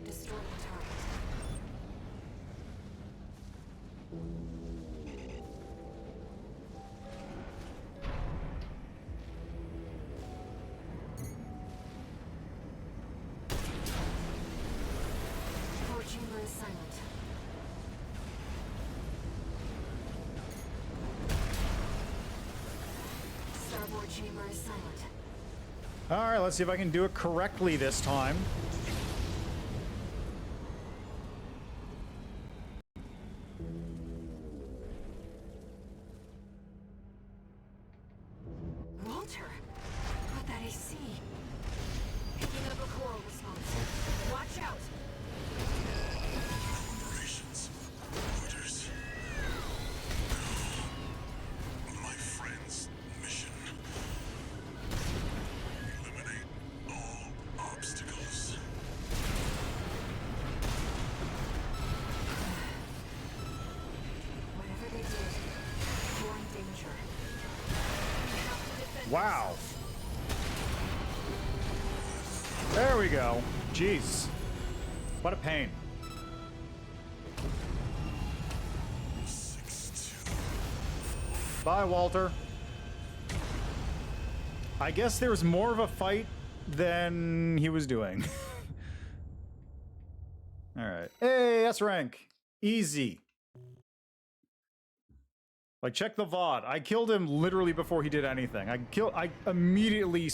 destroy the target. Port chamber is silent. Starboard chamber is silent. All right, let's see if I can do it correctly this time. Walter, what that AC? Picking up a coral response. Watch out! Operations. Orders. My friend's mission. Eliminate all obstacles. Whatever they did, you're in danger. You have to defend Wow. yourself. There we go. Jeez. What a pain. 6-2. Bye, Walter. I guess there was more of a fight than he was doing. Alright. Hey, S rank. Easy. Like, check the VOD. I killed him literally before he did anything. I immediately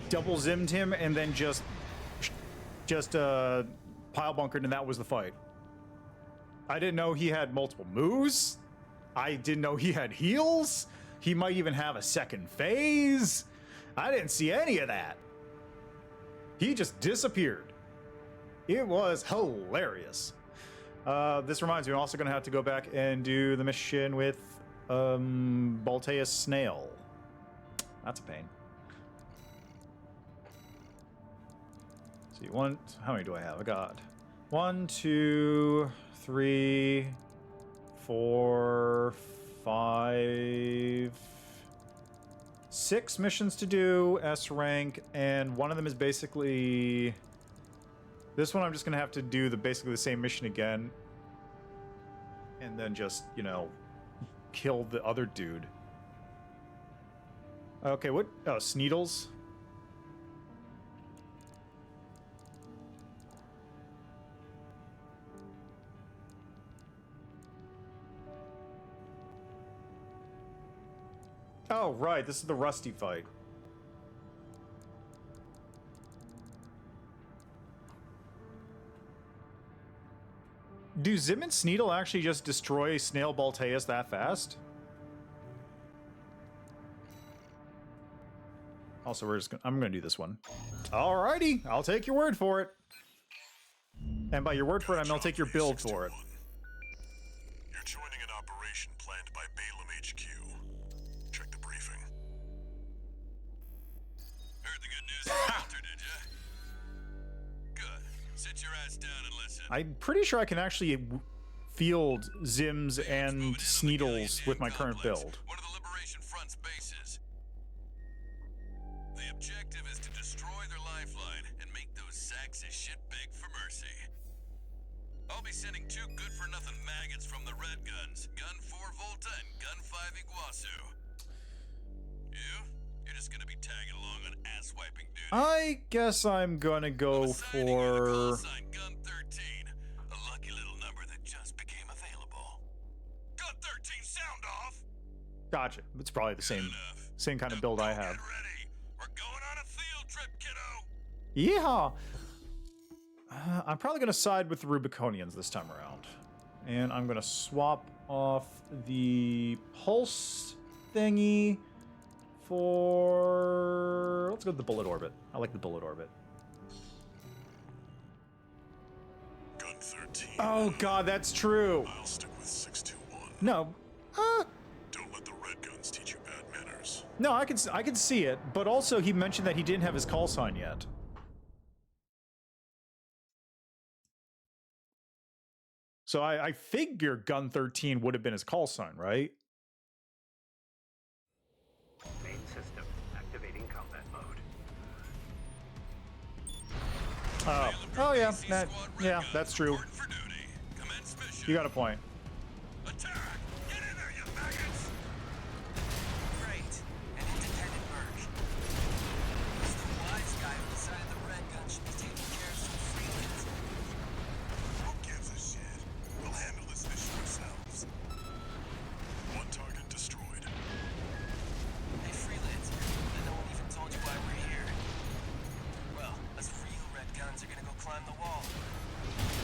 double zimmed him and then just pile bunkered, and that was the fight. I didn't know he had multiple moves. I didn't know he had heals. He might even have a second phase. I didn't see any of that. He just disappeared. It was hilarious. This reminds me, I'm also going to have to go back and do the mission with Balteus Snail. That's a pain. See, how many do I have? I got 1, 2, 3, 4, 5, 6 missions to do, S rank, and one of them is basically... This one I'm just gonna have to do basically the same mission again. And then just, you know, kill the other dude. Okay, what? Oh, Sneedles? Oh, right, this is the Rusty fight. Do Zim and Sneedle actually just destroy Snail Balteus that fast? Also, I'm gonna do this one. Alrighty, I'll take your word for it. And by your word for it, I'll take your build for it. You're joining an operation planned by Balaam HQ. Check the briefing. Heard the good news from Walter, did ya? Good. Sit your ass down and listen. I'm pretty sure I can actually field Zims and Sneedles with my current build. One of the Liberation Front's bases. The objective is to destroy their lifeline and make those sacks of shit beg for mercy. I'll be sending 2 good-for-nothing maggots from the Red Guns, Gun 4 Volta and Gun 5 Iguazu. You're just gonna be tagging along on ass-wiping duty. I guess I'm gonna go for... Gun 13, a lucky little number that just became available. Gun 13, sound off! Gotcha. It's probably the same kind of build I have. We're going on a field trip, kiddo! Yeah. I'm probably going to side with the Rubiconians this time around. And I'm going to swap off the pulse thingy for... Let's go with the bullet orbit. I like the bullet orbit. Gun 13. Oh god, that's true. I'll stick with 621. No. Don't let the Red Guns teach you bad manners. No, I can see it, but also he mentioned that he didn't have his call sign yet. So I figure Gun 13 would have been his call sign, right? Main system activating combat mode. Oh yeah, yeah, that's true. You got a point. Great. An independent merc. He's the wise guy who decided the red gun should be taking care of some freelance. Who gives a shit? We'll handle this mission ourselves. One target destroyed. Hey, freelancer. No one even told you why we're here. Well, us real red guns are gonna go climb the wall.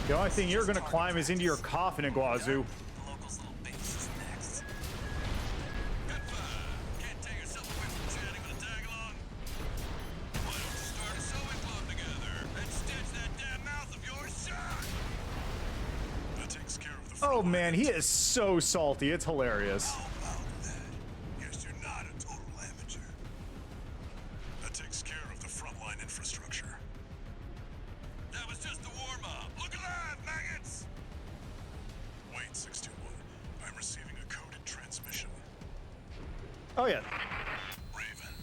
The only thing you're gonna climb is into your coffin, Iguazu. The locals' little base is next. Can't take yourself away from chatting with a tag-along? Why don't you start a sewing club together and stitch that damn mouth of yours shut? That takes care of the Oh man, he is so salty. It's hilarious. Guess you're not a total amateur. That takes care of the frontline infrastructure. That was just the warm-up. Look alive, maggots! Wait, 621. I'm receiving a coded transmission. Oh yeah. Raven,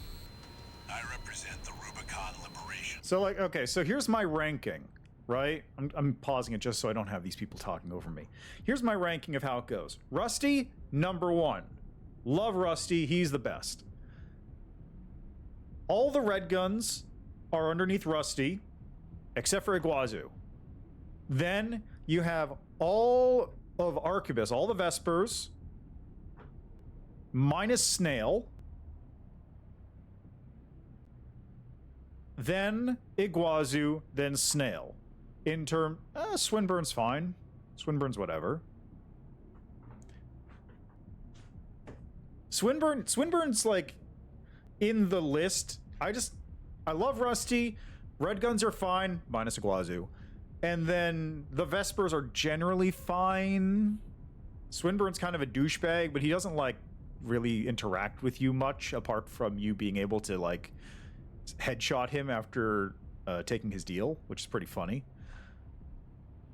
I represent the Rubicon Liberation. So like, okay, so here's my ranking, right? I'm pausing it just so I don't have these people talking over me. Here's my ranking of how it goes. Rusty, number 1. Love Rusty, he's the best. All the red guns are underneath Rusty, except for Iguazu. Then you have all of Arquebus, all the Vespers, minus Snail. Then Iguazu, then Snail. In term, Swinburne's fine. Swinburne's whatever. Swinburne's like in the list. I love Rusty. Red guns are fine, minus Iguazu. And then the Vespers are generally fine. Swinburne's kind of a douchebag, but he doesn't like really interact with you much apart from you being able to like headshot him after taking his deal, which is pretty funny.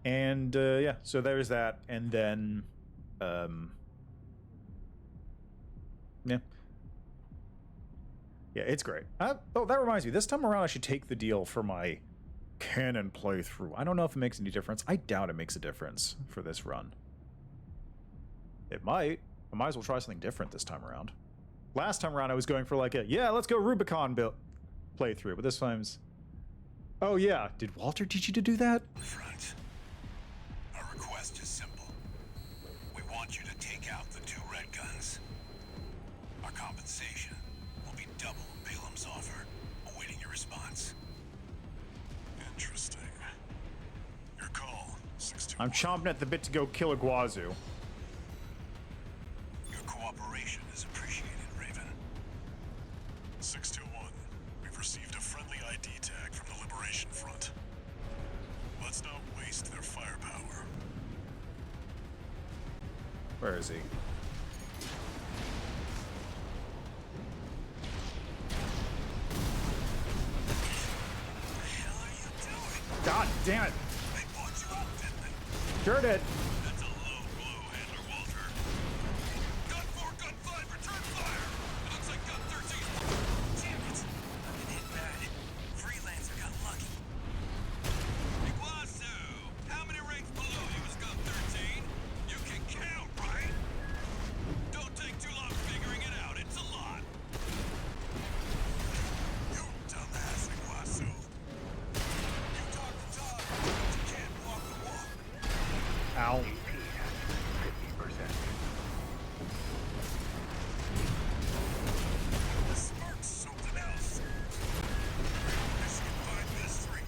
And yeah, so there's that. And then yeah, it's great. Oh, that reminds me. This time around, I should take the deal for my canon playthrough. I don't know if it makes any difference. I doubt it makes a difference for this run. It might. I might as well try something different this time around. Last time around, I was going for like a, yeah, let's go Rubicon playthrough. But this time's... Oh, yeah. Did Walter teach you to do that? Front. Our request is simple. We want you to take out the 2 red guns. Our compensation will be double Balaam's offer, awaiting your response. Interesting. Your call, 621. I'm chomping at the bit to go kill Iguazu. Your cooperation is appreciated, Raven. 621. We've received a friendly ID tag from the Liberation Front. Let's not waste their firepower. Where is he? God damn it! They bought you up, didn't they? Sure did. That's a low blow, Handler Walter. Gun 4, Gun 5, return fire! It looks like Gun 13. Damn it! I've been hit bad. Freelancer got lucky. Iguazu, how many ranks below you is Gun 13? You can count, right? Don't take too long figuring it out. It's a lot. You dumbass, Iguazu. You talk the talk, but you can't walk the walk. Ow. AP at 50%. The spark's something else. This can find mystery.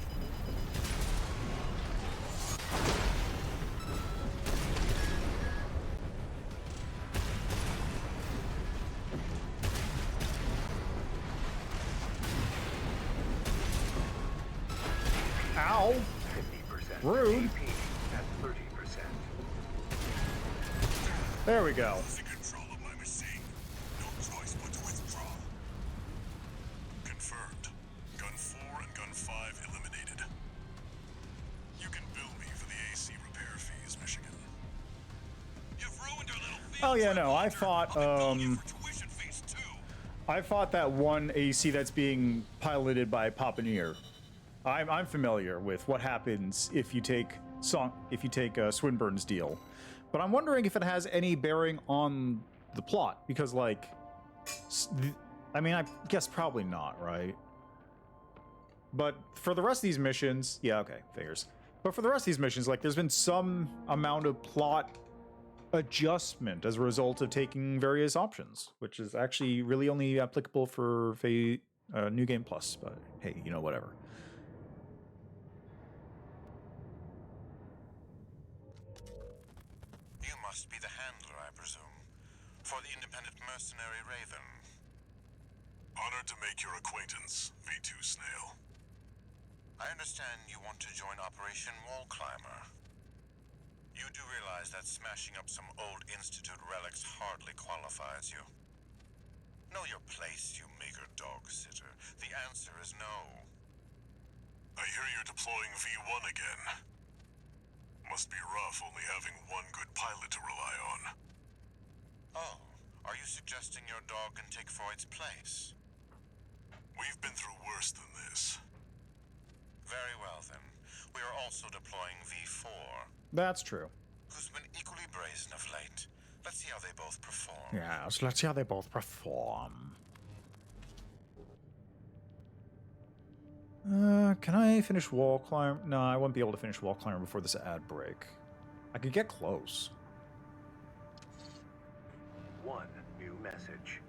Ow. 50%. Rude. AP at 30%. There we go. Losing control of my machine. No choice but to withdraw. Confirmed. Gun 4 and Gun 5 eliminated. You can bill me for the AC repair fees, Michigan. Oh yeah, no, I fought that one AC that's being piloted by Papaneer. I'm familiar with what happens if you take Swinburne's deal, but I'm wondering if it has any bearing on the plot, because like, I mean, I guess probably not, right? But for the rest of these missions, yeah, okay, figures. But for the rest of these missions, like, there's been some amount of plot adjustment as a result of taking various options, which is actually really only applicable for New Game Plus, but hey, you know, whatever. You must be the handler, I presume, for the independent mercenary Raven. Honored to make your acquaintance, V2 Snail. I understand you want to join Operation Wallclimber. You do realize that smashing up some old Institute relics hardly qualifies you. Know your place, you meager dog-sitter. The answer is no. I hear you're deploying V1 again. Must be rough only having one good pilot to rely on. Oh, are you suggesting your dog can take Freud's place? We've been through worse than this. Very well, then. We are also deploying V4. That's true. Who's been equally brazen of late. Let's see how they both perform. Yeah, so let's see how they both perform. Can I finish Wallclimber? No, I won't be able to finish Wallclimber before this ad break. I could get close. One new message.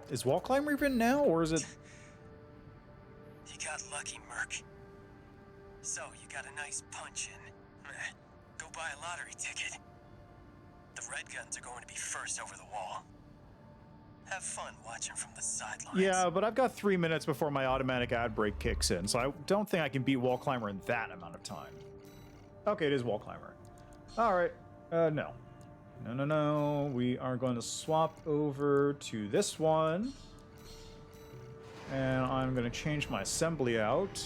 Is Wallclimber even now, or is it... You got lucky, Merc. So, you got a nice punch in. Go buy a lottery ticket. The Red Guns are going to be first over the wall. Have fun watching from the sidelines. Yeah, but I've got 3 minutes before my automatic ad break kicks in, so I don't think I can beat Wallclimber in that amount of time. Okay, it is Wallclimber. Alright, no. No. We are going to swap over to this one. And I'm going to change my assembly out.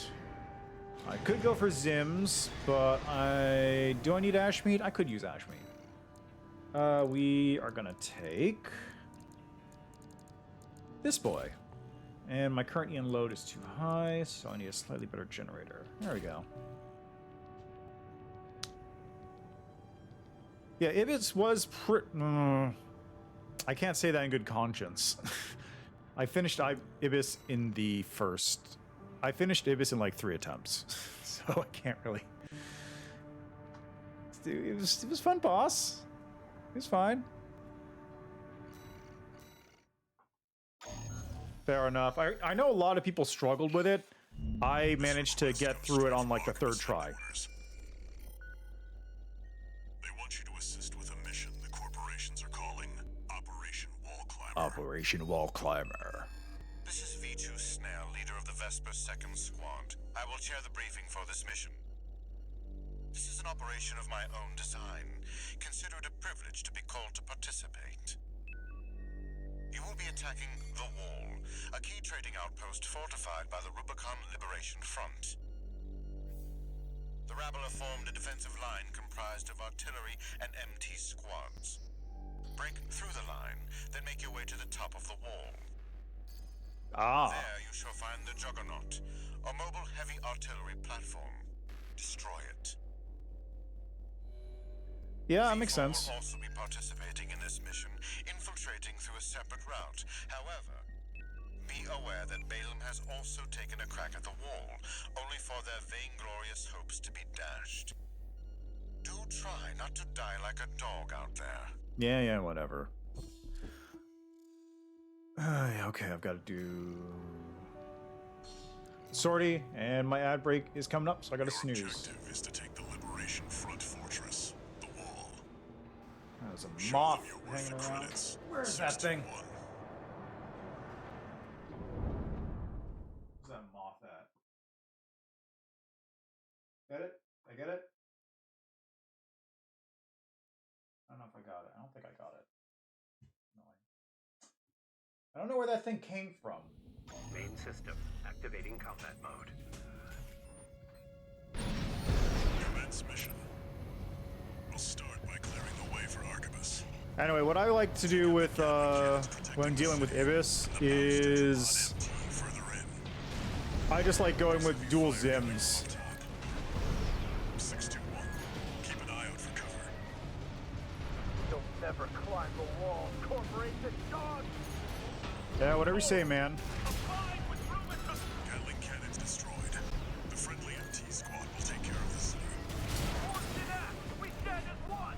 I could go for Zims, but do I need ash meat? I could use ash meat. We are going to take this boy. And my current EN load is too high, so I need a slightly better generator. There we go. Yeah, Ibis was I can't say that in good conscience. I finished Ibis in the first... I finished Ibis in like 3 attempts, so I can't really... It was fun, boss. It was fine. Fair enough. I know a lot of people struggled with it. I managed to get through it on like the 3rd try. They want you to assist with a mission the corporations are calling Operation Wallclimber. Operation Wallclimber. This is V2 Snail, leader of the Vespers 2nd Squad. I will chair the briefing for this mission. This is an operation of my own design. Consider it a privilege to be called to participate. You will be attacking the Wall, a key trading outpost fortified by the Rubicon Liberation Front. The rabble have formed a defensive line comprised of artillery and MT squads. Break through the line, then make your way to the top of the wall. There you shall find the Juggernaut, a mobile heavy artillery platform. Destroy it. Yeah, that makes sense. Will also be participating in this mission, infiltrating through a separate route. However, be aware that Balaam has also taken a crack at the wall, only for their vainglorious hopes to be dashed. Do try not to die like a dog out there. Yeah, whatever. Okay, I've got to do sortie, and my ad break is coming up, so I got to snooze. Your objective is to take the Liberation Front fortress, the Wall. There's a moth hanging around. Where's that thing? Where's that moth at? Get it? I get it? I don't know if I got it. I don't think I got it. I don't know where that thing came from. Main system activating combat mode. Commence mission. Anyway, what I like to do with when dealing with Ibis is I just like going with dual Zims. 621. Keep an eye out for cover. You'll never climb the wall, corporation dog! Yeah, whatever you say, man. Gatling cannons destroyed. The friendly MT squad will take care of the city. We stand as one!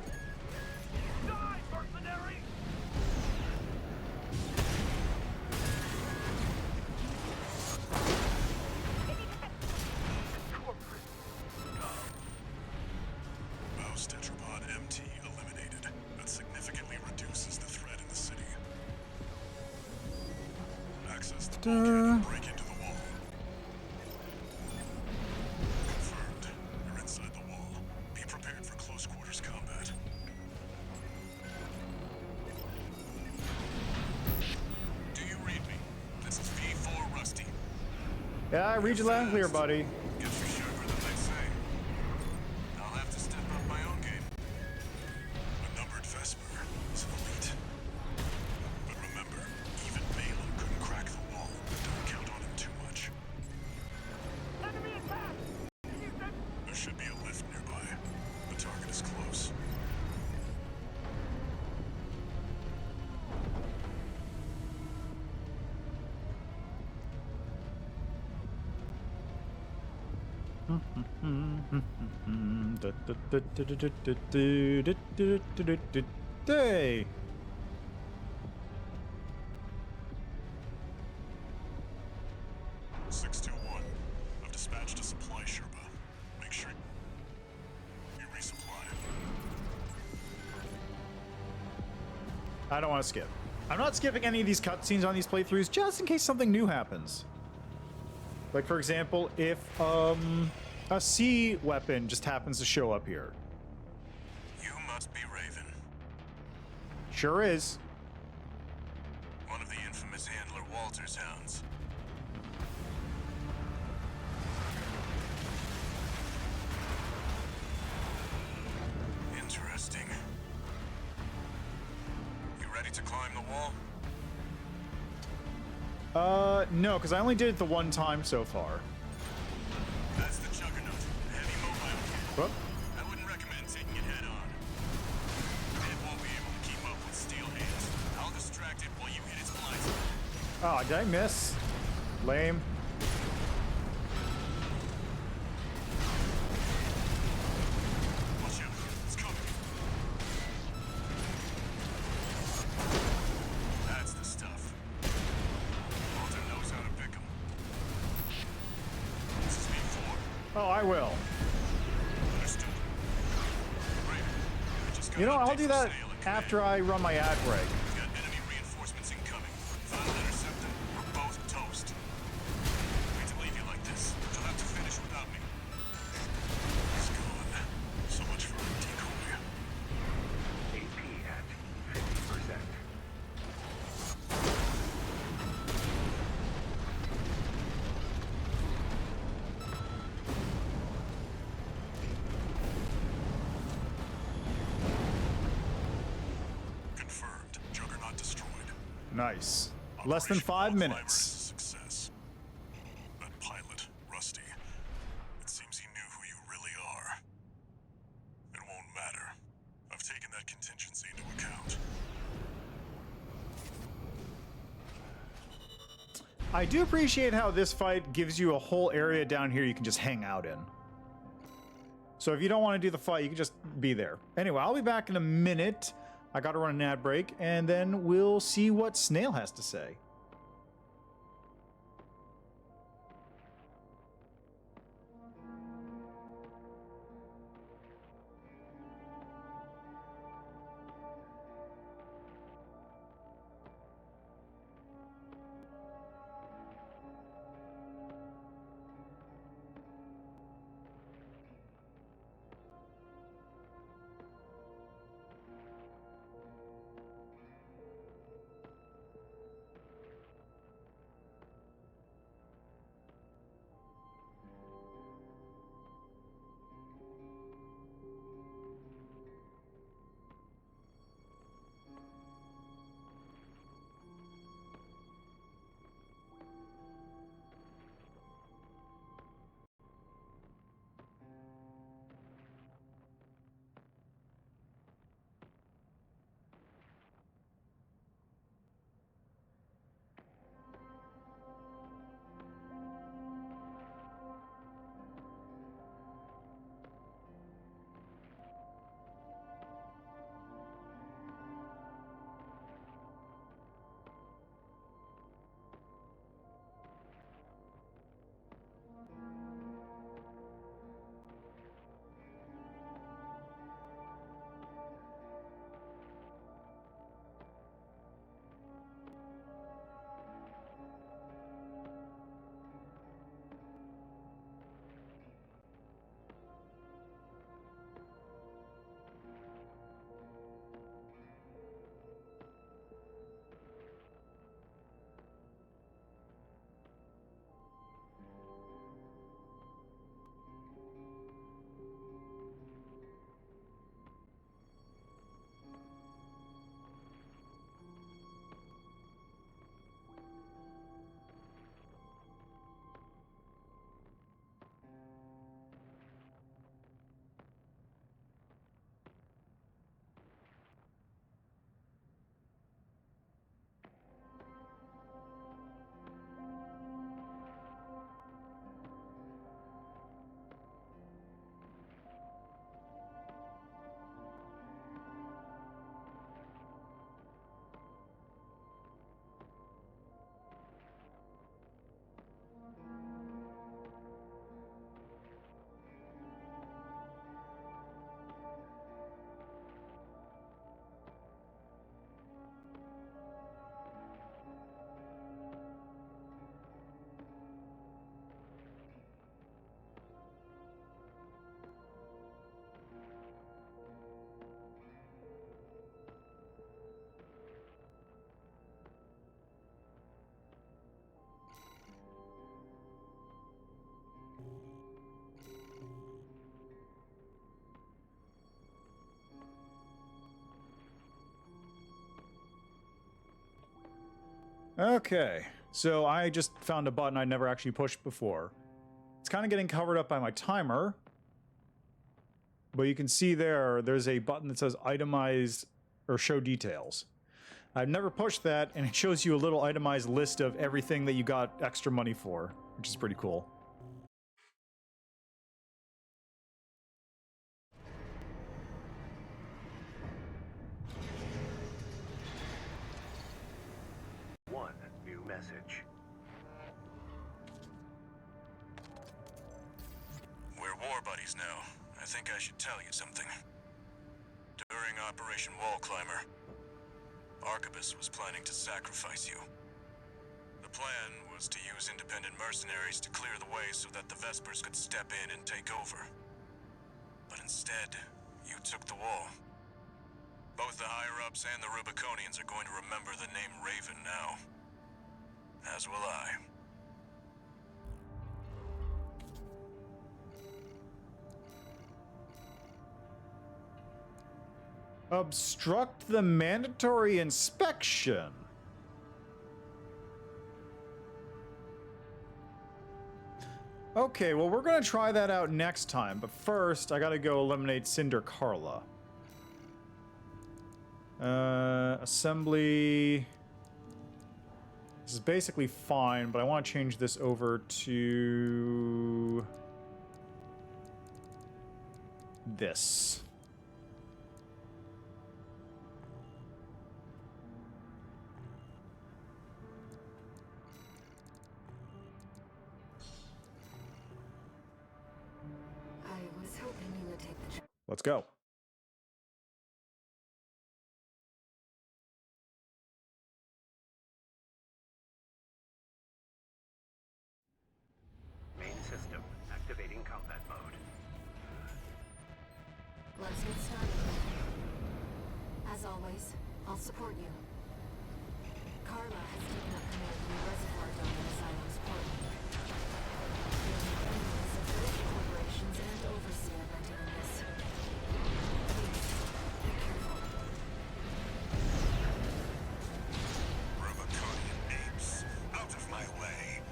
Die, mercenary! Mouse tetrapod MT eliminated. That significantly reduces the threat in the city. Access the bulkhead and break into the wall. Confirmed. You're inside the wall. Be prepared for close quarters combat. Do you read me? This is V4 Rusty. Yeah, I read you loud and clear, buddy. Guess you're sharper than they say. I'll have to step up my own game. A numbered Vesper is an elite. But remember, even Balaam couldn't crack the wall. Don't count on him too much. Enemy attack! There should be a lift nearby. The target is close. Hey. 621. I've dispatched a supply Sherpa. Make sure you resupply. I don't want to skip. I'm not skipping any of these cutscenes on these playthroughs just in case something new happens. Like, for example, if a sea weapon just happens to show up here. You must be Raven. Sure is. One of the infamous handler Walter's hounds. Interesting. You ready to climb the wall? No, because I only did it the one time so far. That's the Juggernaut. Heavy mobile. Whoop. I wouldn't recommend taking it head on. It won't be able to keep up with steel hands. I'll distract it while you hit its blind spot. Oh, did I miss? Lame. Watch out. It's coming. That's the stuff. Walter knows how to pick 'em. This is V4. Oh, I will. Understood. Raven, I just got You know, an I'll update do from that Snail at after command. I run my ad break. We've got enemy reinforcements incoming. Final interceptor. We're both toast. Hate to leave you like this. You'll have to finish without me. He's gone. So much for a decoy. AP at 50%. Confirmed. Juggernaut destroyed. Nice. Less than Operation 5 Wallclimber minutes. is a success. That pilot, Rusty, it seems he knew who you really are. It won't matter. I've taken that contingency into account. I do appreciate how this fight gives you a whole area down here you can just hang out in. So if you don't want to do the fight, you can just be there. Anyway, I'll be back in a minute. I gotta run an ad break, and then we'll see what Snail has to say. Okay, so I just found a button I'd never actually pushed before. It's kind of getting covered up by my timer, but you can see there's a button that says itemize or show details. I've never pushed that, and it shows you a little itemized list of everything that you got extra money for, which is pretty cool. One new message. We're war buddies now. I think I should tell you something. During Operation Wallclimber, Arquebus was planning to sacrifice you. The plan was to use independent mercenaries to clear the way so that the Vespers could step in and take over. But instead, you took the wall. Both the higher-ups and the Rubiconians are going to remember the name Raven now. As will I. Obstruct the mandatory inspection. Okay, well, we're gonna try that out next time, but first I gotta go eliminate Cinder Carla. Assembly. This is basically fine, but I want to change this over to this. I was hoping you would take the Let's go. Main system activating combat mode. Let's get started. As always, I'll support you. Carla has taken up command of the reservoir dome in Xylem's port. There are enemies of British corporations and Overseer renting on this. Please, be careful. Rubiconian apes, out of my way.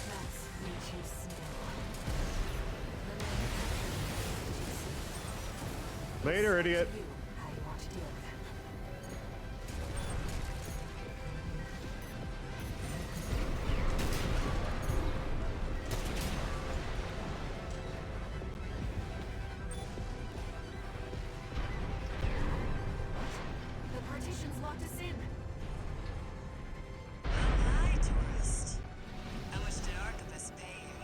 That's way too slow. The manufacturing institutes. Later, idiot. You, how you want to deal with him. The partition's locked us in. Hi, tourist. How much did Arquebus pay you?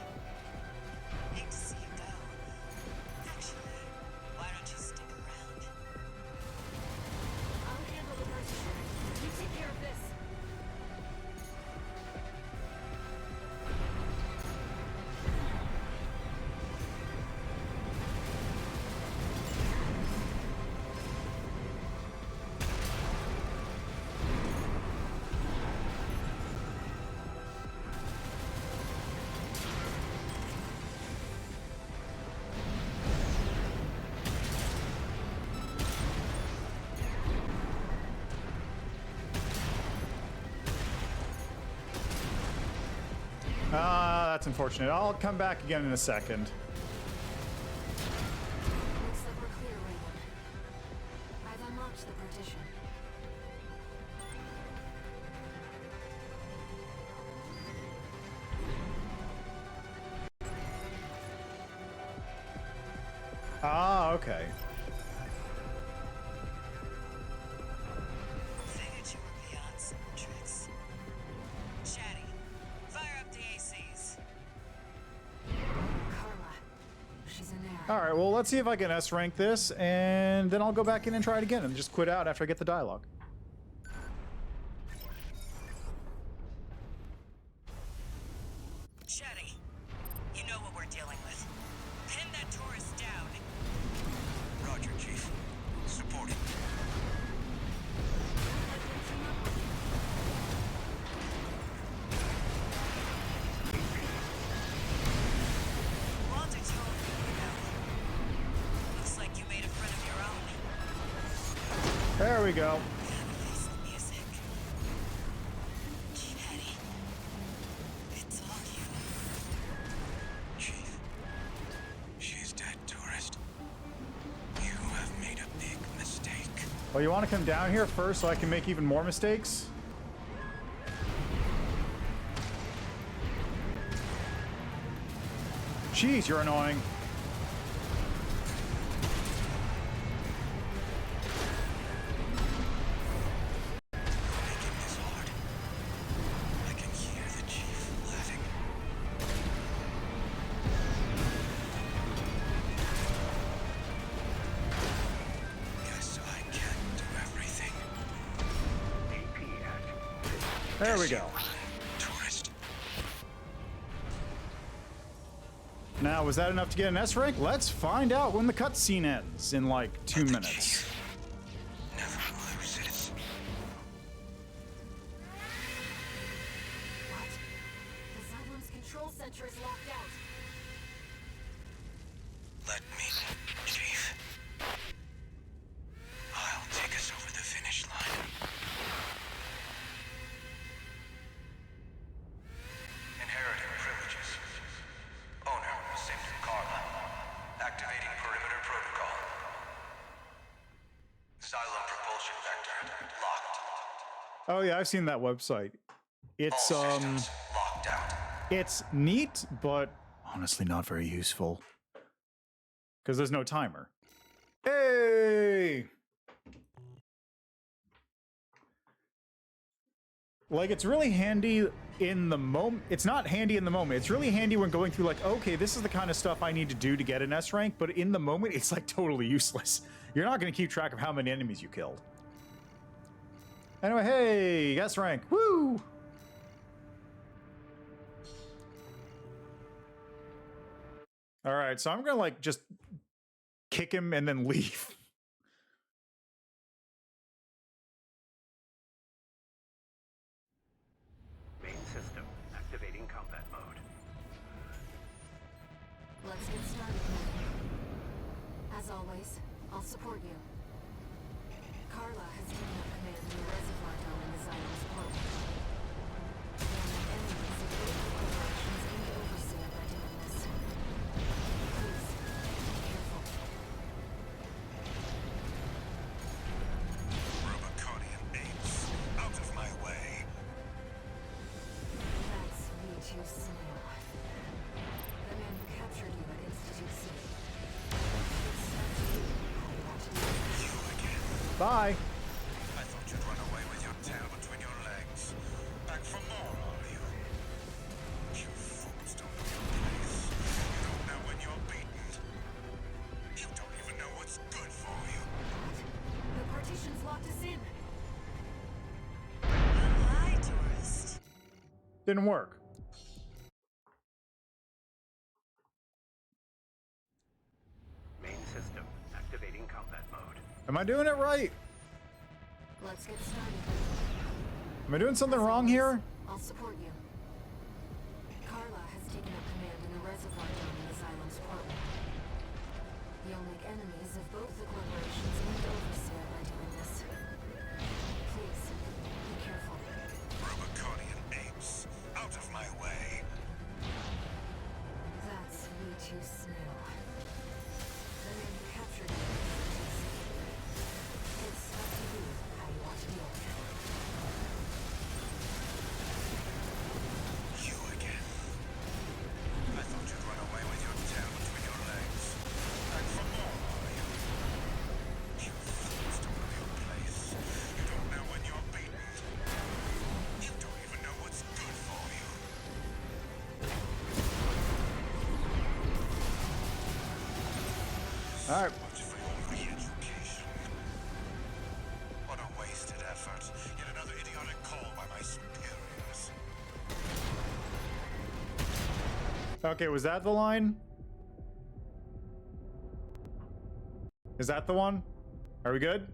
Hate to see you go. Actually, why don't you stick around? I'll handle the partition. You take care of this. That's unfortunate. I'll come back again in a second. Looks like we're clear, Raven. I've unlocked the partition. Ah, okay. Figured you were beyond some tricks. Chatty, fire up the ACs. Carla. She's in there. All right, well, let's see if I can S-rank this, and then I'll go back in and try it again and just quit out after I get the dialogue. Chatty, you know what we're dealing with. Pin that tourist down. Roger, Chief. Supporting. Walter told me, you know. Looks like you made a friend of your own. There we go. Face the music. Oh, you want to come down here first so I can make even more mistakes? Jeez, you're annoying. There we go. Now, was that enough to get an S rank? Let's find out when the cutscene ends in like 2 minutes. Never lose it. What? The Xylem's control center is locked out. Let me, Chief. I'll take us over the finish line. Inheriting privileges. Owner, Cinder, Carla. Activating perimeter protocol. Xylem propulsion vector locked. Oh yeah, I've seen that website. It's Locked out. it's neat, but honestly not very useful. Because there's no timer. Hey! Like, it's really handy in the moment. It's not handy in the moment. It's really handy when going through, like, okay, this is the kind of stuff I need to do to get an S rank, but in the moment, it's, like, totally useless. You're not going to keep track of how many enemies you killed. Anyway, hey, S rank. Woo! All right, so I'm going to, like, just kick him and then leave. Main system activating combat mode. Let's get started. As always, I'll support you. Carla has taken up command in the reservoir dome in the Xylem's port. The only enemies of both the corporations and the overseer by doing this. Please, be careful. Rubiconian apes, out of my way. That's V2 Snail. The man who captured you at Institute City. It's up to you how you want to do it. You again. Bye. I thought you'd run away with your tail between your legs. Back for more, are you? You fools don't know your place. You don't know when you're beaten. You don't even know what's good for you. The partition's locked us in. Hi, tourist. Didn't work. Main system activating combat mode. Am I doing it right? Let's get started. Am I doing something wrong here? I'll support you. Carla has taken up command in the reservoir dome in the Xylem's port. You'll make enemies of both the corporations and overseer by doing this. Please, be careful. Rubiconian apes, out of my way. That's V2 Snail. The man who captured you at Institute City. It's up to you how you want to deal with it. You again. I thought you'd run away with your tail between your legs. Back for more, are you? You fools don't know your place. You don't know when you're beaten. You don't even know what's good for you. All right. Much for your re-education. What a wasted effort. Yet another idiotic call by my superiors. Okay, was that the line? Is that the one? Are we good?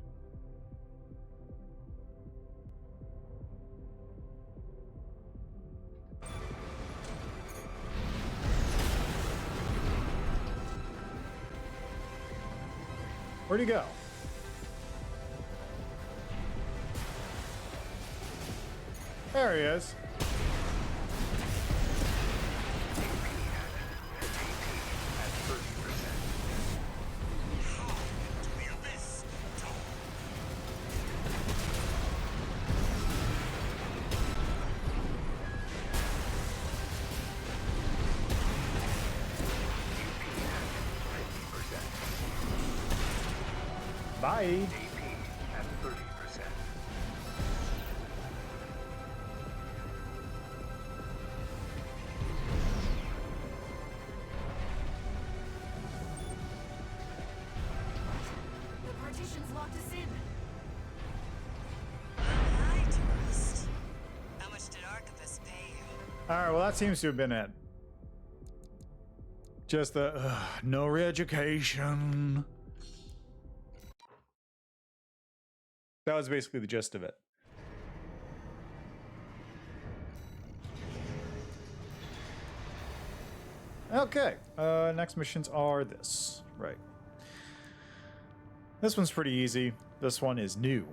Where'd he go? There he is. Bye. AP at 30%. The partition's locked us in. Hi, tourist. How much did Archivist pay you? Alright, well that seems to have been it. Just the no re-education. That was basically the gist of it. Okay, next missions are this. Right. This one's pretty easy. This one is new.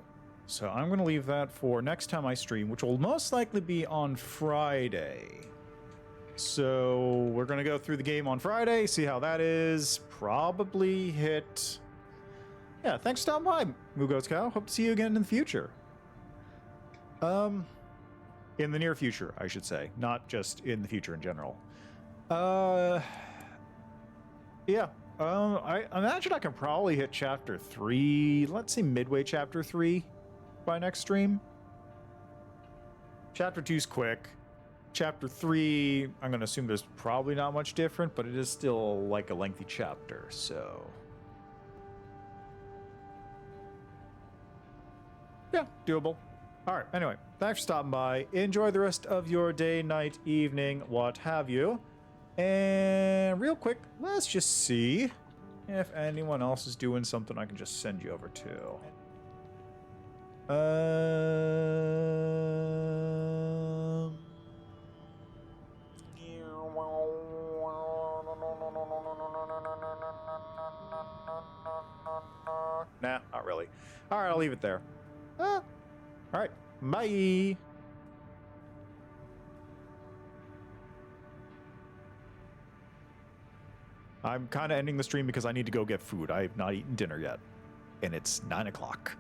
So I'm going to leave that for next time I stream, which will most likely be on Friday. So we're going to go through the game on Friday, see how that is. Probably hit... Yeah, thanks for stopping by, Mugo's Cow. Hope to see you again in the future. In the near future, I should say. Not just in the future in general. Yeah. I imagine I can probably hit Chapter 3, let's say midway Chapter 3 by next stream. Chapter 2's quick. Chapter 3, I'm going to assume there's probably not much different, but it is still like a lengthy chapter, so... Yeah, doable. Alright, anyway, thanks for stopping by. Enjoy the rest of your day, night, evening, what have you. And real quick, let's just see if anyone else is doing something I can just send you over to. Nah, not really. Alright, I'll leave it there. Alright, bye! I'm kind of ending the stream because I need to go get food. I have not eaten dinner yet. And it's 9 o'clock.